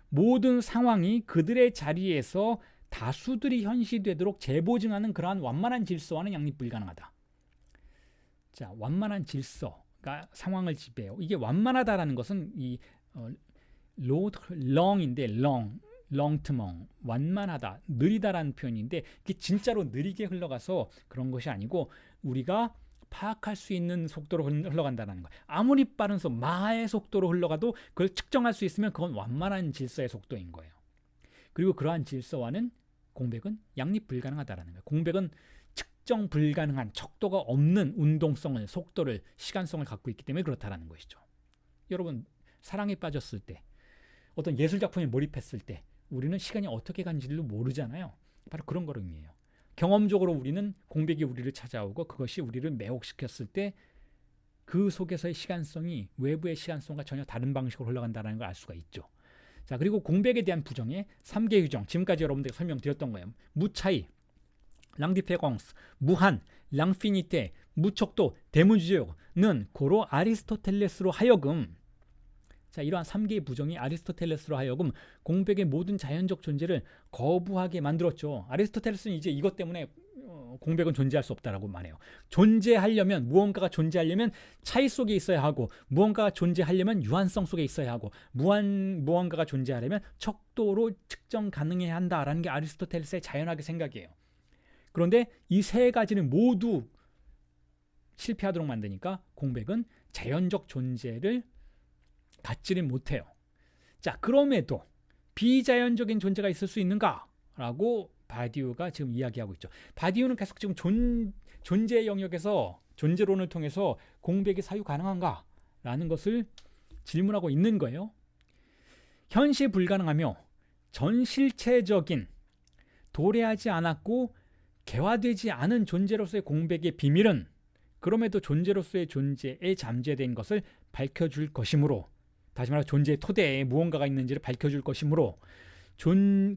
모든 상황이 그들의 자리에서 다수들이 현시되도록 재보증하는 그러한 완만한 질서와는 양립 불가능하다. 자, 완만한 질서가 상황을 지배해요. 이게 완만하다라는 것은 이 long인데 lentement, 완만하다, 느리다라는 표현인데 이게 진짜로 느리게 흘러가서 그런 것이 아니고 우리가 파악할 수 있는 속도로 흘러간다는 거예요. 아무리 빠른 마의 속도로 흘러가도 그걸 측정할 수 있으면 그건 완만한 질서의 속도인 거예요. 그리고 그러한 질서와는 공백은 양립 불가능하다라는 거예요. 공백은 측정 불가능한, 척도가 없는 운동성을, 속도를, 시간성을 갖고 있기 때문에 그렇다라는 것이죠. 여러분, 사랑에 빠졌을 때, 어떤 예술작품에 몰입했을 때 우리는 시간이 어떻게 간지를 모르잖아요. 바로 그런 걸 의미해요. 경험적으로 우리는 공백이 우리를 찾아오고 그것이 우리를 매혹시켰을 때 그 속에서의 시간성이 외부의 시간성과 전혀 다른 방식으로 흘러간다는 걸 알 수가 있죠. 자, 그리고 공백에 대한 부정의 3개 규정, 지금까지 여러분들에게 설명드렸던 거예요. 무차이, 랑디페공스, 무한, 랑피니테, 무척도, 대무주요는 고로 아리스토텔레스로 하여금, 자, 이러한 3개의 부정이 아리스토텔레스로 하여금 공백의 모든 자연적 존재를 거부하게 만들었죠. 아리스토텔레스는 이제 이것 때문에 공백은 존재할 수 없다라고 말해요. 존재하려면, 무언가가 존재하려면 차이 속에 있어야 하고, 무언가가 존재하려면 유한성 속에 있어야 하고, 무언가가 존재하려면 척도로 측정 가능해야 한다라는 게 아리스토텔레스의 자연학의 생각이에요. 그런데 이 세 가지는 모두 실패하도록 만드니까 공백은 자연적 존재를 갖지는 못해요. 자, 그럼에도 비자연적인 존재가 있을 수 있는가라고 바디우가 지금 이야기하고 있죠. 바디우는 계속 지금 존재 영역에서 존재론을 통해서 공백이 사유 가능한가라는 것을 질문하고 있는 거예요. 현시 불가능하며 전실체적인 도래하지 않았고 개화되지 않은 존재로서의 공백의 비밀은 그럼에도 존재로서의 존재에 잠재된 것을 밝혀줄 것이므로, 다시 말해 존재의 토대에 무언가가 있는지를 밝혀줄 것이므로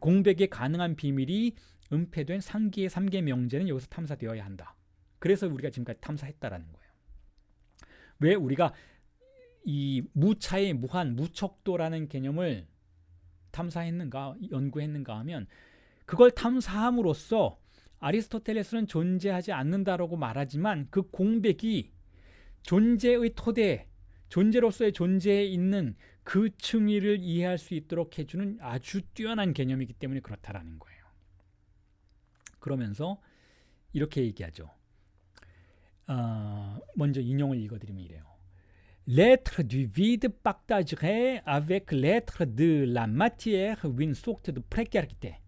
공백의 가능한 비밀이 은폐된 상기의 3개 명제는 여기서 탐사되어야 한다. 그래서 우리가 지금까지 탐사했다라는 거예요. 왜 우리가 이 무차의 무한, 무척도라는 개념을 탐사했는가, 연구했는가 하면 그걸 탐사함으로써 아리스토텔레스는 존재하지 않는다라고 말하지만 그 공백이 존재의 토대, 존재로서의 존재에 있는 그 층위를 이해할 수 있도록 해주는 아주 뛰어난 개념이기 때문에 그렇다라는 거예요. 그러면서 이렇게 얘기하죠. 먼저 인용을 읽어드리면 이래요. L'être du vide partagerait avec l'être de la matière une sorte de précarité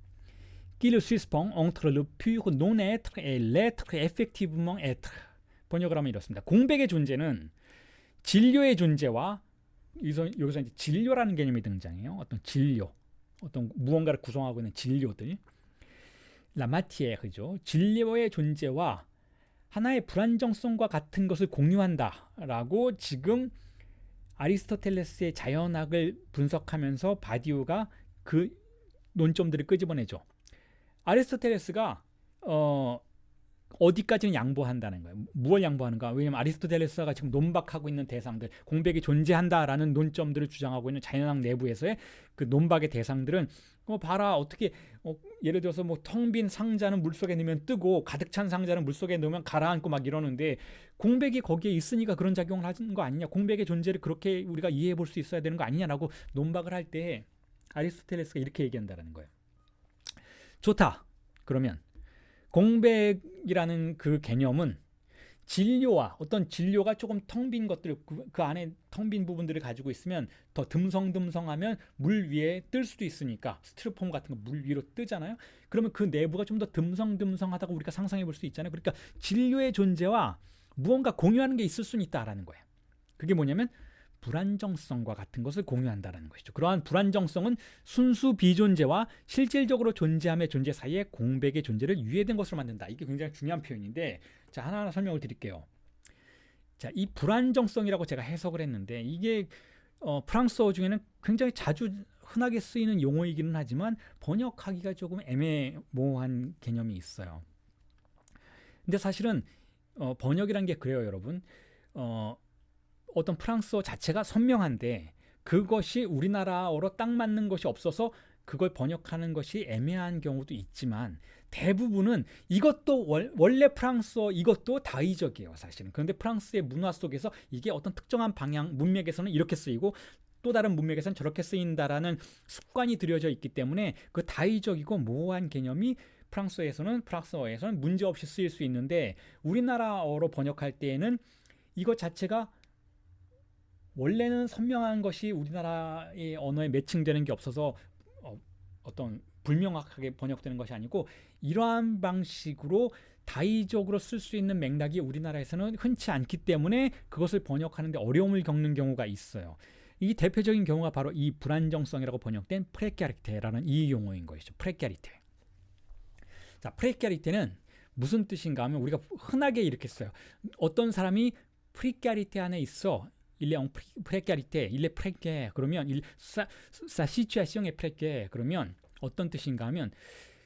qui le suspend entre le pur non-être et l'être effectivement être. 번역을 하면 이렇습니다. 공백의 존재는 진료의 존재와 여기서 이제 진료라는 개념이 등장해요. 어떤 진료, 어떤 무언가를 구성하고 있는 진료들, la matière죠. 진료의 존재와 하나의 불안정성과 같은 것을 공유한다라고 지금 아리스토텔레스의 자연학을 분석하면서 바디우가 그 논점들을 끄집어내죠. 아리스토텔레스가 어디까지는 양보한다는 거예요. 무엇을 양보하는가? 왜냐하면 아리스토텔레스가 지금 논박하고 있는 대상들, 공백이 존재한다라는 논점들을 주장하고 있는 자연학 내부에서의 그 논박의 대상들은 봐라, 어떻게 예를 들어서 뭐 텅 빈 상자는 물속에 넣으면 뜨고 가득 찬 상자는 물속에 넣으면 가라앉고 막 이러는데 공백이 거기에 있으니까 그런 작용을 하는 거 아니냐, 공백의 존재를 그렇게 우리가 이해해 볼 수 있어야 되는 거 아니냐라고 논박을 할 때 아리스토텔레스가 이렇게 얘기한다는 거예요. 좋다. 그러면 공백이라는 그 개념은 진료와 어떤 진료가 조금 텅 빈 것들, 그 안에 텅 빈 부분들을 가지고 있으면 더 듬성듬성하면 물 위에 뜰 수도 있으니까, 스티로폼 같은 거 물 위로 뜨잖아요. 그러면 그 내부가 좀 더 듬성듬성하다고 우리가 상상해 볼 수 있잖아요. 그러니까 진료의 존재와 무언가 공유하는 게 있을 수는 있다라는 거예요. 그게 뭐냐면 불안정성과 같은 것을 공유한다는 것이죠. 그러한 불안정성은 순수 비존재와 실질적으로 존재함의 존재 사이의 공백의 존재를 유예된 것으로 만든다. 이게 굉장히 중요한 표현인데, 자, 하나하나 설명을 드릴게요. 자, 이 불안정성이라고 제가 해석을 했는데 이게 프랑스어 중에는 굉장히 자주 흔하게 쓰이는 용어이기는 하지만 번역하기가 조금 애매모호한 개념이 있어요. 근데 사실은 번역이란 게 그래요, 여러분. 어떤 프랑스어 자체가 선명한데 그것이 우리나라어로 딱 맞는 것이 없어서 그걸 번역하는 것이 애매한 경우도 있지만 대부분은 이것도 원래 프랑스어 이것도 다의적이에요, 사실은. 그런데 프랑스의 문화 속에서 이게 어떤 특정한 방향, 문맥에서는 이렇게 쓰이고 또 다른 문맥에서는 저렇게 쓰인다라는 습관이 들여져 있기 때문에 그 다의적이고 모호한 개념이 프랑스어에서는 문제없이 쓰일 수 있는데 우리나라어로 번역할 때에는 이것 자체가 원래는 선명한 것이 우리나라의 언어에 매칭되는 게 없어서 어떤 불명확하게 번역되는 것이 아니고 이러한 방식으로 다의적으로 쓸 수 있는 맥락이 우리나라에서는 흔치 않기 때문에 그것을 번역하는데 어려움을 겪는 경우가 있어요. 이 대표적인 경우가 바로 이 불안정성이라고 번역된 프레카리테라는 이 용어인 것이죠. 프레카리테. 자, 프레카리테는 무슨 뜻인가 하면 우리가 흔하게 이렇게 써요. 어떤 사람이 프리카리테 안에 있어. Il est en précarité, il est précaire. 그러면 sa situation est précaire. 그러면 어떤 뜻인가 하면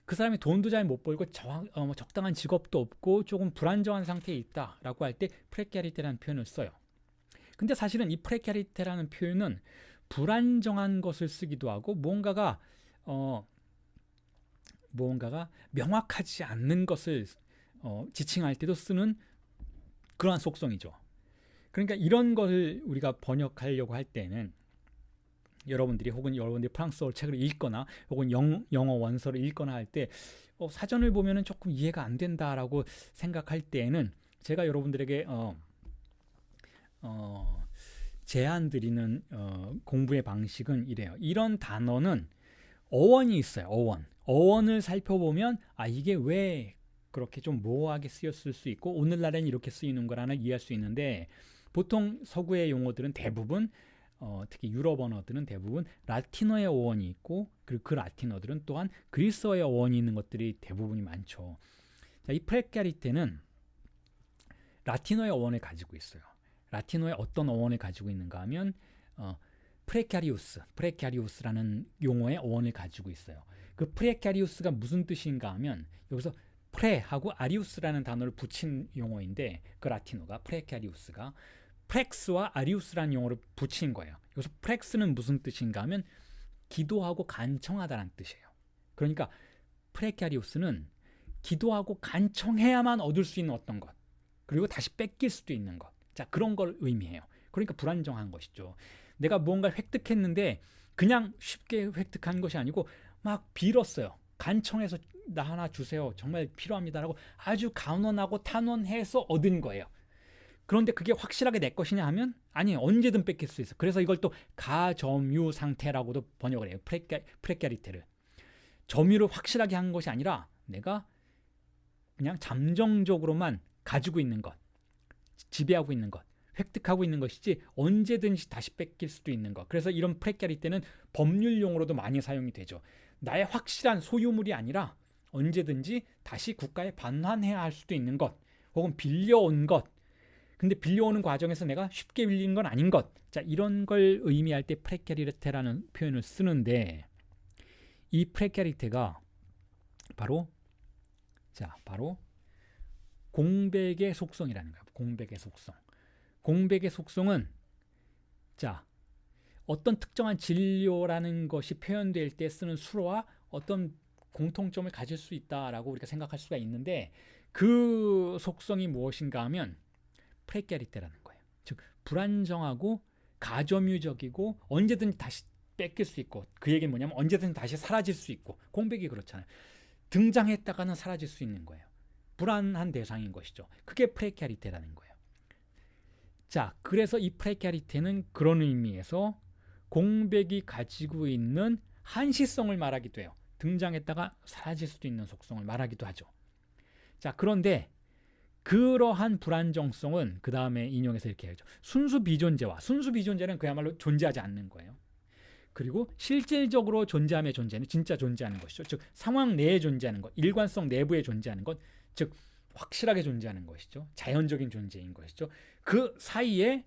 그 사람이 돈도 잘 못 벌고 적당한 직업도 없고 조금 불안정한 상태에 있다라고 할 때 précarité라는 표현을 써요. 근데 사실은 이 précarité라는 표현은 불안정한 것을 쓰기도 하고 무언가가 명확하지 않는 것을 지칭할 때도 쓰는 그러한 속성이죠. 그러니까 이런 것을 우리가 번역하려고 할 때는 여러분들이 프랑스어 책을 읽거나 혹은 영어 원서를 읽거나 할 때 사전을 보면은 조금 이해가 안 된다라고 생각할 때에는 제가 여러분들에게 제안 드리는 공부의 방식은 이래요. 이런 단어는 어원이 있어요. 어원을 살펴보면 이게 왜 그렇게 좀 모호하게 쓰였을 수 있고 오늘날엔 이렇게 쓰이는 거라는 이해할 수 있는데 보통 서구의 용어들은 대부분 특히 유럽 언어들은 대부분 라틴어의 어원이 있고 그리고 그 라틴어들은 또한 그리스어의 어원이 있는 것들이 대부분이 많죠. 자, 이 프레카리테는 라틴어의 어원을 가지고 있어요. 라틴어의 어떤 어원을 가지고 있는가 하면 프레카리우스라는 용어의 어원을 가지고 있어요. 그 프레카리우스가 무슨 뜻인가 하면 여기서 프레하고 아리우스라는 단어를 붙인 용어인데 그 라틴어가 프레카리우스가 프렉스와 아리우스라는 용어를 붙인 거예요. 여기서 프렉스는 무슨 뜻인가 하면 기도하고 간청하다라는 뜻이에요. 그러니까 프레카리우스는 기도하고 간청해야만 얻을 수 있는 어떤 것 그리고 다시 뺏길 수도 있는 것. 자, 그런 걸 의미해요. 그러니까 불안정한 것이죠. 내가 무언가를 획득했는데 그냥 쉽게 획득한 것이 아니고 막 빌었어요. 간청해서 나 하나 주세요. 정말 필요합니다라고 아주 간언하고 탄원해서 얻은 거예요. 그런데 그게 확실하게 내 것이냐 하면 아니 언제든 뺏길 수 있어. 그래서 이걸 또 가점유 상태라고도 번역을 해요. 프레카리테를. 점유를 확실하게 한 것이 아니라 내가 그냥 잠정적으로만 가지고 있는 것, 지배하고 있는 것, 획득하고 있는 것이지 언제든지 다시 뺏길 수도 있는 것. 그래서 이런 프레카리테는 법률 용어로도 많이 사용이 되죠. 나의 확실한 소유물이 아니라 언제든지 다시 국가에 반환해야 할 수도 있는 것, 혹은 빌려온 것. 근데 빌려오는 과정에서 내가 쉽게 빌린 건 아닌 것. 자, 이런 걸 의미할 때 프레카리테라는 표현을 쓰는데 이 프레카리테가 바로 공백의 속성이라는 거예요. 공백의 속성. 공백의 속성은 어떤 특정한 진료라는 것이 표현될 때 쓰는 수로와 어떤 공통점을 가질 수 있다라고 우리가 생각할 수가 있는데 그 속성이 무엇인가 하면 프레카리테라는 거예요. 즉 불안정하고 가점유적이고 언제든지 다시 뺏길 수 있고 그 얘기는 뭐냐면 언제든지 다시 사라질 수 있고 공백이 그렇잖아요. 등장했다가는 사라질 수 있는 거예요. 불안한 대상인 것이죠. 그게 프레카리테라는 거예요. 자, 그래서 이 프레카리테는 그런 의미에서 공백이 가지고 있는 한시성을 말하기도 해요. 등장했다가 사라질 수도 있는 속성을 말하기도 하죠. 자, 그런데 그러한 불안정성은 그 다음에 인용해서 이렇게 하죠. 순수 비존재는 그야말로 존재하지 않는 거예요. 그리고 실질적으로 존재함의 존재는 진짜 존재하는 것이죠. 즉 상황 내에 존재하는 것, 일관성 내부에 존재하는 것, 즉 확실하게 존재하는 것이죠. 자연적인 존재인 것이죠. 그 사이에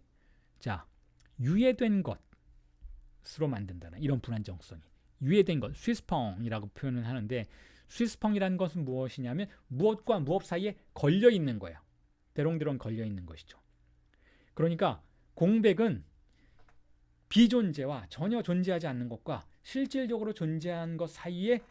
유예된 것으로 만든다는 이런 불안정성이 유예된 것, 스위스펑이라고 표현을 하는데 스위스펑이라는 것은 무엇이냐면 무엇과 무엇 사이에 걸려 있는 거예요. 대롱대롱 걸려 있는 것이죠. 그러니까 공백은 비존재와 전혀 존재하지 않는 것과 실질적으로 존재한 것 사이에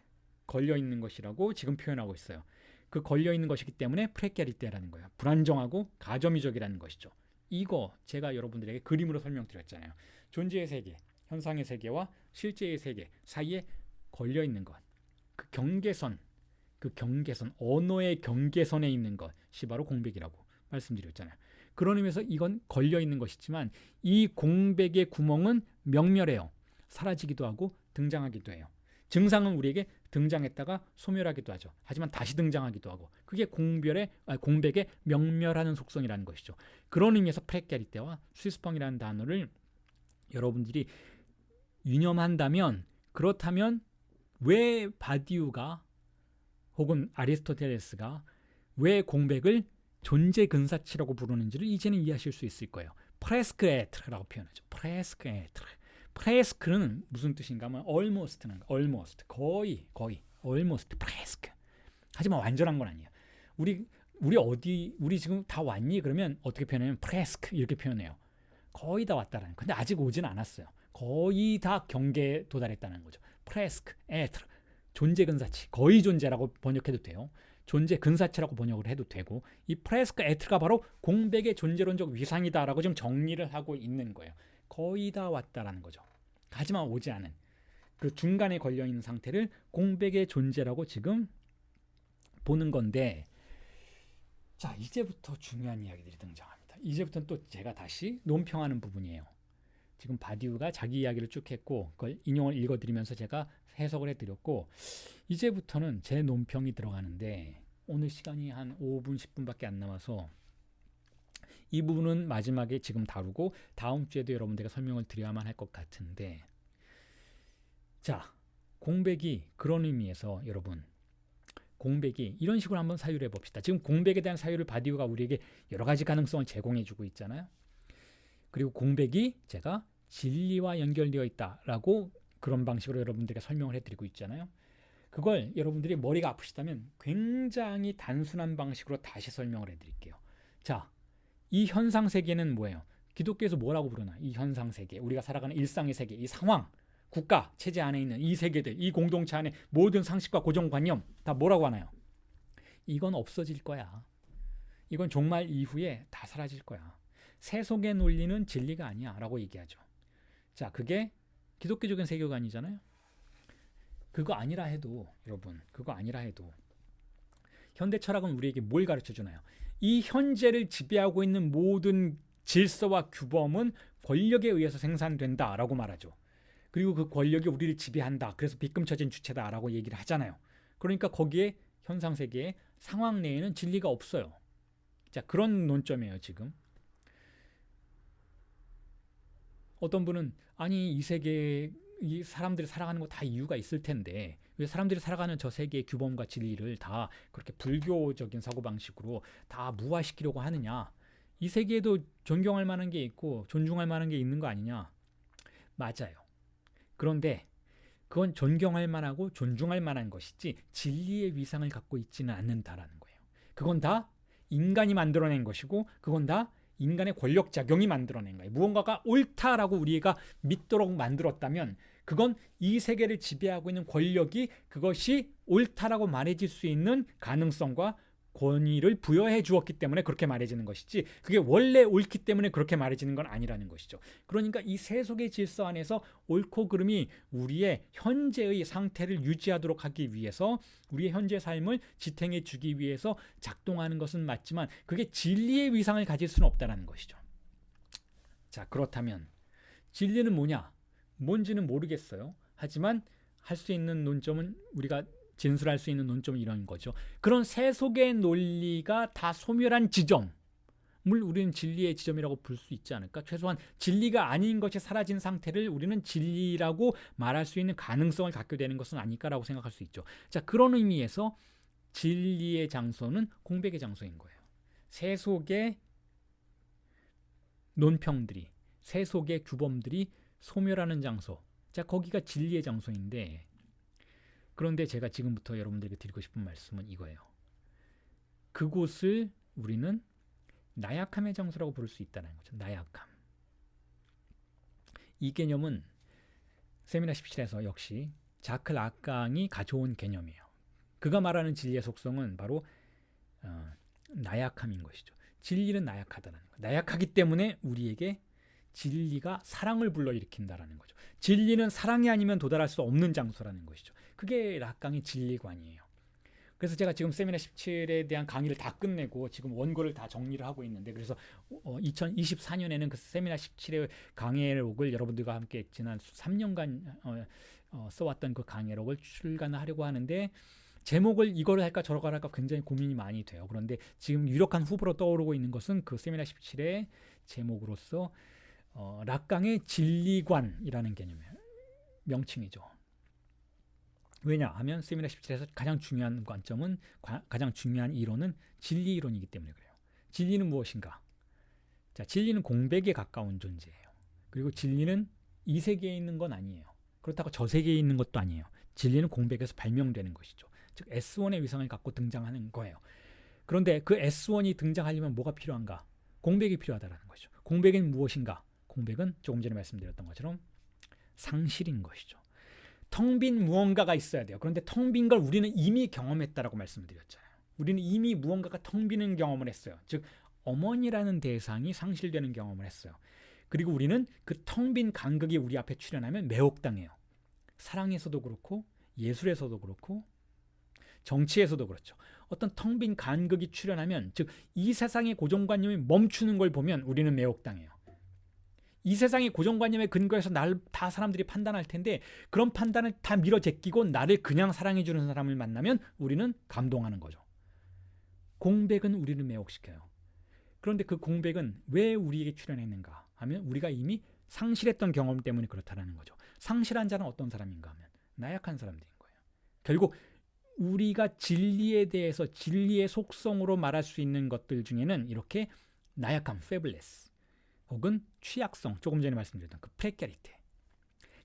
걸려 있는 것이라고 지금 표현하고 있어요. 그 걸려 있는 것이기 때문에 프레카리테라는 거예요. 불안정하고 가점유적이라는 것이죠. 이거 제가 여러분들에게 그림으로 설명드렸잖아요. 존재의 세계, 현상의 세계와 실제의 세계 사이에 걸려 있는 것. 그 경계선, 언어의 경계선에 있는 것이 바로 공백이라고 말씀드렸잖아요. 그런 의미에서 이건 걸려 있는 것이지만 이 공백의 구멍은 명멸해요. 사라지기도 하고 등장하기도 해요. 증상은 우리에게 등장했다가 소멸하기도 하죠. 하지만 다시 등장하기도 하고 그게 공백의 명멸하는 속성이라는 것이죠. 그런 의미에서 프레카리테와 스위스펑이라는 단어를 여러분들이 유념한다면 그렇다면 왜 바디우가 혹은 아리스토텔레스가 왜 공백을 존재 근사치라고 부르는지를 이제는 이해하실 수 있을 거예요. 프레스크에트라고 표현하죠. 프레스크는 무슨 뜻인가 하면 almost 거의 almost 프레스크. 하지만 완전한 건 아니에요. 우리 지금 다 왔니? 그러면 어떻게 표현하면 프레스크 이렇게 표현해요. 거의 다 왔다라는. 근데 아직 오진 않았어요. 거의 다 경계에 도달했다는 거죠. 프레스크에트 존재 근사치 거의 존재라고 번역해도 돼요. 존재 근사치라고 번역을 해도 되고 이 프레스크에트가 바로 공백의 존재론적 위상이다라고 지금 정리를 하고 있는 거예요. 거의 다 왔다라는 거죠. 하지만 오지 않은 그 중간에 걸려있는 상태를 공백의 존재라고 지금 보는 건데 자 이제부터 중요한 이야기들이 등장합니다. 이제부터는 또 제가 다시 논평하는 부분이에요. 지금 바디우가 자기 이야기를 쭉 했고 그걸 인용을 읽어드리면서 제가 해석을 해드렸고 이제부터는 제 논평이 들어가는데 오늘 시간이 한 5분 10분밖에 안 남아서 이 부분은 마지막에 지금 다루고 다음 주에도 여러분들에게 설명을 드려야만 할 것 같은데 자 공백이 그런 의미에서 여러분 공백이 이런 식으로 한번 사유를 해봅시다. 지금 공백에 대한 사유를 바디우가 우리에게 여러 가지 가능성을 제공해주고 있잖아요. 그리고 공백이 제가 진리와 연결되어 있다라고 그런 방식으로 여러분들에게 설명을 해드리고 있잖아요. 그걸 여러분들이 머리가 아프시다면 굉장히 단순한 방식으로 다시 설명을 해드릴게요. 자, 이 현상세계는 뭐예요? 기독교에서 뭐라고 부르나? 이 현상세계, 우리가 살아가는 일상의 세계, 이 상황, 국가, 체제 안에 있는 이 세계들, 이 공동체 안에 모든 상식과 고정관념 다 뭐라고 하나요? 이건 없어질 거야. 이건 종말 이후에 다 사라질 거야. 세속의 논리는 진리가 아니야 라고 얘기하죠. 자, 그게 기독교적인 세계관이잖아요. 그거 아니라 해도 여러분 그거 아니라 해도 현대 철학은 우리에게 뭘 가르쳐 주나요? 이 현재를 지배하고 있는 모든 질서와 규범은 권력에 의해서 생산된다라고 말하죠. 그리고 그 권력이 우리를 지배한다. 그래서 빗금쳐진 주체다라고 얘기를 하잖아요. 그러니까 거기에 현상세계의 상황 내에는 진리가 없어요. 자, 그런 논점이에요 지금. 어떤 분은 아니 이 세계 이 사람들이 살아가는 거 다 이유가 있을 텐데 왜 사람들이 살아가는 저 세계의 규범과 진리를 다 그렇게 불교적인 사고방식으로 다 무화시키려고 하느냐. 이 세계에도 존경할 만한 게 있고 존중할 만한 게 있는 거 아니냐. 맞아요. 그런데 그건 존경할 만하고 존중할 만한 것이지 진리의 위상을 갖고 있지는 않는다라는 거예요. 그건 다 인간이 만들어낸 것이고 그건 다 인간의 권력작용이 만들어낸 거예요. 무언가가 옳다라고 우리가 믿도록 만들었다면 그건 이 세계를 지배하고 있는 권력이 그것이 옳다라고 말해질 수 있는 가능성과 권위를 부여해 주었기 때문에 그렇게 말해지는 것이지 그게 원래 옳기 때문에 그렇게 말해지는 건 아니라는 것이죠. 그러니까 이 세속의 질서 안에서 옳고 그름이 우리의 현재의 상태를 유지하도록 하기 위해서 우리의 현재 삶을 지탱해 주기 위해서 작동하는 것은 맞지만 그게 진리의 위상을 가질 수는 없다는 것이죠. 자, 그렇다면 진리는 뭐냐? 뭔지는 모르겠어요. 하지만 할 수 있는 논점은 우리가 진술할 수 있는 논점은 이런 거죠. 그런 세속의 논리가 다 소멸한 지점을 우리는 진리의 지점이라고 볼 수 있지 않을까? 최소한 진리가 아닌 것이 사라진 상태를 우리는 진리라고 말할 수 있는 가능성을 갖게 되는 것은 아닐까라고 생각할 수 있죠. 자, 그런 의미에서 진리의 장소는 공백의 장소인 거예요. 세속의 논평들이, 세속의 규범들이 소멸하는 장소. 자, 거기가 진리의 장소인데 그런데 제가 지금부터 여러분들에게 드리고 싶은 말씀은 이거예요. 그곳을 우리는 나약함의 장소라고 부를 수 있다는 거죠. 나약함. 이 개념은 세미나 17에서 역시 자크 락강이 가져온 개념이에요. 그가 말하는 진리의 속성은 바로 나약함인 것이죠. 진리는 나약하다는 거예요. 나약하기 때문에 우리에게 진리가 사랑을 불러일으킨다라는 거죠. 진리는 사랑이 아니면 도달할 수 없는 장소라는 것이죠. 그게 락강의 진리관이에요. 그래서 제가 지금 세미나 17에 대한 강의를 다 끝내고 지금 원고를 다 정리를 하고 있는데 그래서 2024년에는 그 세미나 17의 강의록을 여러분들과 함께 지난 3년간 써왔던 그 강의록을 출간하려고 하는데 제목을 이거를 할까 저거를 할까 굉장히 고민이 많이 돼요. 그런데 지금 유력한 후보로 떠오르고 있는 것은 그 세미나 17의 제목으로서 락강의 진리관이라는 개념이에요. 명칭이죠. 왜냐하면 세미나 17에서 가장 중요한 관점은 가장 중요한 이론은 진리 이론이기 때문에 그래요. 진리는 무엇인가? 자, 진리는 공백에 가까운 존재예요. 그리고 진리는 이 세계에 있는 건 아니에요. 그렇다고 저 세계에 있는 것도 아니에요. 진리는 공백에서 발명되는 것이죠. 즉 S1의 위상을 갖고 등장하는 거예요. 그런데 그 S1이 등장하려면 뭐가 필요한가? 공백이 필요하다는 것이죠. 공백은 무엇인가? 공백은 조금 전에 말씀드렸던 것처럼 상실인 것이죠. 텅 빈 무언가가 있어야 돼요. 그런데 텅 빈 걸 우리는 이미 경험했다라고 말씀드렸잖아요. 우리는 이미 무언가가 텅 비는 경험을 했어요. 즉 어머니라는 대상이 상실되는 경험을 했어요. 그리고 우리는 그 텅 빈 간극이 우리 앞에 출현하면 매혹당해요. 사랑에서도 그렇고 예술에서도 그렇고 정치에서도 그렇죠. 어떤 텅 빈 간극이 출현하면 즉 이 세상의 고정관념이 멈추는 걸 보면 우리는 매혹당해요. 이 세상의 고정관념에 근거해서 날 다 사람들이 판단할 텐데 그런 판단을 다 밀어 제끼고 나를 그냥 사랑해주는 사람을 만나면 우리는 감동하는 거죠. 공백은 우리를 매혹시켜요. 그런데 그 공백은 왜 우리에게 출현했는가 하면 우리가 이미 상실했던 경험 때문에 그렇다는 거죠. 상실한 자는 어떤 사람인가 하면 나약한 사람들인 거예요. 결국 우리가 진리에 대해서 진리의 속성으로 말할 수 있는 것들 중에는 이렇게 나약함, feebleness, 혹은 취약성, 조금 전에 말씀드렸던 그 프레카리테,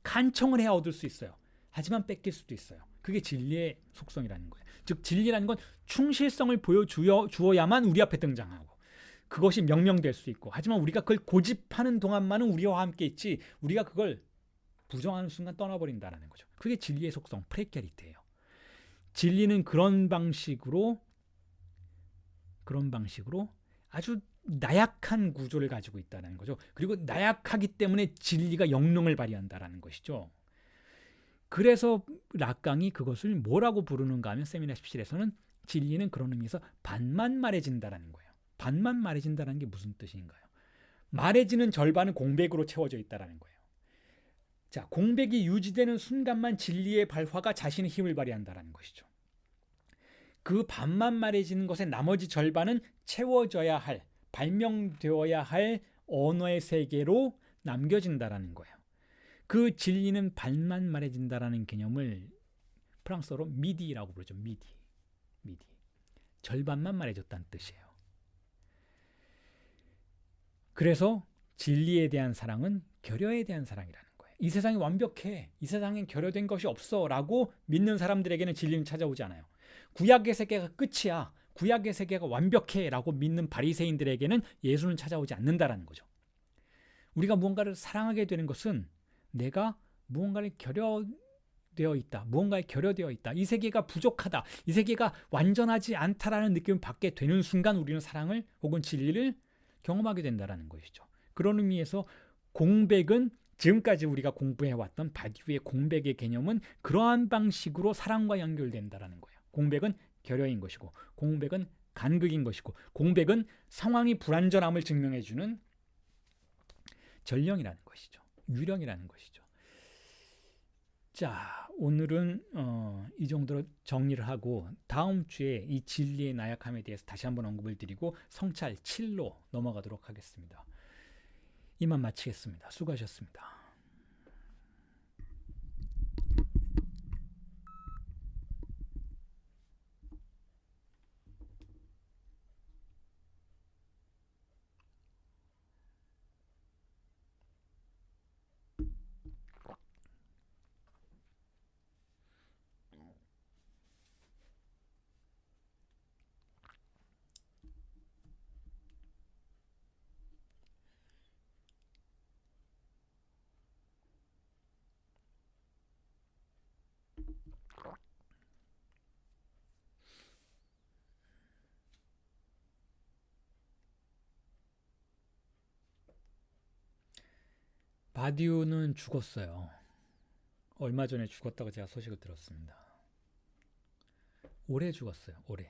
간청을 해야 얻을 수 있어요. 하지만 뺏길 수도 있어요. 그게 진리의 속성이라는 거예요. 즉 진리라는 건 충실성을 보여주어야만 우리 앞에 등장하고 그것이 명명될 수 있고, 하지만 우리가 그걸 고집하는 동안만은 우리와 함께 있지 우리가 그걸 부정하는 순간 떠나버린다는 거죠. 그게 진리의 속성, 프레카리테예요. 진리는 그런 방식으로 아주 나약한 구조를 가지고 있다는 거죠. 그리고 나약하기 때문에 진리가 영능을 발휘한다는 것이죠. 그래서 락강이 그것을 뭐라고 부르는가 하면 세미나 17에서는 진리는 그런 의미에서 반만 말해진다는 거예요. 반만 말해진다는 게 무슨 뜻인가요? 말해지는 절반은 공백으로 채워져 있다는 거예요. 자, 공백이 유지되는 순간만 진리의 발화가 자신의 힘을 발휘한다는 것이죠. 그 반만 말해지는 것의 나머지 절반은 채워져야 할, 발명되어야 할 언어의 세계로 남겨진다라는 거예요. 그 진리는 반만 말해진다라는 개념을 프랑스어로 미디라고 부르죠. 미디. 절반만 말해줬다는 뜻이에요. 그래서 진리에 대한 사랑은 결여에 대한 사랑이라는 거예요. 이 세상이 완벽해, 이 세상엔 결여된 것이 없어 라고 믿는 사람들에게는 진리는 찾아오지 않아요. 구약의 세계가 끝이야, 구약의 세계가 완벽해 라고 믿는 바리새인들에게는 예수는 찾아오지 않는다라는 거죠. 우리가 무언가를 사랑하게 되는 것은 내가 무언가에 결여되어 있다, 이 세계가 부족하다, 이 세계가 완전하지 않다라는 느낌을 받게 되는 순간 우리는 사랑을 혹은 진리를 경험하게 된다는 것이죠. 그런 의미에서 공백은 지금까지 우리가 공부해왔던 바디우의 공백의 개념은 그러한 방식으로 사랑과 연결된다는 거예요. 공백은 결여인 것이고, 공백은 간극인 것이고, 공백은 상황이 불완전함을 증명해주는 전령이라는 것이죠. 유령이라는 것이죠. 자, 오늘은 이 정도로 정리를 하고 다음 주에 이 진리의 나약함에 대해서 다시 한번 언급을 드리고 성찰 7로 넘어가도록 하겠습니다. 이만 마치겠습니다. 수고하셨습니다. 바디우는 죽었어요. 얼마 전에 죽었다고 제가 소식을 들었습니다. 올해 죽었어요. 올해.